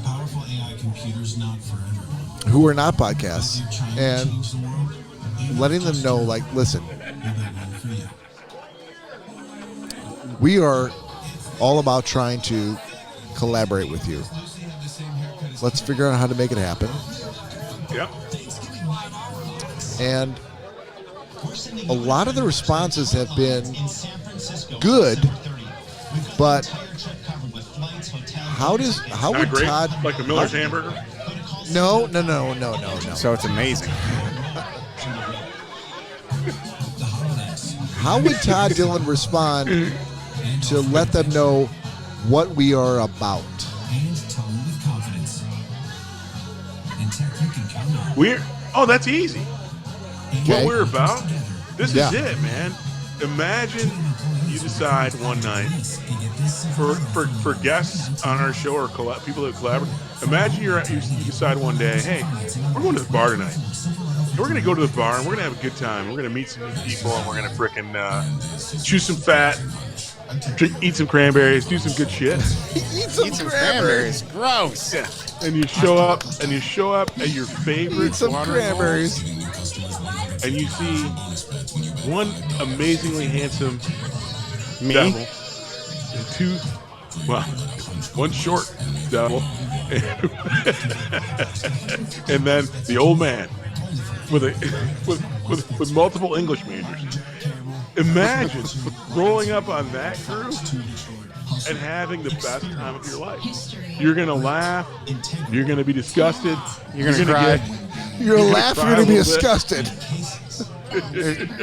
who are not podcasts, and letting them know, like, listen, we are all about trying to collaborate with you. Let's figure out how to make it happen. Yep. And a lot of the responses have been good, but how Not would great. Todd, Like the Miller's hamburger. no. So it's amazing. How would Todd Dillon respond to let them know what we are about? That's easy. Okay. What we're about. This Yeah. is it, man. Imagine you decide one night for guests on our show or people that collaborate. Imagine you decide one day, hey, we're going to the bar tonight. And we're going to go to the bar and we're going to have a good time. We're going to meet some new people and we're going to frickin' chew some fat, eat some cranberries, do some good shit. Eat some Cranberries. Gross. Yeah. And you show up at your favorite Eat some watering hole, cranberries. and you see one amazingly handsome Me? devil and one short devil, and then the old man with multiple English majors. Imagine rolling up on that group and having the best time of your life. You're gonna laugh. You're gonna be disgusted. You're gonna cry. You're gonna laughing, cry you're going to be a little bit. disgusted.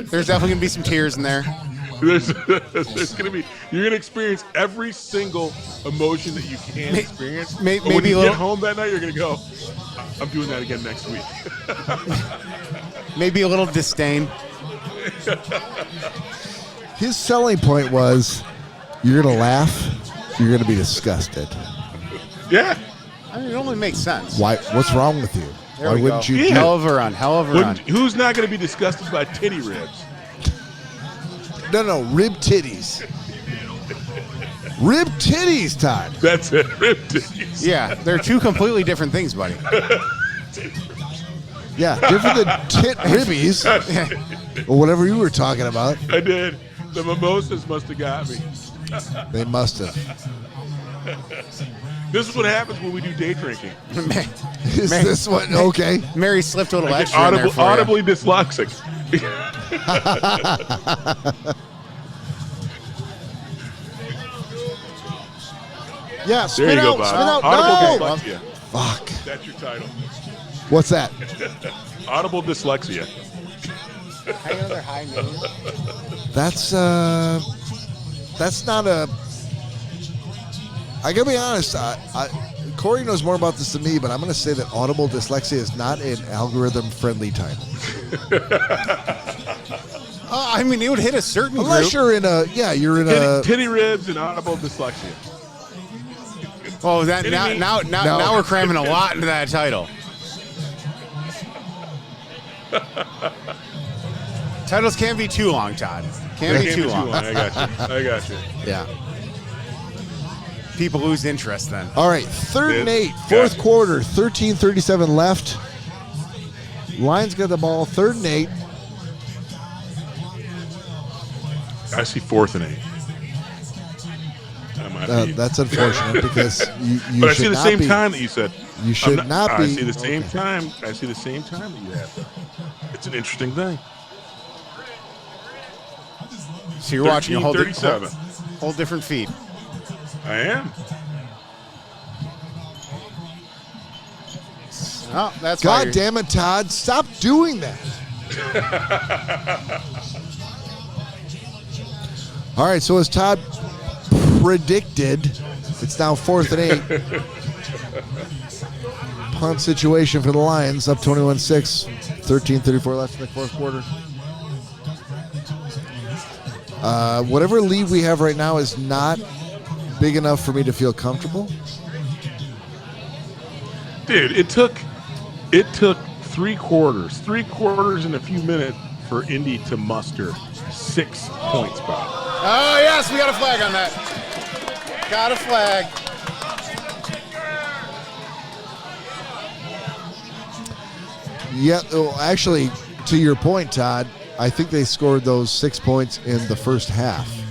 There's definitely gonna be some tears in there. There's gonna be. You're gonna experience every single emotion that you can experience. But when maybe you a little- get home that night, you're gonna go, I'm doing that again next week. Maybe a little disdain. His selling point was, you're going to laugh, you're going to be disgusted. Yeah. I mean, it only makes sense. Why? What's wrong with you? There Why we wouldn't go. you? Yeah. Hell of a run. Hell of a run. Who's not gonna be disgusted by titty ribs? No, rib titties. Rib titties, Todd. That's it. Rib titties. Yeah, they're two completely different things, buddy. Yeah, different than tit ribbies or whatever you were talking about. I did. The mimosas must have got me. They must have. This is what happens when we do day drinking. Is this one okay? Mary slipped a little I get extra in there for you. audibly dyslexic. Yeah, There spit you go, out, Bob. spit out. Audible No! dyslexia. Fuck. That's your title. What's that? Audible dyslexia. Another high noon. That's not a. I gotta be honest. Cory knows more about this than me, but I'm gonna say that audible dyslexia is not an algorithm-friendly title. I mean, it would hit a certain Unless group. you're in a, you're in a. Titty ribs and audible dyslexia. Oh, that Kidding me? now we're cramming a lot into that title. Titles can't be too long, Todd. Can't be too long. I got you. Yeah. People lose interest then. All right, third and 8, Got fourth it. quarter, 13:37 left. Lions got the ball, 3rd and 8. I see 4th and 8. That might be. That's unfortunate because you But I should see the not same be. time that you said. You should I'm not I be. see the same okay. time. I see the same time that you have. It's an interesting thing. So you're watching a whole, 13:37. whole different feed. I am. Oh, that's why God you're- damn it, Todd! Stop doing that. All right, so as Todd predicted, it's now 4th and 8. Punt situation for the Lions, up 21-6, 13:34 left in the 4th quarter. Whatever lead we have right now is not big enough for me to feel comfortable. Dude, it took 3 quarters and a few minutes for Indy to muster 6 points, Bob. Oh, yes, we got a flag on that. Got a flag. Yeah, well, actually, to your point, Todd, I think they scored those 6 points in the first half. So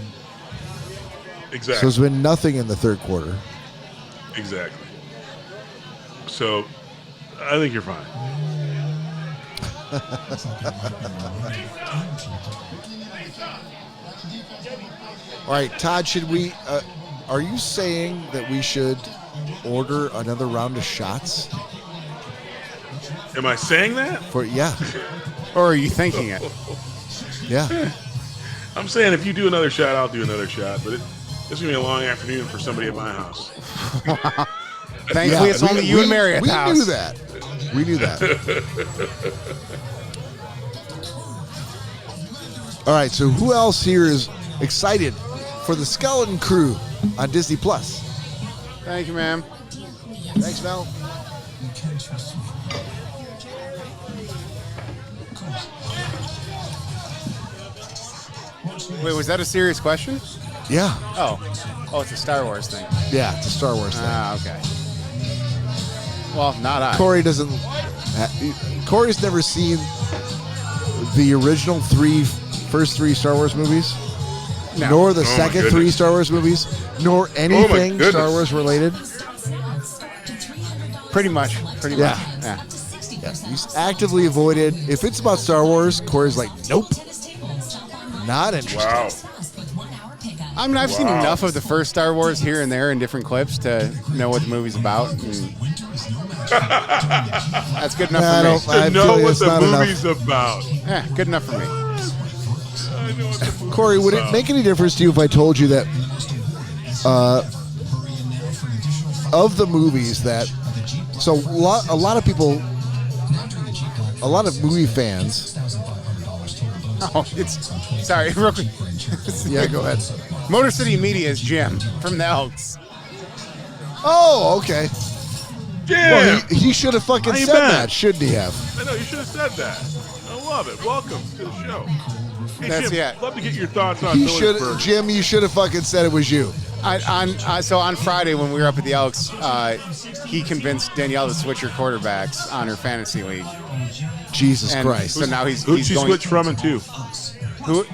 Exactly. there's been nothing in the third quarter. Exactly. So, I think you're fine. All right, Todd, should we? Are you saying that we should order another round of shots? Am I saying that? Yeah, Or are you thinking it? yeah. I'm saying if you do another shot, I'll do another shot. But it's going to be a long afternoon for somebody at my house. Thankfully, Yeah, it's only you and Mary at the house. We knew that. We knew that. All right, so who else here is excited for the Skeleton Crew on Disney Plus? Thank you, ma'am. Thanks, Mel. Wait, was that a serious question? Yeah, Oh, it's a Star Wars thing. yeah, it's a Star Wars thing. Ah, okay. Well, not I. Cory doesn't. Cory's never seen the original first three Star Wars movies, No. nor the my second goodness. three Star Wars movies, nor anything goodness. Star Wars related. Pretty much. Yeah. Yeah. Yeah, he's actively avoided. If it's about Star Wars, Cory's like, nope, not interested. Wow. I mean, I've seen Wow. enough of the first Star Wars here and there in different clips to know what the movie's about. And that's good enough I for don't- me. I To know feel what it's the not enough. movie's about. Yeah, good enough for me. I know what the movie's Cory, would it about. make any difference to you if I told you that of the movies that, so a lot of people, a lot of movie fans. Oh, it's sorry, real quick. Yeah, go ahead. Motor City Media is Jim from the Elks. Oh, okay. Jim! Well, he should have fucking How you said been? that, shouldn't he have? I know, you should have said that. I love it. Welcome to the show. Hey, That's Jim, it. love to get your thoughts on He should, Phillipsburg. Jim. You should have fucking said it was you. So on Friday when we were up at the Elks, he convinced Danielle to switch her quarterbacks on her fantasy league. Jesus And Christ. so now he's Who'd she going. switch from and to? Who?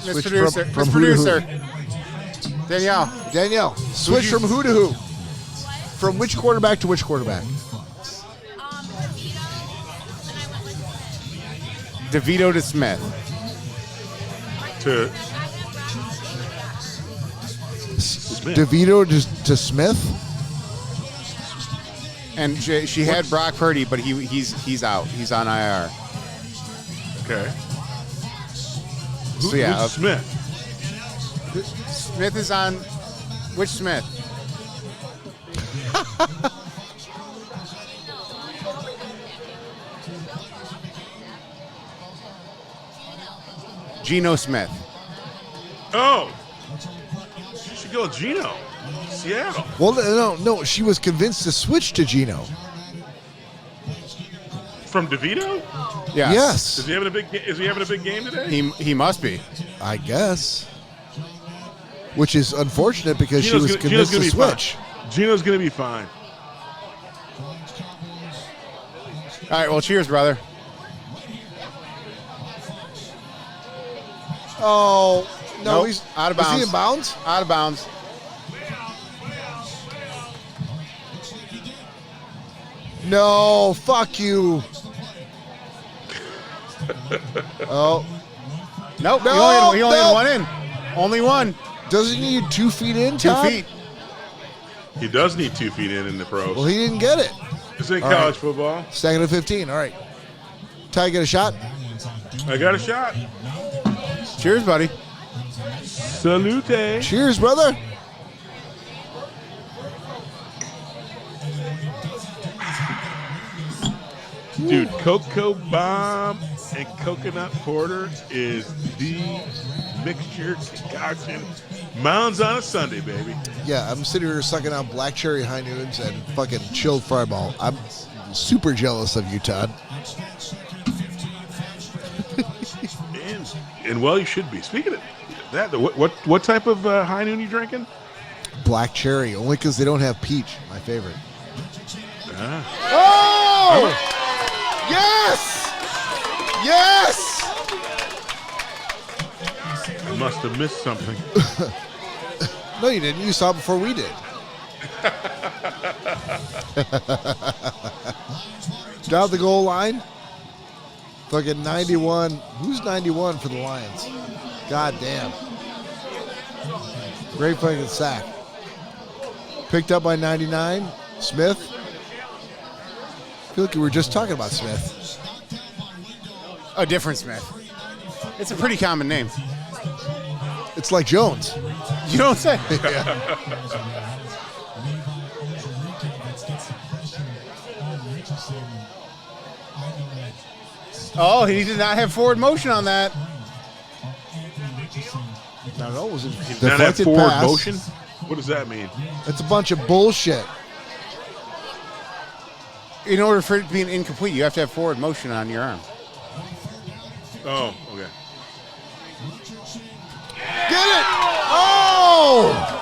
Switch Miss Producer. from Miss who to who? Producer. Danielle. Danielle, switch from who to who? From which quarterback to which quarterback? DeVito to Smith. To Smith. DeVito to Smith? And she had Brock Purdy, but he's out. He's on IR. Okay. So yeah, Who's Smith. Smith is on. Which Smith? Geno Smith. Oh. She should go with Gino. Seattle. Well, no. She was convinced to switch to Gino. From DeVito? Yes. Yes, Is he having a big game today? He must be. I guess. Which is unfortunate because she was Gino's convinced gonna to be fine. switch. Gino's going to be fine. All right. Well, cheers, brother. Oh no, Nope, he's out of Is he bounds. in bounds? Out of bounds. No, fuck you. Oh, Nope. No, he only no. had one in. Only one. doesn't he need 2 feet in? 2 Todd? feet. He does need 2 feet in the pros. Well, he didn't get it. This ain't All college right. football. Second and 15. All right. Ty, get a shot. I got a shot. Cheers, buddy. Salute. Cheers, brother. Dude, Cocoa Bomb and Coconut Porter is the mixture concoction. Mounds on a Sunday, baby. Yeah, I'm sitting here sucking on black cherry high noons and fucking chilled fireball. I'm super jealous of you, Todd. And well, you should be. Speaking of, What type of high noon you drinking? Black cherry, only because they don't have peach. My favorite. Oh! Yes! Yes! I must have missed something. No, you didn't. You saw it before we did. Down the goal line. Fucking 91. Who's 91 for the Lions? God damn. Great fucking sack. Picked up by 99. Smith. I feel like we were just talking about Smith. A different Smith. It's a pretty common name. It's like Jones. You don't say. Oh, he did not have forward motion on that. No, it was a Not have deflected forward pass. motion? What does that mean? It's a bunch of bullshit. In order for it to be an incomplete, you have to have forward motion on your arm. Oh, okay. Get it! Oh!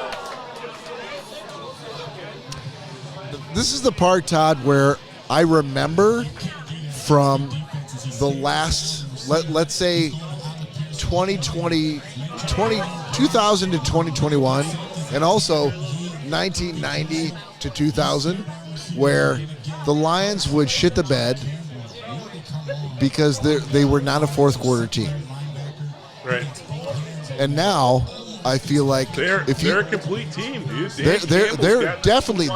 This is the part, Todd, where I remember from the last, let's say 2020, 2000 to 2021, and also 1990 to 2000, where the Lions would shit the bed because they were not a fourth quarter team. Right. And now I feel like They're a complete team, dude. they're definitely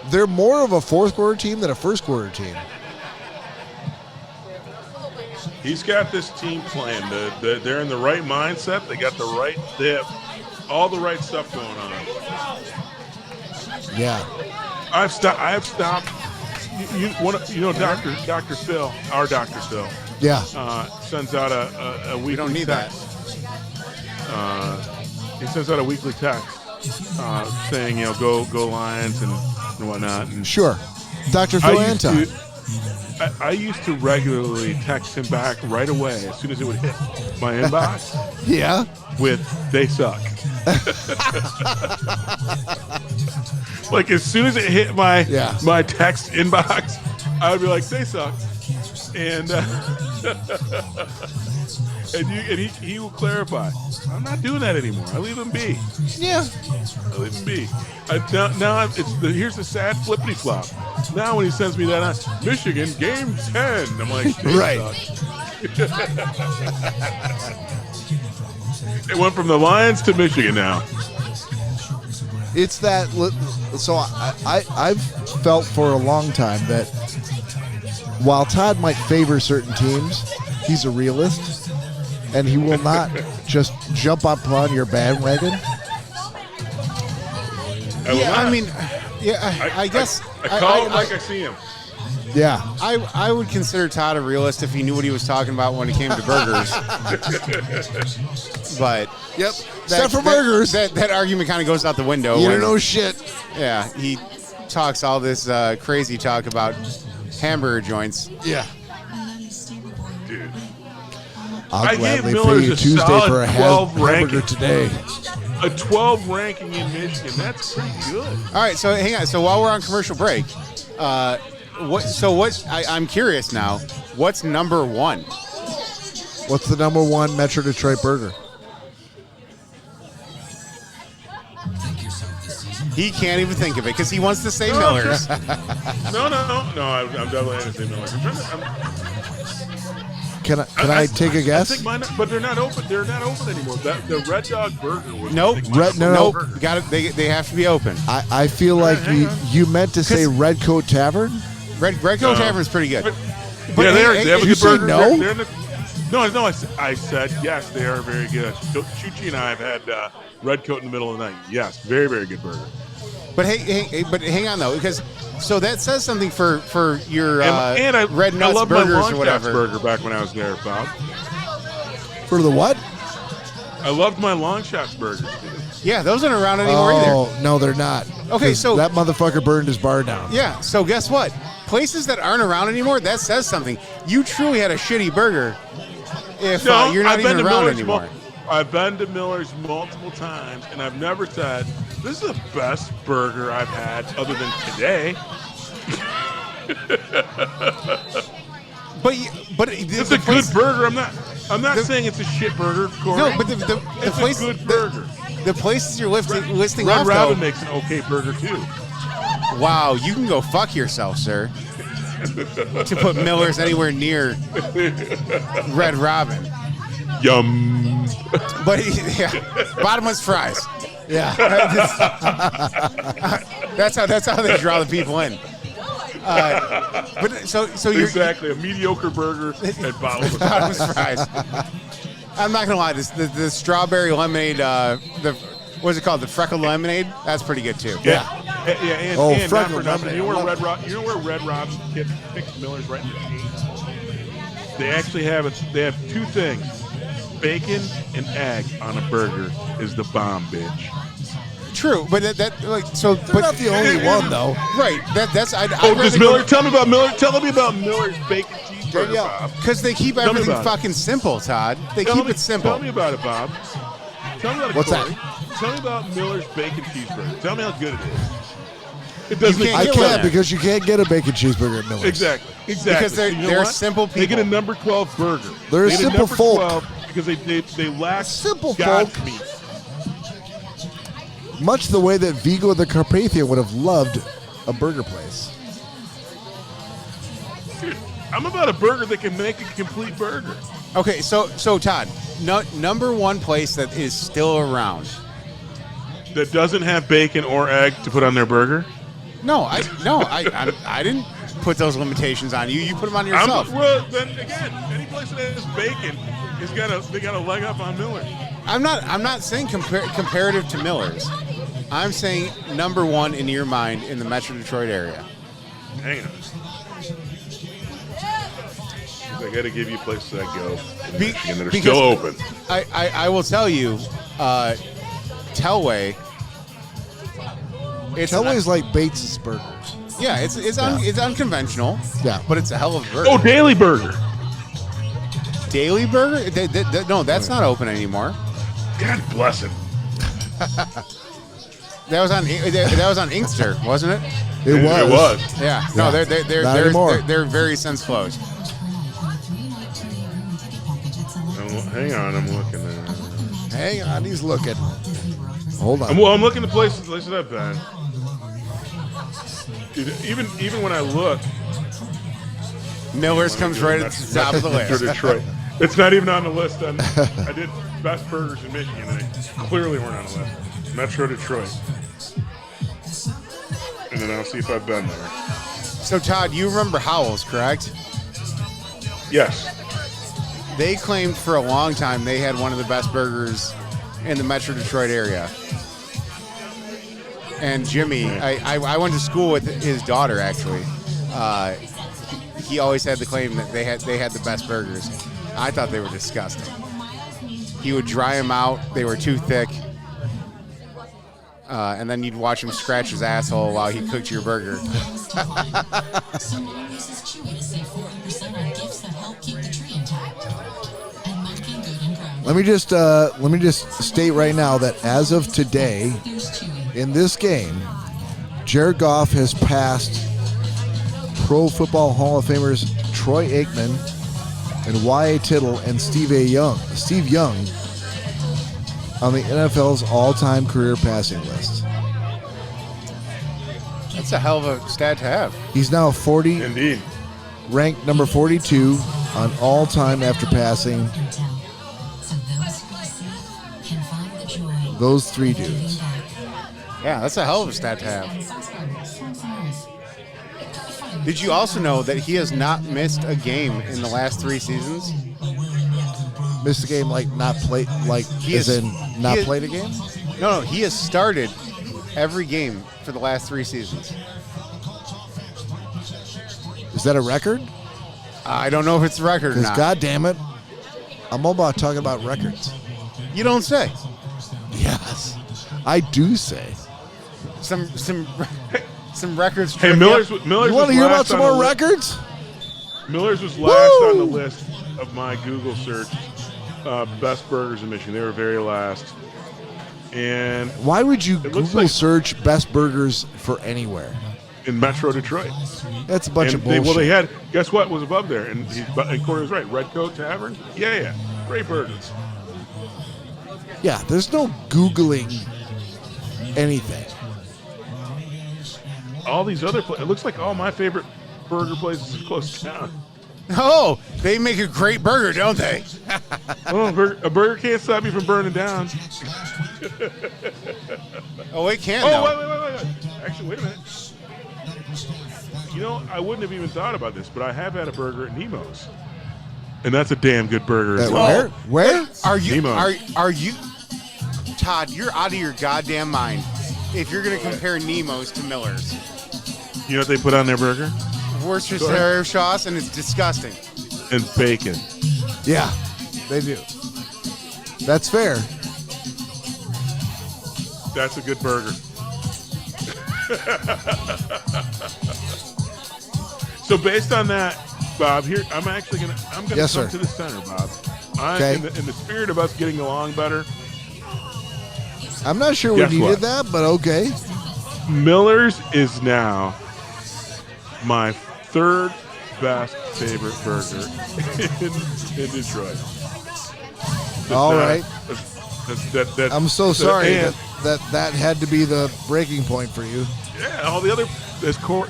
they're more of a fourth quarter team than a first quarter team. He's got this team planned. They're in the right mindset. They have all the right stuff going on. Yeah. I have stopped. Dr. Phil, our Dr. Phil. Yeah. Sends out a weekly. We don't need that. He sends out a weekly text saying, go Lions and whatnot. And Sure. Dr. Phil Anton. I used to regularly text him back right away as soon as it would hit my inbox Yeah. with "they suck." Like as soon as it hit my text inbox, I would be like, "They suck," and he will clarify. I'm not doing that anymore. I leave him be. Yeah. I leave him be. Here's the sad flippity flop. Now when he sends me that on Michigan game 10, I'm like, Right. It went from the Lions to Michigan now. It's that. So I've felt for a long time that while Todd might favor certain teams, he's a realist, and he will not just jump up on your bandwagon. I guess I call him like I see him. Yeah. I would consider Todd a realist if he knew what he was talking about when it came to burgers. But Yep. Except for burgers. That argument kind of goes out the window. You don't know shit. Yeah, he talks all this crazy talk about hamburger joints. Yeah. Dude. I'll I gave gladly pay Miller's you a Tuesday solid for a 12 hamburger ranking. today. A 12 ranking in Michigan. That's pretty good. All right, so hang on. So while we're on commercial break, I'm curious now. What's number one? What's the number one Metro Detroit burger? He can't even think of it because he wants to say Miller's. No. I'm definitely going to say Miller's. Can I take a guess? I think mine, but they're not open. They're not open anymore. The Red Dog Burger was. Nope. No. Got it. They have to be open. I feel like you meant to say Red Coat Tavern. Red Coat Tavern is pretty good. But they have a good burger. No? No. I said yes. They are very good. Chuchi and I have had Red Coat in the middle of the night. Yes, very very good burger. But but hang on though, because so that says something for your and I, Red Nuts I loved burgers my or Long whatever. Shots burger back when I was there, Bob. For the what? I loved my Long Shots burgers. Dude. Yeah, those aren't around anymore either. Oh no, they're not. Okay, 'Cause so that motherfucker burned his bar down. Yeah, so guess what? Places that aren't around anymore, that says something. You truly had a shitty burger if you're not even around anymore. I've been to Miller's multiple times, and I've never said, this is the best burger I've had other than today. But It's a good burger. I'm not saying it's a shit burger, Corey. No, but the place, a good burger. The places you're listing Red off, Robin though, makes an okay burger too. wow, you can go fuck yourself, sir. To put Miller's anywhere near Red Robin. Yum. But yeah, bottomless fries. Yeah. That's how they draw the people in. But so you're exactly a mediocre burger and bottomless fries. I'm not gonna lie, the strawberry lemonade, what's it called? The freckled lemonade. That's pretty good too. Yeah. And freckled not for nothing, lemonade. you know where Red Robin picks Miller's right in the cheese? They actually have it. They have two things: bacon and egg on a burger is the bomb, bitch. True, but They're not the only one though. Right. That's. Does Miller? Tell me about Miller. Tell me about Miller's bacon cheeseburger, Bob. Because they keep everything fucking simple, Todd. They keep it simple. Tell me about it, Bob. Tell me about it, What's Corey. that? Tell me about Miller's bacon cheeseburger. Tell me how good it is. It doesn't. can't I get can't one. because you can't get a bacon cheeseburger at Miller's. Exactly. Because they're You know what? simple people. They get a number 12 burger. They're They get a simple number folk. 12 because they lack Simple God's folk. meat. Much the way that Vigo the Carpathian would have loved a burger place. Dude, I'm about a burger that can make a complete burger. Okay, so Todd, number one place that is still around. That doesn't have bacon or egg to put on their burger? I didn't put those limitations on you. You put them on yourself. Well, then again, any place that has bacon they got a leg up on Miller. I'm not saying comparative to Miller's. I'm saying number one in your mind in the Metro Detroit area. Hang on. I got to give you places that go in Michigan that are still open. I will tell you, Telway. Telway's like Bates's Burger. Yeah, it's unconventional. Yeah. But it's a hell of a burger. Oh, Daily Burger. Daily Burger? No, that's not open anymore. God bless him. That was on Inkster, wasn't it? It was. Yeah. No, Not anymore. they're very since closed. Hang on, I'm looking at it. Hang on, he's looking. Hold on. I'm looking at places I've been. Dude, even when I look, Miller's comes right at the top of the Metro list. Detroit. It's not even on the list. I did best burgers in Michigan, and they clearly weren't on the list. Metro Detroit. And then I'll see if I've been there. So, Todd, you remember Howell's, correct? Yes. They claimed for a long time they had one of the best burgers in the Metro Detroit area. And Jimmy, I went to school with his daughter, actually. He always had the claim that they had the best burgers. I thought they were disgusting. He would dry them out. They were too thick. And then you'd watch him scratch his asshole while he cooked your burger. Let me just state right now that as of today, in this game, Jared Goff has passed Pro Football Hall of Famers Troy Aikman and Y.A. Tittle and Steve Young on the NFL's all-time career passing list. That's a hell of a stat to have. He's now Indeed. ranked number 42 on all-time after passing those three dudes. Yeah, that's a hell of a stat to have. Did you also know that he has not missed a game in the last 3 seasons? Missed a game like not played, like played a game? No, he has started every game for the last 3 seasons. Is that a record? I don't know if it's a record or Because not. God damn it, I'm all about talking about records. You don't say. Yes, I do say. Some records. Hey, trivia. Miller's You was want to hear about last some on more the list. records? Miller's was last on the list of my Google search best burgers in Michigan. They were very last. And Why would you looks Google like- search best burgers for anywhere? in Metro Detroit. That's a bunch of bullshit. They had, guess what was above there? And Cory was right. Red Coat Tavern? Yeah. Great burgers. Yeah, there's no Googling anything. All these other places, it looks like all my favorite burger places are close to town. Oh, they make a great burger, don't they? Oh, a burger can't stop you from burning down. Oh, it can, Oh, though. wait. Actually, wait a minute. You know, I wouldn't have even thought about this, but I have had a burger at Nemo's. And that's a damn good burger as well. Where? Are you? Nemo. Are you? Todd, you're out of your goddamn mind. If you're gonna compare Nemo's to Miller's, You know what they put on their burger? Worcestershire sauce, and it's disgusting. And bacon. Yeah, they do. That's fair. That's a good burger. So based on that, Bob, here I'm gonna Yes, come sir. to the center, Bob. Okay. In the spirit of us getting along better, I'm not sure we Guess needed what? that, but okay. Miller's is now my third best favorite burger in Detroit. All right. That, I'm so sorry and- that had to be the breaking point for you. Yeah, all the other, as Cory,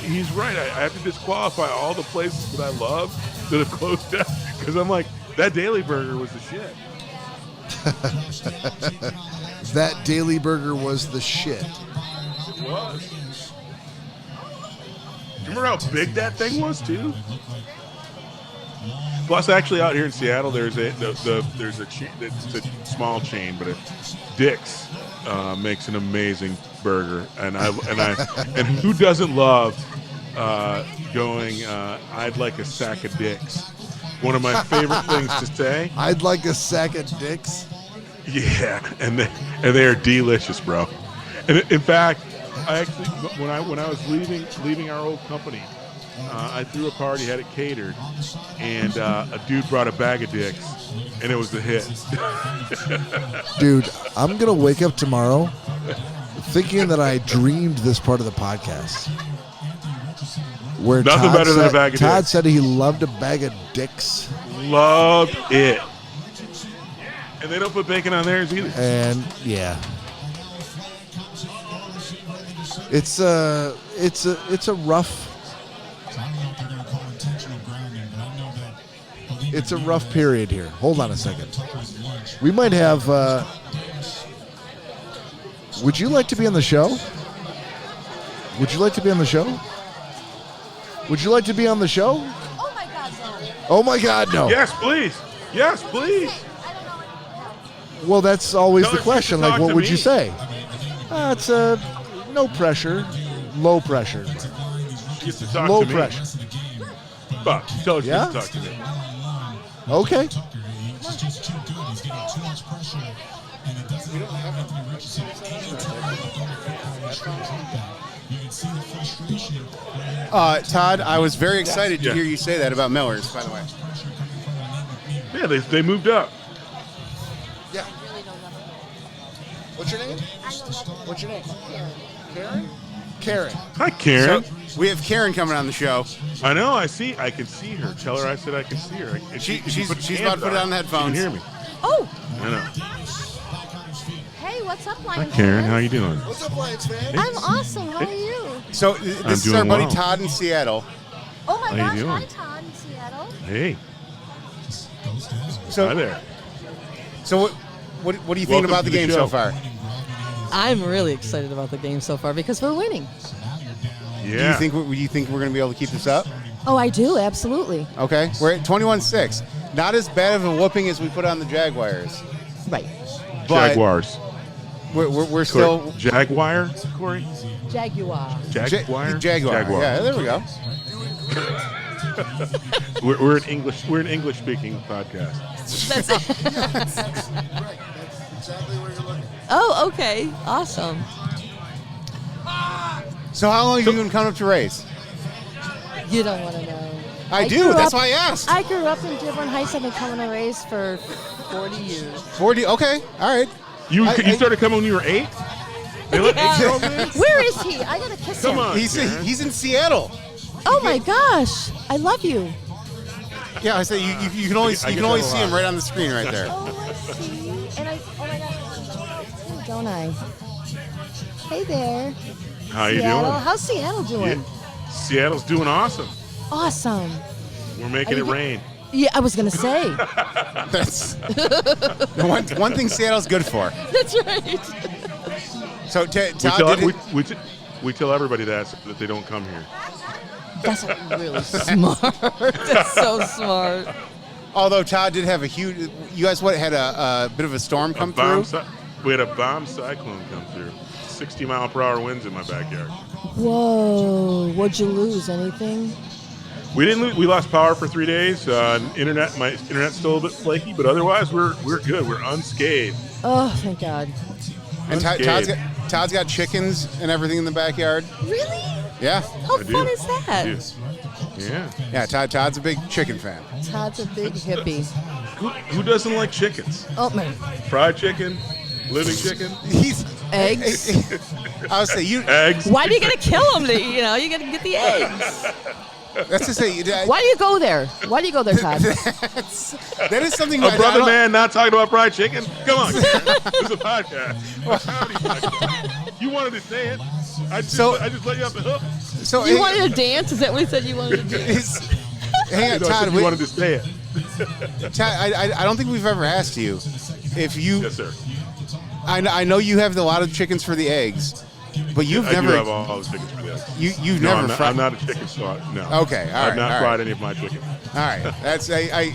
he's right. I have to disqualify all the places that I love that have closed down because I'm like, that Daily Burger was the shit. That Daily Burger was the shit. It was. Do you remember how big that thing was too? Plus, actually, out here in Seattle, there's a chain, it's a small chain, but Dick's makes an amazing burger, and who doesn't love going? I'd like a sack of Dick's. One of my favorite things to say. I'd like a sack of dicks. Yeah, and they are delicious, bro. And in fact, I actually when I was leaving our old company, I threw a party, had it catered, and a dude brought a bag of dicks, and it was a hit. Dude, I'm going to wake up tomorrow thinking that I dreamed this part of the podcast. Where Nothing better than a bag of Todd dicks. said he loved a bag of dicks. Loved it. And they don't put bacon on theirs either. And yeah. It's a rough period here. Hold on a second. We might have would you like to be on the show? Would you like to be on the show? Would you like to be on the show? Oh my God, no. Oh my God, no. Yes, please. Yes, please. I don't know. Well, that's always Tell the her question. to Like, talk what to would me. you say? It's no pressure, low pressure. She gets to talk Low to me. pressure. Bob, tell her she Yeah? gets to talk to me. Okay. Todd, I was very excited to Yeah. hear you say that about Miller's, by the way. Yeah, they moved up. Yeah. What's your name? What's your name? Karen. Karen. Hi, Karen. So, we have Karen coming on the show. I know. I can see her. Tell her I said I can see her. And She's put about hands to put it on the She headphones. can hear me. Oh, I know. hey, what's up, Hi, Lions Karen. fans? How you doing? What's up, Lions fan? I'm awesome. How are you? So I'm this is our doing buddy well. Todd in Seattle. Oh my How you gosh, doing? hi Todd in Seattle. Hey. So Hi there. So what do you think Welcome about to the the game show. so far? I'm really excited about the game so far because we're winning. Yeah. Do you think we're going to be able to keep this up? Oh, I do, absolutely. Okay, we're at 21-6. Not as bad of a whooping as we put on the Jaguars, Right. but Jaguars. we're still Jaguar, Cory? Jaguar. Jaguar? Jaguar. Yeah, there we go. We're an English. We're an English speaking podcast. That's it. Oh, okay. Awesome. So how long have you been coming up to race? You don't want to know. I do. That's why I asked. I grew up in Dearborn Heights. I've been coming to race for 40 years. 40. Okay. All right. You started coming when you were 8? They let 8-year-olds in? Where is he? I gotta kiss him. Come on. He's Karen. in Seattle. Oh my gosh! I love you. Yeah, I say you can only see him right on the screen right there. Oh, I see. And oh my gosh, don't I? Hey there. How you Seattle. doing? How's Seattle doing? Yeah. Seattle's doing awesome. Awesome. We're making it rain. Yeah, I was gonna say. That's the one thing Seattle's good for. That's right. So Todd, we tell everybody that so that they don't come here. That's really smart. That's so smart. although Todd did have a huge. You guys had a bit of a storm come through. We had a bomb cyclone come through. 60-mile-per-hour winds in my backyard. Whoa! What'd you lose? Anything? We didn't lose. We lost power for 3 days. My internet's still a bit flaky, but otherwise we're good. We're unscathed. Oh, thank God. And Todd's got chickens and everything in the backyard. Really? Yeah. How fun is that? Yeah. Yeah. Todd's a big chicken fan. Todd's a big hippie. Who doesn't like chickens? Oh man. Fried chicken, living chicken. Eggs. I would say you. Eggs. Why are you gonna kill them? You gotta get the eggs. That's to say. Why do you go there? Why do you go there, Todd? That is something. A brother man not talking about fried chicken? Come on, Karen. It's a podcast. You wanted to say it. I just let you off the hook. So You wanted to dance? Is that what he said you wanted to do? Hang on, Todd. You wanted to say it. Todd, I don't think we've ever asked you if you. Yes, sir. I know you have a lot of chickens for the eggs, but you've never. I do have all the chickens for the eggs. You've never. I'm not a chicken star. No. Okay, all right. I've not fried any of my chicken. All right, that's I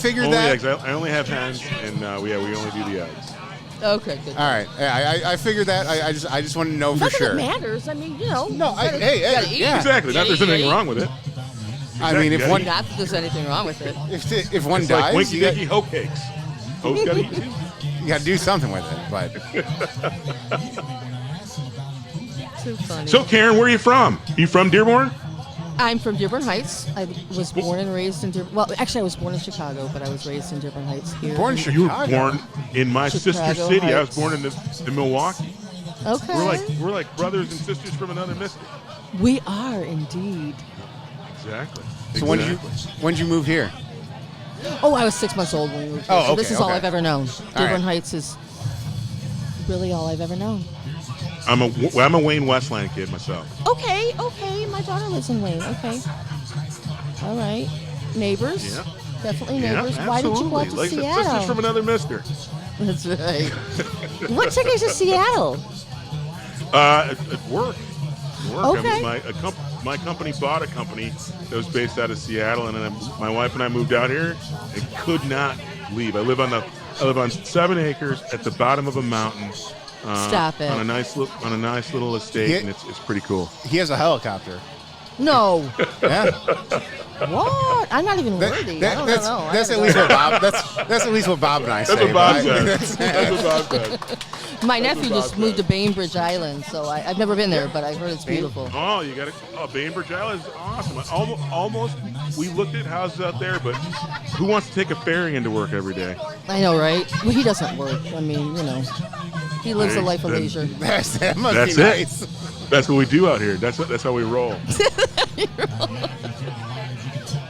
figured only that. Eggs. I only have hens, and we only do the eggs. Okay, good. All right, I figured that. I just wanted to know for Not that sure. it matters. I mean, No, you gotta eat. yeah. Exactly. Not there's anything wrong with it. I mean, if one Not that there's anything wrong with it. if one It's dies, like Winky you got, Dinky hoe cakes. Hoes got to eat too. you got to do something with it. But Too funny. So, Karen, where are you from? You from Dearborn? I'm from Dearborn Heights. I was born and raised in Dearborn. Well, actually, I was born in Chicago, but I was raised in Dearborn Heights here. born in You were Chicago. born in my sister Chicago city. I was Heights. born in Milwaukee. Okay. We're like brothers and sisters from another mister. We are indeed. Exactly. So when did you move here? Oh, I was 6 months old when we moved here. Oh, So this okay, is all okay. I've ever known. Dearborn right. Heights is really all I've ever known. I'm a Wayne Westland kid myself. Okay. My daughter lives in Wayne. Okay. All right. Neighbors. Yeah. Definitely Yeah, neighbors. Why did you go out to like I said, Seattle? sisters from another mister. That's right. What took you to Seattle? At work. Okay. I mean, my company bought a company that was based out of Seattle, and then my wife and I moved out here and could not leave. I live on 7 acres at the bottom of a mountain. Stop it. On a nice little estate, and it's pretty cool. He has a helicopter. No. Yeah. What? I'm not even worthy. I don't know. That's at least what Bob. That's at least what Bob and I say. That's what Bob but says. That's what Bob says. My nephew just Bob moved to said. Bainbridge Island, so I've never been there, but I've heard it's beautiful. Oh, you got to. Bainbridge Island is awesome. Almost, we looked at houses out there, but who wants to take a ferry into work every day? I know, right? Well, he doesn't work. I mean, he lives a life of Then- leisure. that must That's be it. nice. That's what we do out here. That's how we roll.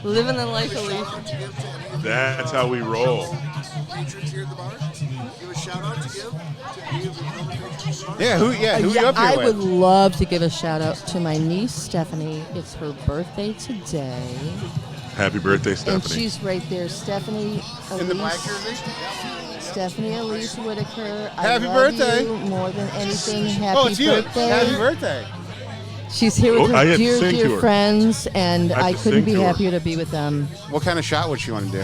Living the life of leisure. That's how we roll. Yeah, who you up here I with? would love to give a shout out to my niece Stephanie. It's her birthday today, Happy birthday, and Stephanie. she's right there. Stephanie In the Elise. black jersey? Stephanie Elise Whitaker. I Happy love birthday. you more than anything. Happy Oh, it's you. birthday. Happy birthday. She's here with I her had to dear, sing to dear her. friends, and I had I to couldn't sing be to her. happier to be with them. What kind of shot would she want to do?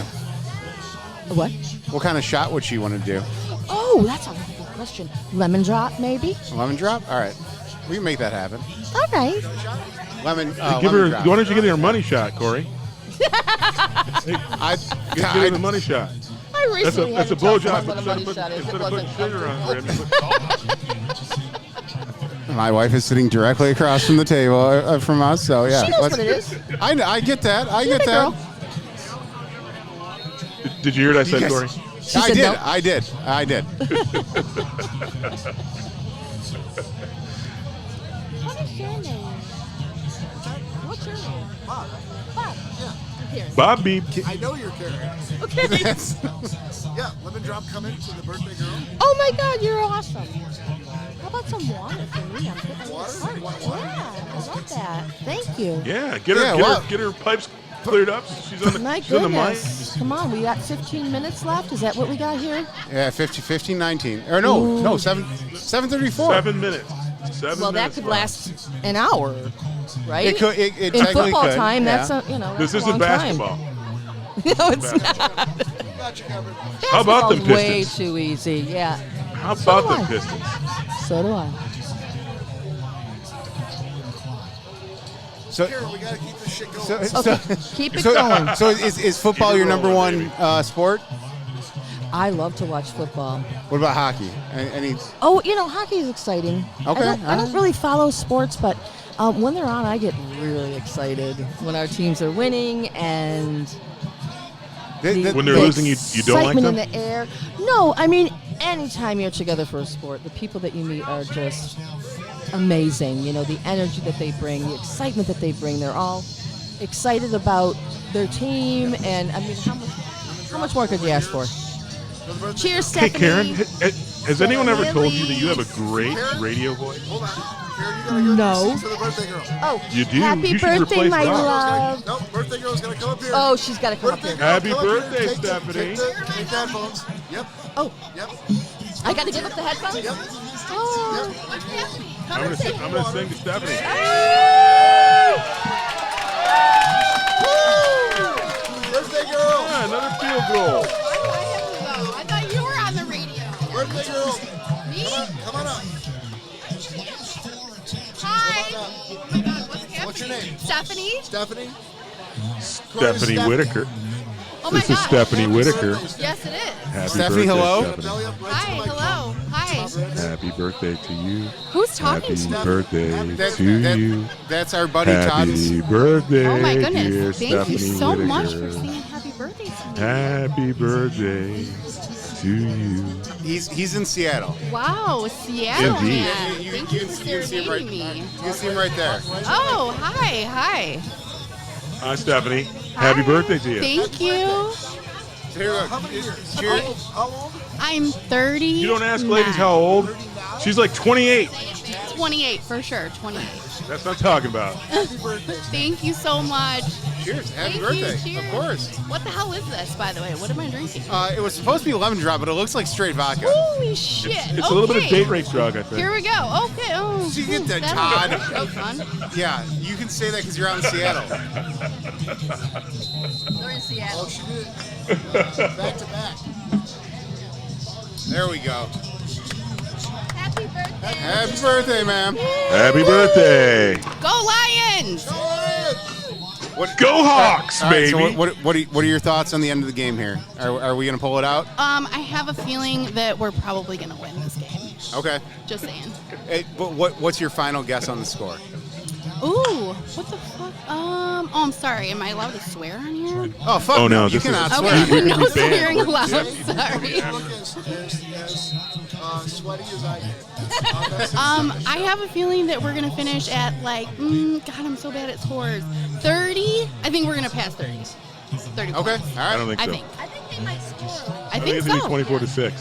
What? What kind of shot would she want to do? Oh, that's a really good question. Lemon drop, maybe? A lemon drop? All right. We can make that happen. All right. Lemon Give her. drop. Why don't you get her a money shot, Cory? I, Get her the money shot. I recently That's a had to tell blowjob. someone what a money shot is. It Instead of wasn't putting sugar on her, comfortable. I mean, put salt. My wife is sitting directly across from the table from us, so yeah. She knows what it is. I get that. I get that. Girl. Did you hear what I said, Yes. Cory? She I said did. no. I did. I did. What is your name? What's your name? Bob. Bob. Yeah. Bob Beep. I know you're Karen. Okay. Yeah, lemon drop coming to the birthday girl. Oh my God, you're awesome. How about some water for me? I'm getting Water? water. You want water? Yeah, I love that. Thank you. Yeah, get her, Yeah, get, wow. her get her pipes cleared up. She's on the, My she's on the mic. goodness. Come on, we got 15 minutes left. Is that what we got here? Yeah, 15, 19. Or no, 7:34. 7 minutes. 7 Well, that minutes could left. last an hour, right? It could. It In technically football could, time, yeah. that's a This that's a isn't long basketball. Time. No, it's not. How about the Basketball's way Pistons? too easy. Yeah. How So about do the I. Pistons? So do I. So, Karen, we gotta keep this shit going. so, Keep it going. so is football Keep it your number rolling, one sport? I love to watch football. What about hockey? Any? Oh, hockey is exciting. Okay, I don't really follow sports, but when they're on, I get really excited when our teams are winning and When they're losing, you don't like excitement them? in the air. No, I mean, anytime you're together for a sport, the people that you meet are just amazing. The energy that they bring, the excitement that they bring. They're all excited about their team, and I mean, how much more could you ask for? Cheers, Hey, Stephanie. Karen, has anyone ever told you that you have a great radio voice? Hold on. Karen, you gotta go No. sing to the birthday girl. Oh, You do. happy You should birthday, replace my Bob. love. No, birthday girl's gonna come up here. Oh, she's got to come up Birthday here. girl, Happy come up here. birthday, Take Stephanie. Take the headphones. Yep. Oh, Yep. I got to give up the headphones? Yep. Oh. I'm gonna sing to Stephanie. Birthday girl. Yeah, another field goal. I thought you were on the radio. Birthday girl. Me? Come on up. Hi. Come on up. Oh my God, what's happening? What's your name? Stephanie. Stephanie. Stephanie Whitaker. Oh my This is God. Stephanie Whitaker. Yes, it is. Happy Stephanie, birthday, hello. Stephanie. Belly up right to Hi. the microphone. Hello. Hi. Happy birthday to you. Who's talking Happy to me? birthday That- to that- you. That's our buddy Todd's. Happy birthday, Oh my dear goodness. Thank you Stephanie so Whitaker. much for singing happy birthday to me. Happy birthday to you. He's in Seattle. Wow, Seattle Indeed. man. You Thank can you for see him serenading me. You can see him right there. Oh, hi. Hi. Hi, Stephanie. Happy Hi. birthday to you. Thank you. Here we How go. many years? Cheers. How old? I'm 30. You don't ask ladies how old. She's like 28. 28 for sure. 28. That's what I'm talking about. Happy birthday. Thank you so much. Cheers. Happy Thank you, birthday. cheers. Of course. What the hell is this, by the way? What am I drinking? It was supposed to be lemon drop, but it looks like straight vodka. Holy shit. It's a little bit of Okay. date rape drug, I think. Here we go. Okay. Oh, So you get that, that'll Todd. be fun. Yeah, you can say that because you're out in Seattle. They're in Seattle. Oh, she did. Back to back. There we go. Happy birthday. Happy birthday, ma'am. Happy birthday. Go Lions. Go Hawks, All right, baby. so what are your thoughts on the end of the game here? Are we going to pull it out? I have a feeling that we're probably going to win this game. Okay. Just saying. Hey, but what's your final guess on the score? Ooh, what the fuck? Oh, I'm sorry. Am I allowed to swear on here? Oh, fuck Oh, no, You this cannot is- swear. Okay, You're gonna no be banned. swearing allowed. Yep. Sorry. You look as sweaty as I do. I have a feeling that we're gonna finish at like, God, I'm so bad at scores. 30. I think we're gonna pass 30. 30 Okay, all points. I don't right. think so. I think. I think they might score. I I think it's gonna be so. 24-6.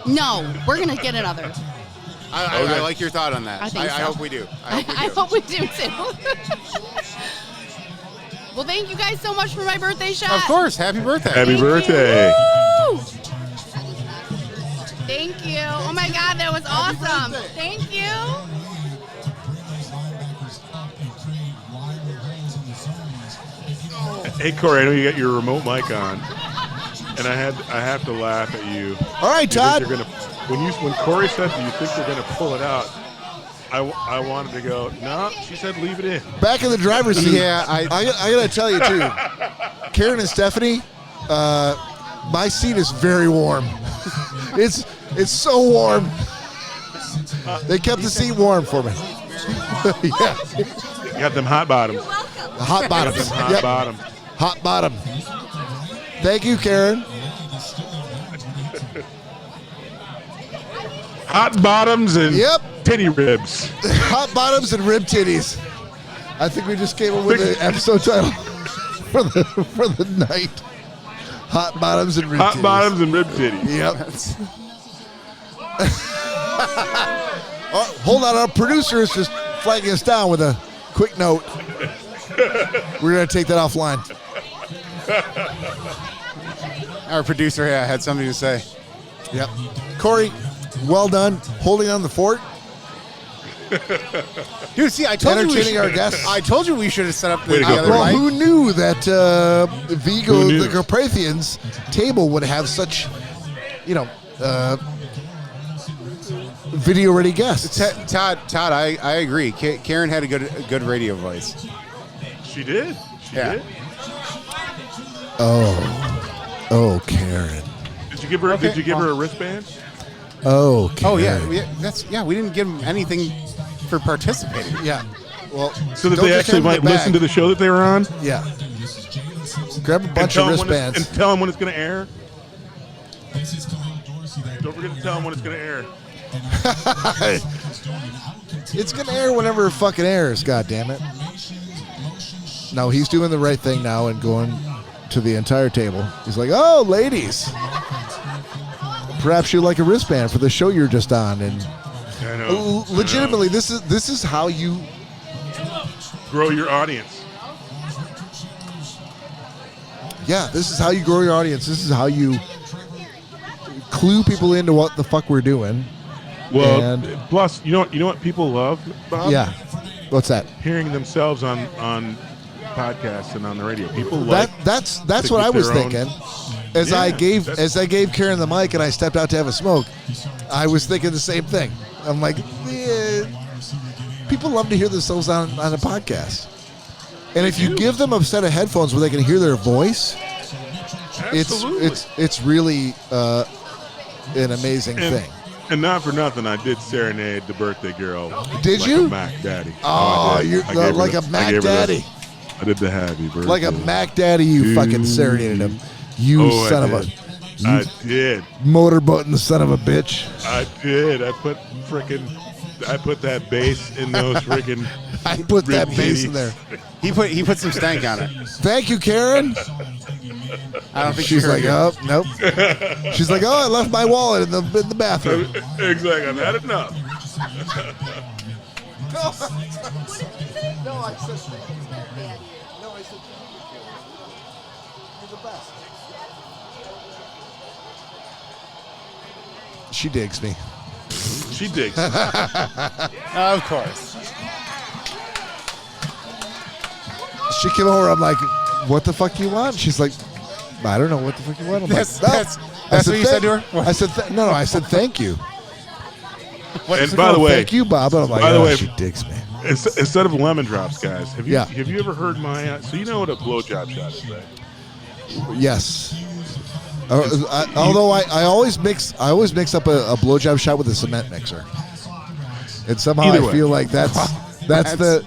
No, we're gonna get another. I Okay. like your thought on that. I think I so. hope we do. I I hope we do. hope we do too. Well, thank you guys so much for my birthday shot. Of course. Happy birthday. Happy Thank you. birthday. Woo! Thank you. Oh my God, that was awesome. birthday. Thank you. Hey, Cory, I know you got your remote mic on, and I have to laugh at you. All right, You think Todd. you're gonna, when Cory said that you think they're going to pull it out, I wanted to go, no, she said leave it in. Back in the driver's seat. Yeah, I gotta tell you too, Karen and Stephanie, my seat is very warm. it's so warm. They kept the seat warm for me. Yeah, You got them hot bottoms. the hot bottoms. Hot Yep. bottoms. Hot bottom. Thank you, Karen. Hot bottoms and Yep. titty ribs. Hot bottoms and rib titties. I think we just came up with the episode title for the night. Hot bottoms and rib Hot titties. bottoms and rib titties. Yep. Oh, hold on, our producer is just flagging us down with a quick note. We're going to take that offline. Our producer had something to say. Yep. Cory, well done holding on the fort. Dude, see, I told you we Entertaining should, our guests. I told you we should have set up the Way to go, other Well, mic. who knew that Vigo, Who knew? the Carpathians table would have such, video-ready guests? Todd, I agree. Karen had a good radio voice. She did. She Yeah. did. Oh, Karen. Did you give her? Okay, Did you give her well- a wristband? Oh, Karen. Oh yeah, we didn't give him anything for participating. Yeah. Well, So that don't they just actually hand them might the listen bag. to the show that they were on. Yeah. Grab a bunch tell of them when it's- wristbands. and tell them when it's going to air. Don't forget to tell them when it's going to air. It's gonna air whenever it fucking airs. God damn it! No, he's doing the right thing now and going to the entire table. He's like, "Oh, ladies, perhaps you like a wristband for the show you're just on." And I know. legitimately, this is how you. Grow your audience. Yeah, this is how you grow your audience. This is how you clue people into what the fuck we're doing. Well, And- plus, you know what people love, Bob? Yeah. What's that? Hearing themselves on podcasts and on the radio. People like That's to what get I was their own- thinking. As Yeah, I gave that's- Karen the mic and I stepped out to have a smoke, I was thinking the same thing. I'm like, yeah, people love to hear themselves on a podcast. And if you give them a set of headphones where they can hear their voice, Absolutely. it's really an amazing and, thing. and not for nothing, I did serenade the birthday girl. Did like you? A Mac Daddy. Oh, I did. you're I gave her like the- a I Mac gave her the- Daddy. I did the happy birthday. Like a Mac Daddy, you Dude. fucking serenaded him. You Oh, son I of a did. I did. motorboating son of a bitch. I did. I put that bass in those freaking. I put that rib bass in titties. there. He put some stank on it. Thank you, Karen. I don't think She's she heard like, you. oh, nope. She's like, oh, I left my wallet in the bathroom. Exactly. I've had enough. No, I said you're the best. She digs me. She digs. Of course. She came over. I'm like, what the fuck do you want? She's like, I don't know what the fuck you want. I'm That's- like, no. that's- I that's what you said to "Thank-" her? I said, no. I said, thank you. And She's like, by the "Oh, way, thank you, Bob. And I'm like, by the oh, way- she digs me. instead of lemon drops, guys, have you Yeah. have you ever heard my? So you know what a blowjob shot is, right? Yes. Although I always mix up a blowjob shot with a cement mixer, and somehow Either I way. feel like that's the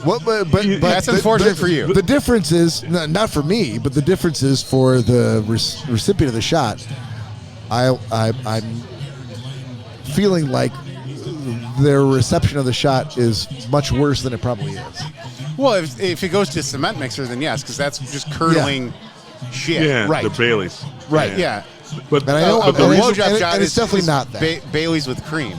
what. But That's unfortunate for you. The difference is not for me, but the difference is for the recipient of the shot. I'm feeling like their reception of the shot is much worse than it probably is. Well, if it goes to cement mixer, then yes, because that's just curdling shit. Yeah, right. the Baileys. Right. Yeah. But And I know A and it's- blowjob and shot and it's is definitely not that. Bailey's with cream.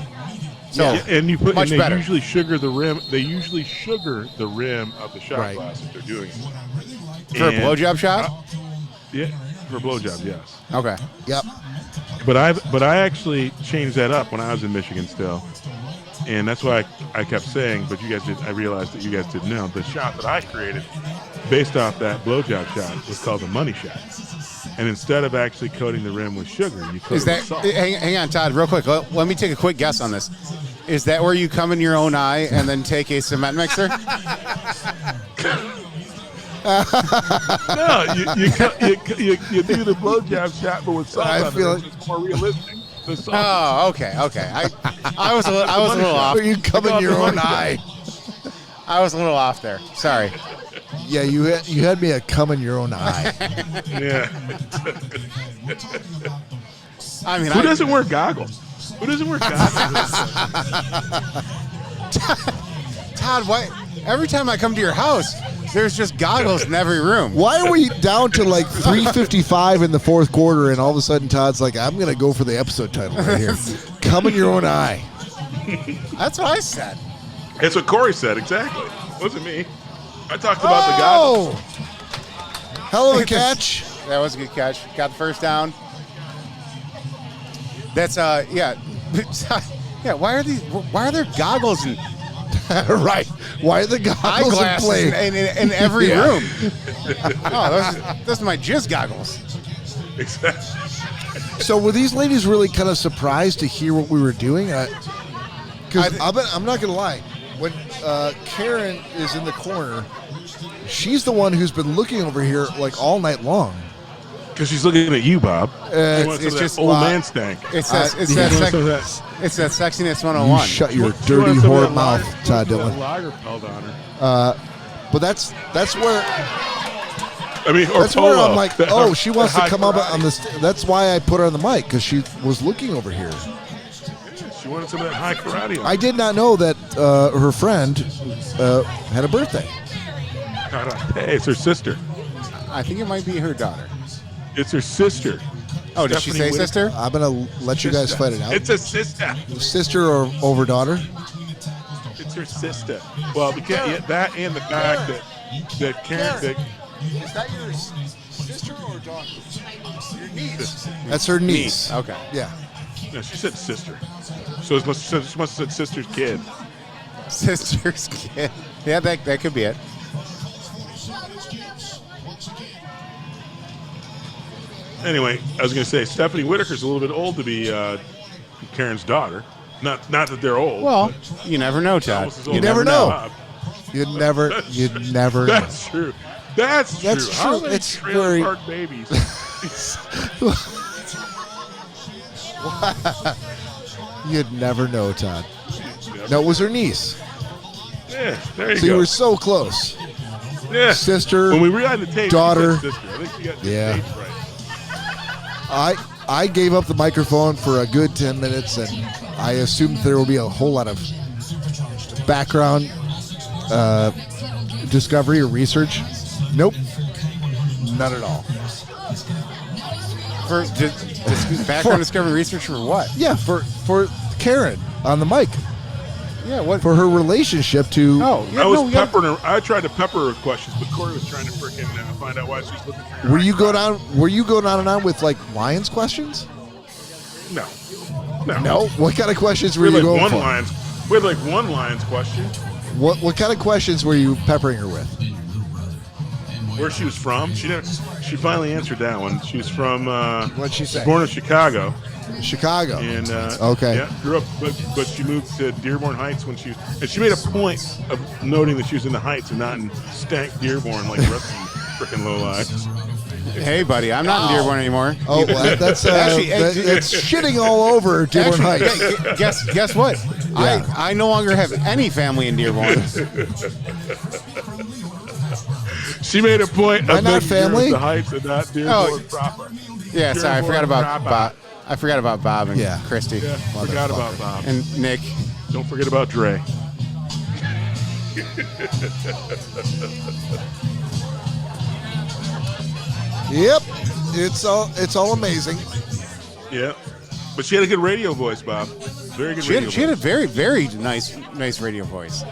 So Yeah. and you put Much and they better. usually sugar the rim. They usually sugar the rim of the shot Right. glass if they're doing it. for a And- blowjob shot. Yeah, for a blowjob, yes. Okay. Yep. But I actually changed that up when I was in Michigan still, and that's why I kept saying. But you guys did. I realized that you guys didn't know the shot that I created, based off that blowjob shot, was called the money shot. And instead of actually coating the rim with sugar, you coat Is it that? with salt. Hang on, Todd, real quick. Let me take a quick guess on this. Is that where you come in your own eye and then take a cement mixer? No, you do the blowjob shot, but with salt. I on feel it. It's more realistic. The song. Oh, okay. I was a little off. Are you coming your own eye? I was a little off there. Sorry. Yeah, you had me a come in your own eye. Yeah. I mean, Who doesn't wear goggles? Who doesn't wear goggles? Todd, why? Every time I come to your house, there's just goggles in every room. Why are we down to like 3:55 in the fourth quarter, and all of a sudden Todd's like, "I'm gonna go for the episode title right here, come in your own eye." That's what I said. That's what Cory said, exactly. It wasn't me. I talked about the goggles. Hell of a catch. That was a good catch. Got the first down. That's yeah. Why are there goggles and Right. Why are the goggles in eyeglasses play? in every room? Oh, those are my jizz goggles. Exactly. So were these ladies really kind of surprised to hear what we were doing? Because I'm not going to lie. When Karen is in the corner, she's the one who's been looking over here like all night long. Because she's looking at you, Bob. It's just old man stank. It's that sexiness 101. You shut your dirty whore mouth, Todd Dillon. Lagerfeld on her. But that's where I mean, or that's polo. where I'm like, oh, she wants to High come up karate. on this. That's why I put her on the mic, because she was looking over here. She wanted some of that high karate. On I did not know that her friend had a birthday. Hey, it's her sister. I think it might be her daughter. It's her sister. Oh, did she say Whitaker. sister? I'm gonna let you guys fight it out. It's a sister. Sister or over daughter? It's her sister. Well, that and the fact that Karen. Is that your sister or daughter? Your niece. That's her niece. Okay. Yeah. No, she said sister. So she must have said sister's kid. Sister's kid. Yeah, that could be it. Anyway, I was going to say Stephanie Whitaker's a little bit old to be Karen's daughter. Not that they're old. Well, you never know, Todd. almost as old You as never know. Bob. You'd never know. That's true. That's true. That's How true. many It's trailer very- park babies? You'd never know, Todd. No, it was her niece. Yeah, there you So go. you were so close. Yeah. Sister, When we read the tape, daughter. she said sister. I think she got the Yeah. dates right. I gave up the microphone for a good 10 minutes, and I assumed there will be a whole lot of background discovery or research. Nope. None at all. For background discovery research for what? Yeah, for Karen on the mic. Yeah, what? For her relationship to... Oh, yeah, I was no, yeah. peppering her. I tried to pepper her with questions, but Cory was trying to freaking find out why she's looking for. Were you going on and on with like Lions questions? No. No. What kind of questions were We you had going like for? We had like one Lions question. What kind of questions were you peppering her with? Where she was from? She finally answered that one. She was from. What'd she say? Born in Chicago, Chicago. and Okay. yeah, grew up, but she moved to Dearborn Heights when she was, and she made a point of noting that she was in the Heights and not in stank Dearborn like the rest of you freaking lowlives. Hey, buddy, I'm not in Dearborn anymore. Oh, well, that's Actually, it's shitting all over Dearborn Heights. Actually, guess what? Yeah. I no longer have any family in Dearborn. She made a point Why of not noting family? the Heights and not Dearborn proper. Yeah, sorry, I forgot about Dearborn Bob. I forgot about Bob and Yeah. Christy Yeah, forgot about Bob. and Nick. Don't forget about Dre. Yep. It's all amazing. Yeah, but she had a good radio voice, Bob. Very good. She had radio a very, very nice radio voice.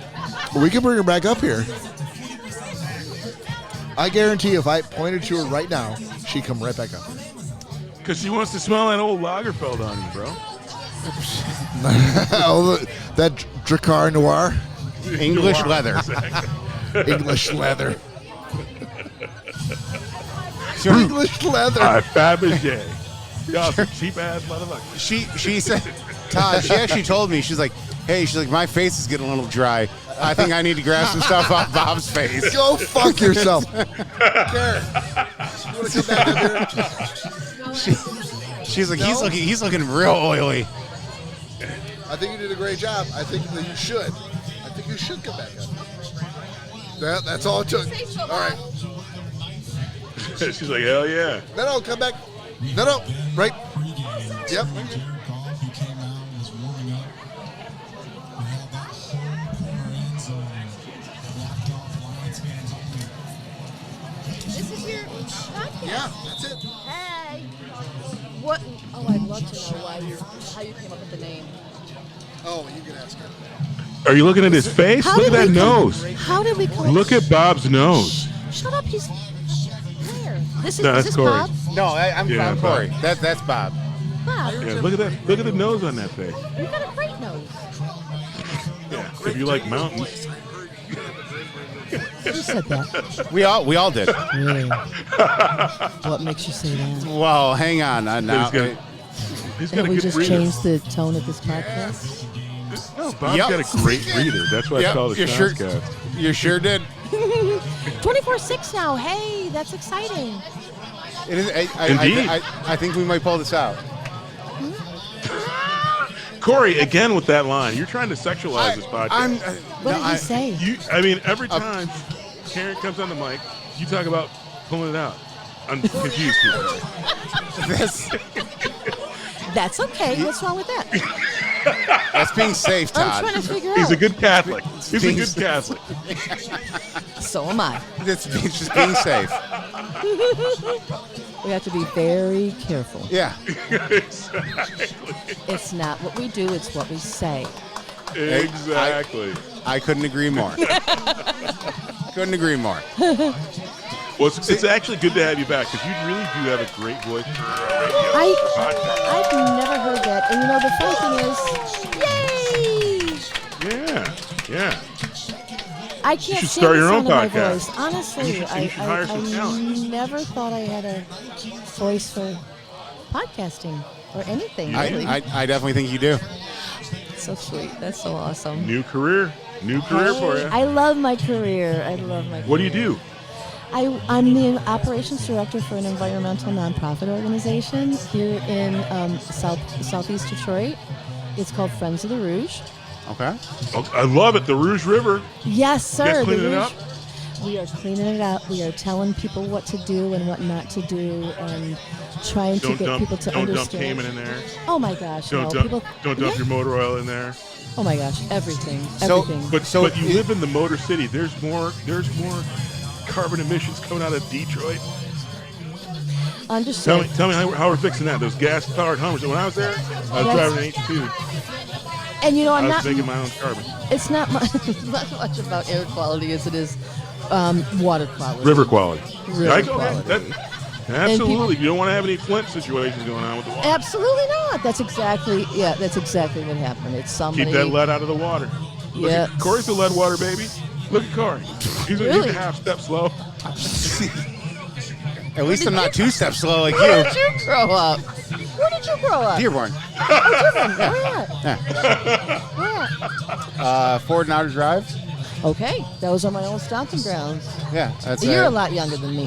We can bring her back up here. I guarantee if I pointed to her right now, she'd come right back up. Because she wants to smell that old Lagerfeld on you, bro. Oh, that Dracar Noir. English leather. English leather. English leather. Fabergé. Y'all some cheap ass motherfucker. She said, Todd, she actually told me, she's like, my face is getting a little dry. I think I need to grab some stuff off Bob's face. Go fuck yourself. Karen, you want to come back up here? She's like, No? he's looking real oily. I think you did a great job. I think that you should. I think you should come back up. That's all it took. All right. She's like, hell yeah. No, come back. No, right. Yep. This is your podcast. Yeah, that's it. Hey. What? Oh, I'd love to know how you came up with the name. Oh, you can ask her. Are you looking at his face? How Look at did that we come- nose. How did we come? Look at Bob's nose. Shut up. He's where? This is, No, is that's this Cory. Bob? No, I'm Yeah, Cory. That's Bob. Bob, Yeah, look at that. Look at the nose on that face. you got a great nose. Yeah. If you like mountains. Who said that? We all did. Really? What makes you say that? Well, hang on. Now, He's got Have a we good just breather. changed the tone of this podcast? No, Bob's Yep. got a great breather. That's why it's Yep, called a you sure- Schnozzcast. you sure did. 24/6 now. Hey, that's exciting. It is. Indeed. I think we might pull this out. Cory, again with that line. You're trying to sexualize this podcast. What did he say? I mean, every time Karen comes on the mic, you talk about pulling it out. I'm confused here. That's okay. What's wrong with that? That's being safe, I'm Todd. trying to figure out. He's a good Catholic. He's a good Catholic. So am I. It's just being safe. We have to be very careful. Yeah. Exactly. It's not what we do, it's what we say. Exactly. I couldn't agree more. Couldn't agree more. Well, it's actually good to have you back because you really do have a great voice for radio. for podcast. I've never heard that. And you know, the funny thing is, yay! Yeah. I can't should stand start the your own sound of my podcast. voice. Honestly, You should hire some talent. never thought I had a voice for podcasting or anything. Really. I definitely think you do. So sweet. That's so awesome. New career for you. I love my career. I love my career. What do you do? I'm the operations director for an environmental nonprofit organization here in southeast Detroit. It's called Friends of the Rouge. Okay. Oh, I love it. The Rouge River. Yes, sir. You guys the cleaning it Rouge. up? We are cleaning it up. We are telling people what to do and what not to do, and trying to get people to don't dump understand. Cayman in there. Oh my gosh! Don't no, dump your motor oil in there. Oh my gosh! Everything. So- Everything. But you live in the Motor City. There's more carbon emissions coming out of Detroit. Understood. Tell me how we're fixing that. Those gas-powered Hummers. When I was there, I was driving an H2. And you know, I I'm was not. making my own carbon. It's not much about air quality as it is water quality. River quality. River quality. Absolutely. You don't want to have any Flint situations going on with the water. Absolutely not. That's exactly what happened. It's somebody. Keep that lead out of the water. Look Yeah. at- Cory's a lead water baby. Look at Cory. He's Really? a half step slow. At least I'm not 2 steps slow like Where you. did you grow up? Where did you grow up? Dearborn. Dearborn. Where at? Where at? Ford and Outer Drive. Okay, those are my old stomping grounds. Yeah. That's You're a lot younger than me.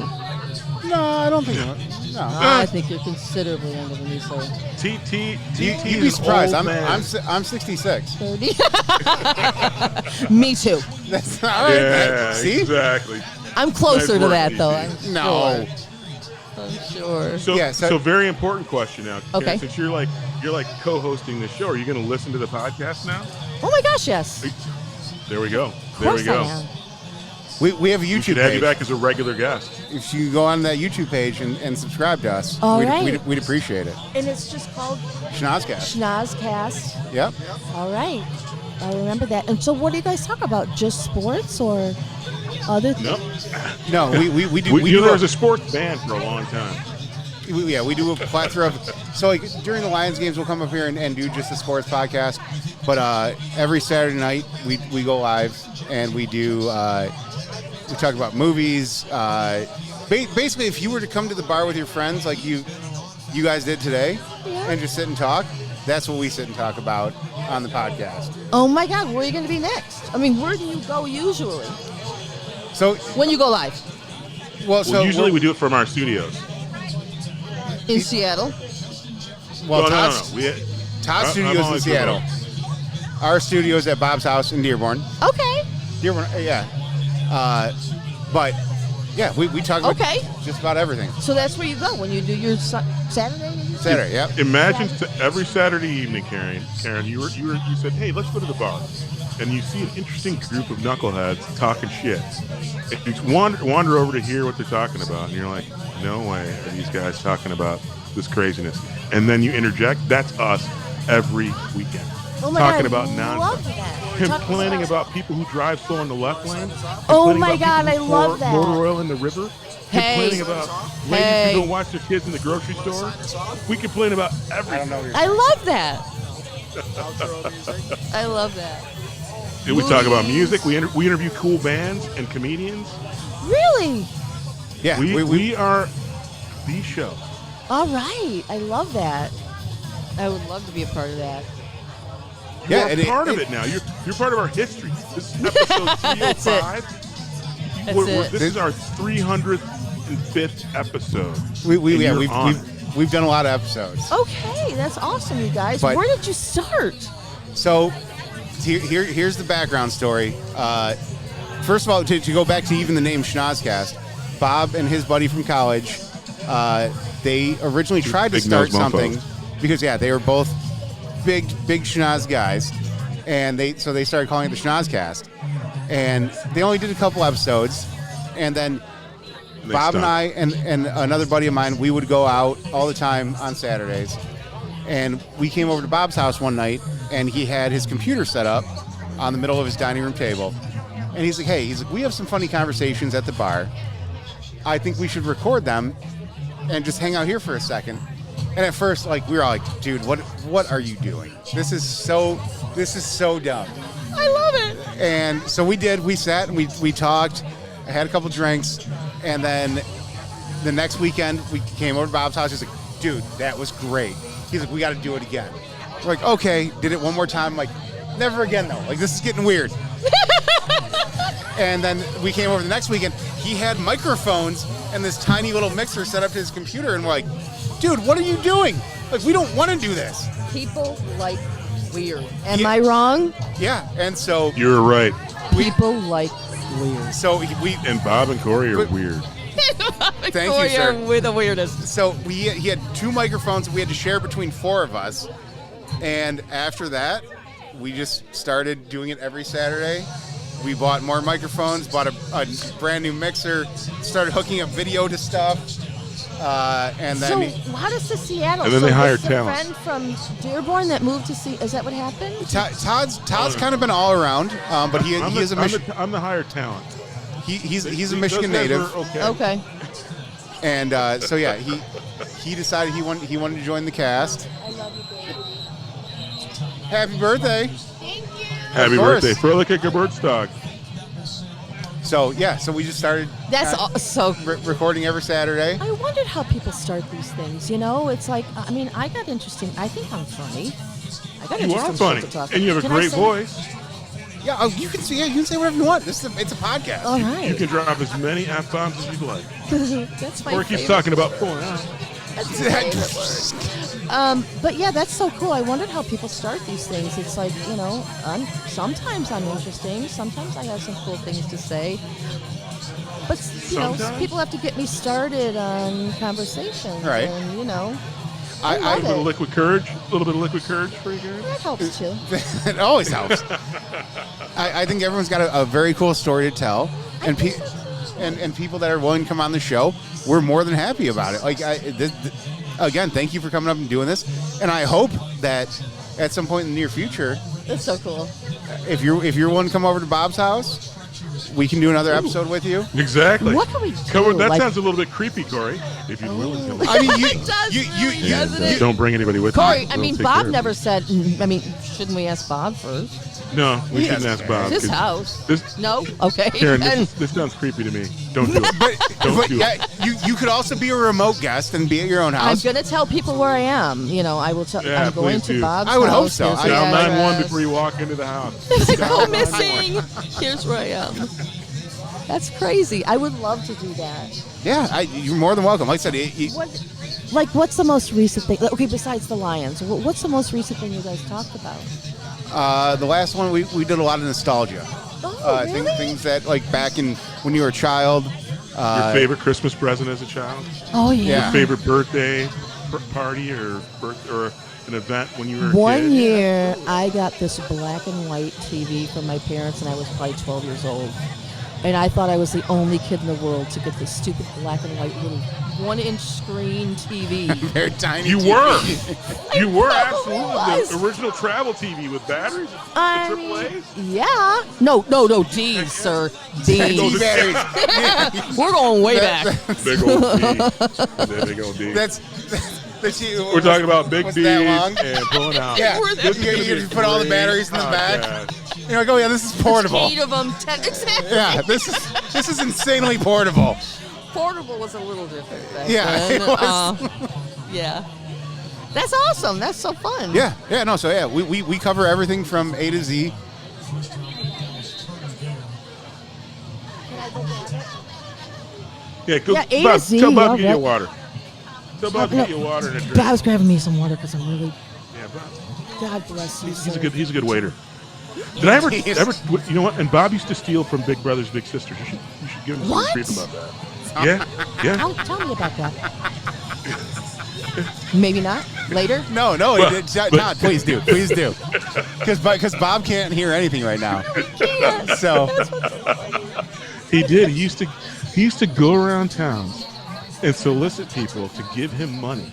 No, I don't think so. No. I think you're considerably younger than me, sir. TT You'd be is surprised. old I'm man. 66. 30. Me too. That's all right. Yeah, See? exactly. I'm closer Nice to work, that, though. TT. I'm No. sure. So, Yeah, so very important question now. Karen, Okay. Since you're like co-hosting the show, are you going to listen to the podcast now? Oh my gosh, yes. There we go. Of There course we go. I am. We have a We YouTube should have you page. back as a regular guest. If you go on that YouTube page and subscribe to us, All we'd, right. we'd appreciate it. And it's just called Schnozzcast. Schnozzcast. Yep. All right. I remember that. And so what do you guys talk about? Just sports or other things? Nope. No, we do. We, We you know, do there was a sports band for a long time. we do a plethora of. So like during the Lions games, we'll come up here and do just a sports podcast. But every Saturday night we go live and we do. We talk about movies. Basically, if you were to come to the bar with your friends, like you guys did today, Yeah. and just sit and talk, that's what we sit and talk about on the podcast. Oh my God, where are you going to be next? I mean, where do you go usually So, when you go live? well, Well, usually we do it from our studios. In Seattle? Well, no. Todd's studio's in Seattle. Our studio's at Bob's house in Dearborn. Okay. Dearborn, yeah. But yeah, we talk about just about everything. So that's where you go when you do your Saturday. Saturday, yep. Imagine every Saturday evening, Karen, you said, "Hey, let's go to the bar," and you see an interesting group of knuckleheads talking shit. And you wander over to hear what they're talking about, and you're like, "No way are these guys talking about this craziness?" And then you interject. That's us every weekend. Oh my talking God, about I love that. complaining about people who drive slow in the left lane. Oh complaining my about God, people I who love pour that. Motor oil in the river. Hey. Complaining about ladies who go watch their kids in the grocery store. We complain about everything. I don't know what you're I love that. I love that. We talk about music. We interview cool bands and comedians. Really? Yeah, We are the show. All right. I love that. I would love to be a part of that. You're and part of it now. You're part of our history. This is episode 305. This is our 305th episode. We've done a lot of episodes. Okay, that's awesome, you guys. But- Where did you start? So here's the background story. First of all, to go back to even the name Schnozzcast, Bob and his buddy from college, they originally tried to start something because they were both big schnoz guys, and they started calling it the Schnozzcast, and they only did a couple episodes, and then Bob and I and another buddy of mine, we would go out all the time on Saturdays, and we came over to Bob's house one night, and he had his computer set up on the middle of his dining room table, and he's like, "Hey, we have some funny conversations at the bar. I think we should record them and just hang out here for a second." And at first, we were all like, "Dude, what are you doing? This is so dumb." I love it. And so we did. We sat and we talked. I had a couple drinks, and then the next weekend we came over to Bob's house. He's like, "Dude, that was great." He's like, "We got to do it again." We're like, "Okay." Did it one more time. I'm like, "Never again though. This is getting weird." And then we came over the next weekend. He had microphones and this tiny little mixer set up to his computer, and we're like, "Dude, what are you doing? We don't want to do this." People like weird. Am I wrong? Yeah, and so You're right. People like weird. so we And Bob and Cory are But- weird. Thank you, sir. We're the weirdest. So he had two microphones that we had to share between four of us, and after that, we just started doing it every Saturday. We bought more microphones, bought a brand new mixer, started hooking up video to stuff, and then So how does the Seattle? And then they hired this a talent. friend from Dearborn that moved to Is that what happened? Todd's kind of been all around, but he is a Michigan. I'm the higher talent. He's a Those Michigan guys native, are okay. Okay. and so yeah, he decided he wanted to join the cast. I love you, baby. Happy birthday! Happy Of course. birthday, Froelich Geburtstag. So yeah, so we just started. That's so. Recording every Saturday. I wondered how people start these things. It's like, I mean, I got interesting. I think I'm funny. I got You interesting are shit funny, to talk and you have a Can I great say- voice. Yeah, you can say whatever you want. It's a podcast. All You right. can drop as many F-bombs as you'd like. That's my Or keeps favorite. talking about porn. That's my favorite word. But yeah, that's so cool. I wondered how people start these things. It's like, sometimes I'm interesting. Sometimes I have some cool things to say. But, Sometimes? people have to get me started on conversations. Right. And, I A love little bit of it. liquid courage. A little bit of liquid courage for you guys. That helps too. It always helps. I think everyone's got a very cool story to tell, and people that are willing to come on the show, we're more than happy about it. Again, thank you for coming up and doing this, and I hope that at some point in the near future, That's so cool. if you're willing to come over to Bob's house, we can do another episode with you. Exactly. What can we do? That Like- sounds a little bit creepy, Cory. If you're willing to. I mean, It does really, doesn't it? Don't bring anybody with Cory, you. I They'll mean, take Bob care of never you. said. Shouldn't we ask Bob first? No, we Yes. shouldn't ask Bob. His 'cause house. This, No. Okay. Karen, And- this sounds creepy to me. Don't do it. Don't But do yeah, it. you could also be a remote guest and be at your own I'm house. gonna tell people where I am. I will tell. Yeah, I'm going please to do. Bob's I would hope house. so. Here's the Dial 911 address. before you walk into the house. I go missing. Here's where I am. That's crazy. I would love to do that. Yeah, you're more than welcome. Like I said, What? Like, what's the most recent thing? Okay, besides the Lions, what's the most recent thing you guys talked about? The last one we did a lot of nostalgia. Oh, really? Things that like back in when you were a child. Your favorite Christmas present as a child? Oh, yeah. Your favorite birthday party or an event when you were a One kid? year, I got this black and white TV from my parents, and I was probably 12 years old. And I thought I was the only kid in the world to get this stupid black and white little 1-inch screen TV. Very tiny. You TV. were. You were absolutely was. the original travel TV with batteries. I The mean, AAAs. yeah. No, D's, sir. D's. Those are- Batteries. We're going way back. Big old D. Big old D. That's We're talking about big was D's that long? and pulling out. Yeah. This is You gonna be just a put all the great batteries in the back. podcast. You're like, oh yeah, this is portable. 8 of them, 10. Exactly. Yeah, this is insanely portable. Portable was a little different back Yeah, then. it was. Yeah. That's awesome. That's so fun. Yeah, no, so yeah, we cover everything from A to Z. Yeah, go, Yeah, A to Bob, Z, tell Bob all to get you right. water. Tell Bob to get you water and a drink. Bob's grabbing me some water because I'm really. Yeah, Bob. God bless you. He's sir. a good waiter. Did I ever, Jeez. you know what? And Bob used to steal from Big Brothers Big Sisters. You should give him some What? treat about that. Yeah. Tell me about that. Maybe not. Later? No, Todd, please do. Because Bob can't hear anything right now. So He did. He used to go around towns and solicit people to give him money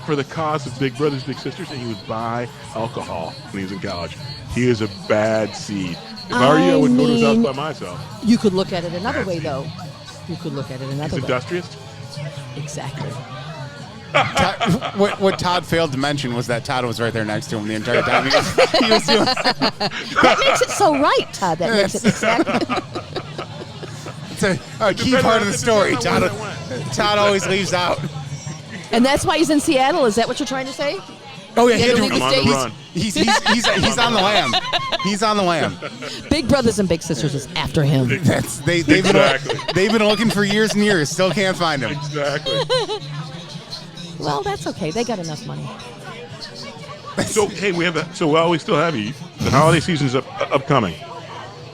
for the cause of Big Brothers Big Sisters, and he would buy alcohol when he was in college. He is a bad seed. If I were you, I would go to his house by myself. You could look at it another way, though. You could look at it another He's way. industrious. Exactly. what Todd failed to mention was that Todd was right there next to him the entire time. He was doing. That makes it so right, Todd. That makes it exactly. It's a key part of the story. Todd always leaves out. And that's why he's in Seattle. Is that what you're trying to say? Oh yeah, He had to leave the I'm on the States? run. He's on the lam. He's on the lam. Big Brothers and Big Sisters is after him. They've been looking for years and years. Still can't find him. Exactly. Well, that's okay. They got enough money. So hey, while we still have you, the holiday season is upcoming.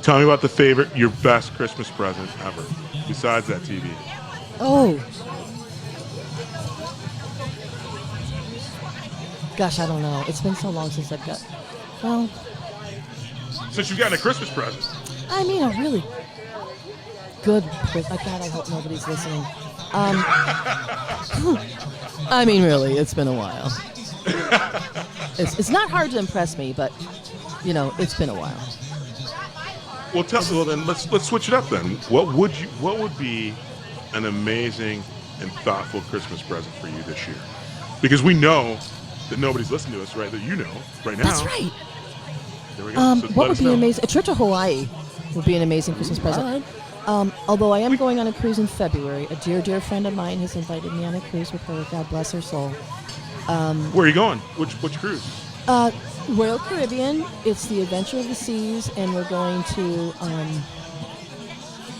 Tell me about your best Christmas present ever, besides that TV. Oh. Gosh, I don't know. It's been so long since I've got. Well, Since you've gotten a Christmas present. I mean, a really good. God, I hope nobody's listening. I mean, really, it's been a while. It's not hard to impress me, but it's been a while. Well, then let's switch it up then. What would be an amazing and thoughtful Christmas present for you this year? Because we know that nobody's listening to us, right? That right now. That's right. There we go. So What let would us be know. amazing? A trip to Hawaii would be an amazing Christmas present. Although I am going on a cruise in February. A dear friend of mine has invited me on a cruise with her. God bless her soul. Where are you going? Which cruise? Royal Caribbean. It's the Adventure of the Seas, and we're going to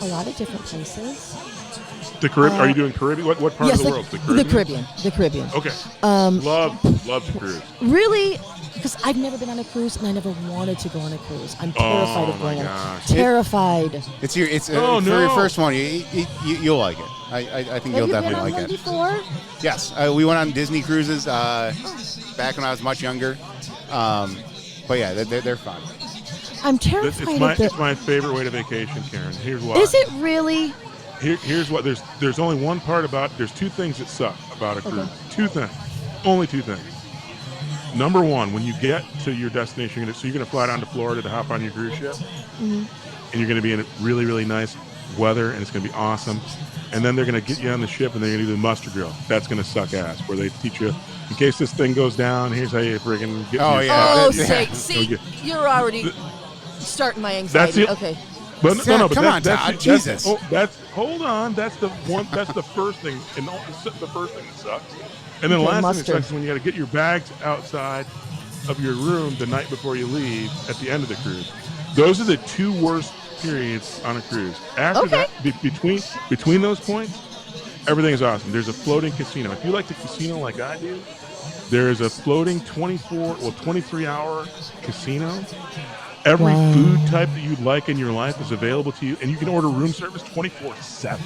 a lot of different places. The Caribbean? Are you doing Caribbean? What part Yes, of the world? The Caribbean? The Caribbean. Okay. Love to cruise. Really? Because I've never been on a cruise, and I never wanted to go on a cruise. I'm terrified of going on. gosh. Terrified. It's for no. your first one. You'll like it. I think you'll Have you been definitely on like one it. before? Yes, we went on Disney cruises back when I was much younger. But yeah, they're fun. I'm terrified of It's my favorite way to vacation, Karen. Here's why. Is it really? Here's what. There's only one part about. There's two things that suck about a cruise. Okay. Two things. Only two things. Number one, when you get to your destination, you're going to fly down to Florida to hop on your cruise ship, and you're going to be in really, really nice weather, and it's going to be awesome. And then they're going to get you on the ship, and they're going to do the muster drill. That's going to suck ass, where they teach you, in case this thing goes down, here's how you friggin' get. Oh, your- yeah. Oh, Yeah. see, you're already starting my anxiety. That's it. Okay. But Sam, no, but come on, that's Todd, that's- Jesus. Hold on. That's the one. That's the first thing, and the first thing that sucks. And then the Okay, last thing mustard. that sucks is when you got to get your bags outside of your room the night before you leave at the end of the cruise. Those are the two worst periods on a cruise. After Okay. that, between those points, Everything is awesome. There's a floating casino. If you like the casino like I do, there is a floating 23-hour casino. Every food type that you'd like in your life is available to you, and you can order room service 24/7.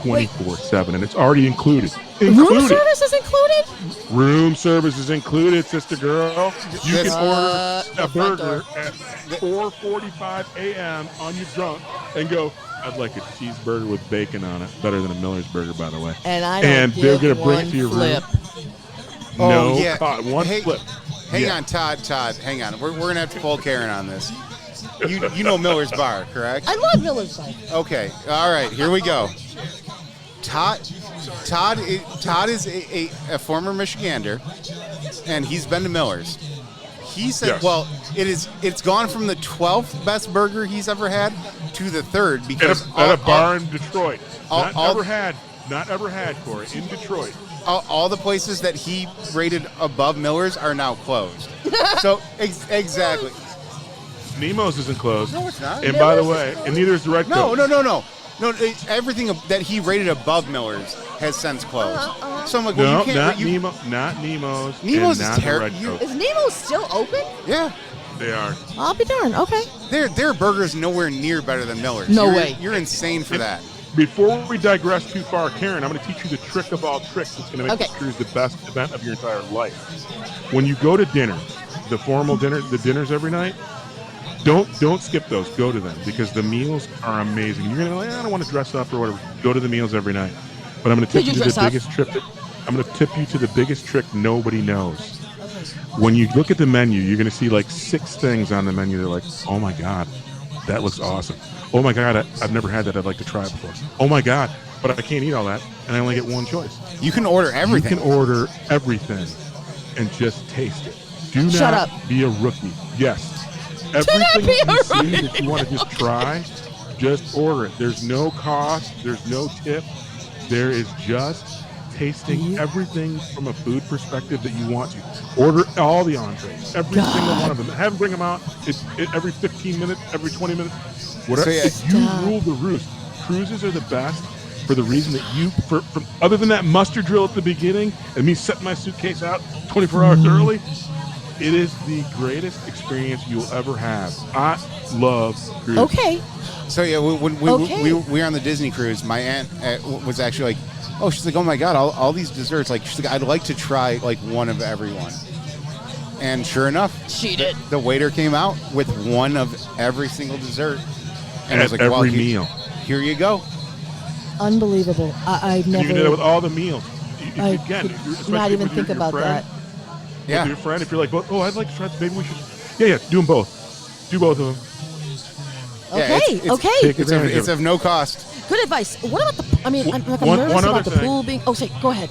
24/7, and it's already included. Room service is included? Room service is included, sister girl. You can order a burger at 4:45 a.m. on your drunk and go, I'd like a cheeseburger with bacon on it. Better than a Miller's burger, by the way. And I don't they're give gonna bring it one to your flip. room. No, yeah. one flip. Hang on, Todd. Hang on. We're gonna have to pull Karen on this. You know Miller's Bar, correct? I love Miller's Bar. Okay. All right. Here we go. Todd is a former Michigander, and he's been to Miller's. He said, Yes. well, it's gone from the 12th best burger he's ever had to the 3rd because At a bar in Detroit. Not all- ever had, Cory, in Detroit. all the places that he rated above Miller's are now closed. So exactly. Nemo's isn't closed. No, it's not. And by the way, and neither is the Red No. Coat. Everything that he rated above Miller's has since closed. So I'm like, well, No, you can't. not Nemo's. Nemo's and is not the terrible. Red Coat. Is Nemo still open? Yeah. They are. I'll be darned. Okay. Their burger's nowhere near better than Miller's. No You're- way. You're insane for that. Before we digress too far, Karen, I'm going to teach you the trick of all tricks that's going to make Okay. this cruise the best event of your entire life. When you go to dinner, the formal dinner, the dinners every night, don't skip those. Go to them because the meals are amazing. You're going to be like, I don't want to dress up or whatever. Go to the meals every night. But I'm going to tip Did you you to the dress up? biggest trick. I'm going to tip you to the biggest trick nobody knows. When you look at the menu, you're going to see like 6 things on the menu. They're like, oh my God, that looks awesome. Oh my God, I've never had that. I'd like to try it before. Oh my God, but I can't eat all that, and I only get one choice. You can order everything. You can order everything and just taste it. Do Shut not up. be a rookie. Yes. not Everything be that you a see rookie. that you want to just try, just order it. There's no cost. There's no tip. There is just tasting everything from a food perspective that you want to. Order all the entrees, every single one of them. Have them bring them out every 15 minutes, every 20 minutes. Whatever. So, yeah. If you rule the roost. Cruises are the best for the reason that other than that mustard drill at the beginning and me setting my suitcase out 24 hours early, it is the greatest experience you'll ever have. I love cruises. Okay. So yeah, when Okay. we were on the Disney cruise, my aunt was actually like, oh, she's like, oh my God, all these desserts. Like, she's like, I'd like to try like one of everyone. And sure enough, She did. the waiter came out with one of every single dessert. And I was At like, well, every meal. Here you go. Unbelievable. I've You never. can do that with all the meals. I Again, could especially not even with your think about friend, that. Yeah. With your friend, if you're like, oh, I'd like to try this, maybe we should. Yeah, do them both. Do both of them. Yeah, Okay. it's- Okay. Take It's advantage of of it. no cost. Good advice. What about the? I mean, I'm One nervous other about the thing. pool being. Oh, say, go ahead.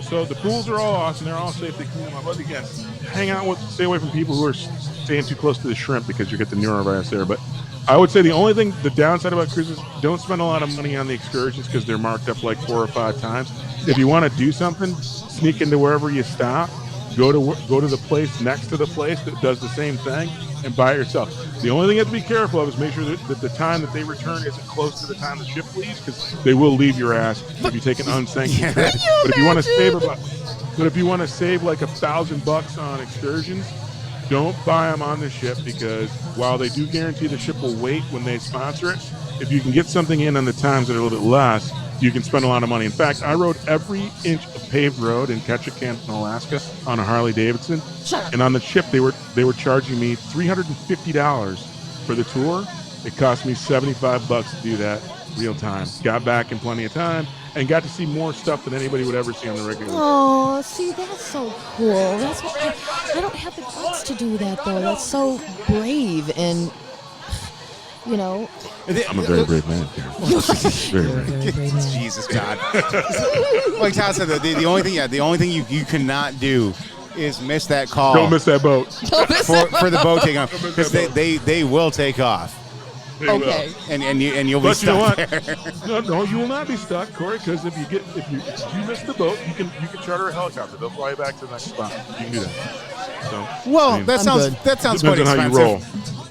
So the pools are all awesome. They're all safe. They clean them up. But again, stay away from people who are staying too close to the shrimp because you get the neurovirus there. But I would say the downside about cruises, don't spend a lot of money on the excursions because they're marked up like 4 or 5 times. If you want to do something, sneak into wherever you stop. Go to the place next to the place that does the same thing and buy it yourself. The only thing you have to be careful of is make sure that the time that they return isn't close to the time the ship leaves because they will leave your ass if you take an unsanctioned trip. But if you want to save like $1,000 on excursions, don't buy them on the ship because while they do guarantee the ship will wait when they sponsor it, if you can get something in on the times that are a little bit less, you can spend a lot of money. In fact, I rode every inch of paved road in Ketchikan, Alaska on a Harley Davidson. Shut up. And on the ship, they were charging me $350 for the tour. It cost me $75 to do that real time. Got back in plenty of time and got to see more stuff than anybody would ever see on the regular. Oh, see, that's so cool. That's what I don't have the guts to do that though. That's so brave and, you know. I'm a very brave man. Very brave. Jesus, Todd. Like Todd said, the only thing you cannot do is miss that call. Don't miss that boat. for the boat taking off because they will take off. They will. Okay. And you'll be But you know stuck what? there. No, you will not be stuck, Cory, because if you miss the boat, you can charter a helicopter. They'll fly you back to the next spot. You can do that. So, Well, I mean, that I'm sounds depends quite on how you expensive. roll.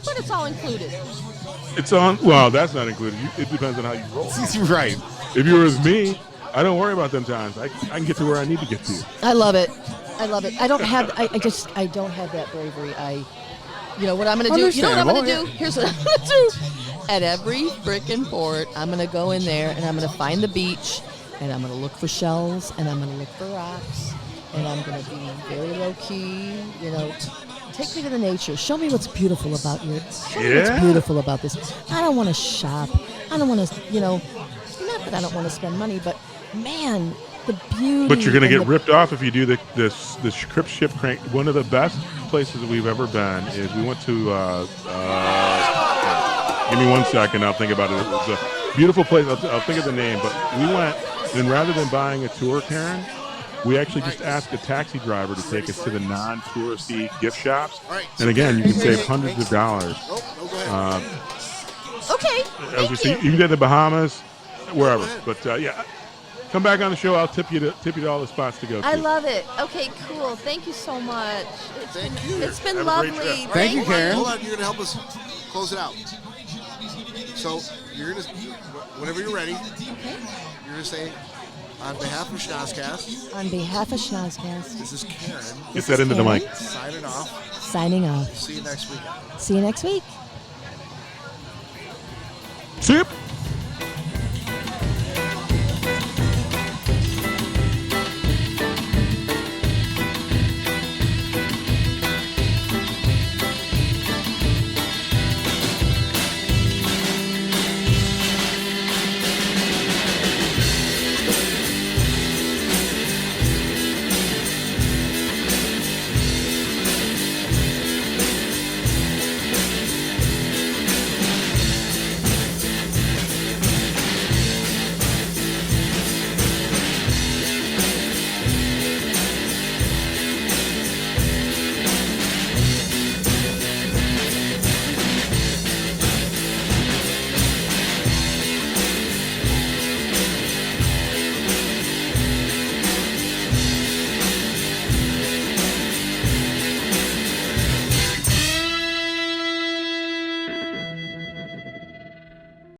But it's all included. It's on. Well, that's not included. It depends on how you roll. Right. If you were with me, I don't worry about them times. I can get to where I need to get to. I love it. I love it. I don't have. I don't have that bravery. You know what I'm gonna do? You know what I'm gonna do? Here's what I'm gonna do. At every frickin' port, I'm gonna go in there and I'm gonna find the beach, and I'm gonna look for shells, and I'm gonna look for rocks, and I'm gonna be very low key. You know, take me to the nature. Show me what's beautiful about you. Show me what's beautiful about this. I don't want to shop. I don't want to. You know, not that I don't want to spend money, but man. The beauty. But you're going to get ripped off if you do this Crip Ship Crank. One of the best places that we've ever been is we went to. Give me 1 second. I'll think about it. It was a beautiful place. I'll think of the name. But we went, and rather than buying a tour, Karen, we actually just asked a taxi driver to take us to the non-touristy gift shops. And again, you can save hundreds of dollars. Okay. Thank you. You can get to the Bahamas, wherever. But yeah. Come back on the show. I'll tip you to all the spots to go to. I love it. Okay, cool. Thank you so much. It's been lovely. Thank you, Karen. Hold on, you're gonna help us close it out. So you're gonna, whenever you're ready, you're gonna say, on behalf of Schnozzcast. On behalf of Schnozzcast. This is Karen. Get that into the mic. Signing off. Signing off. See you next week. See you next week. See you.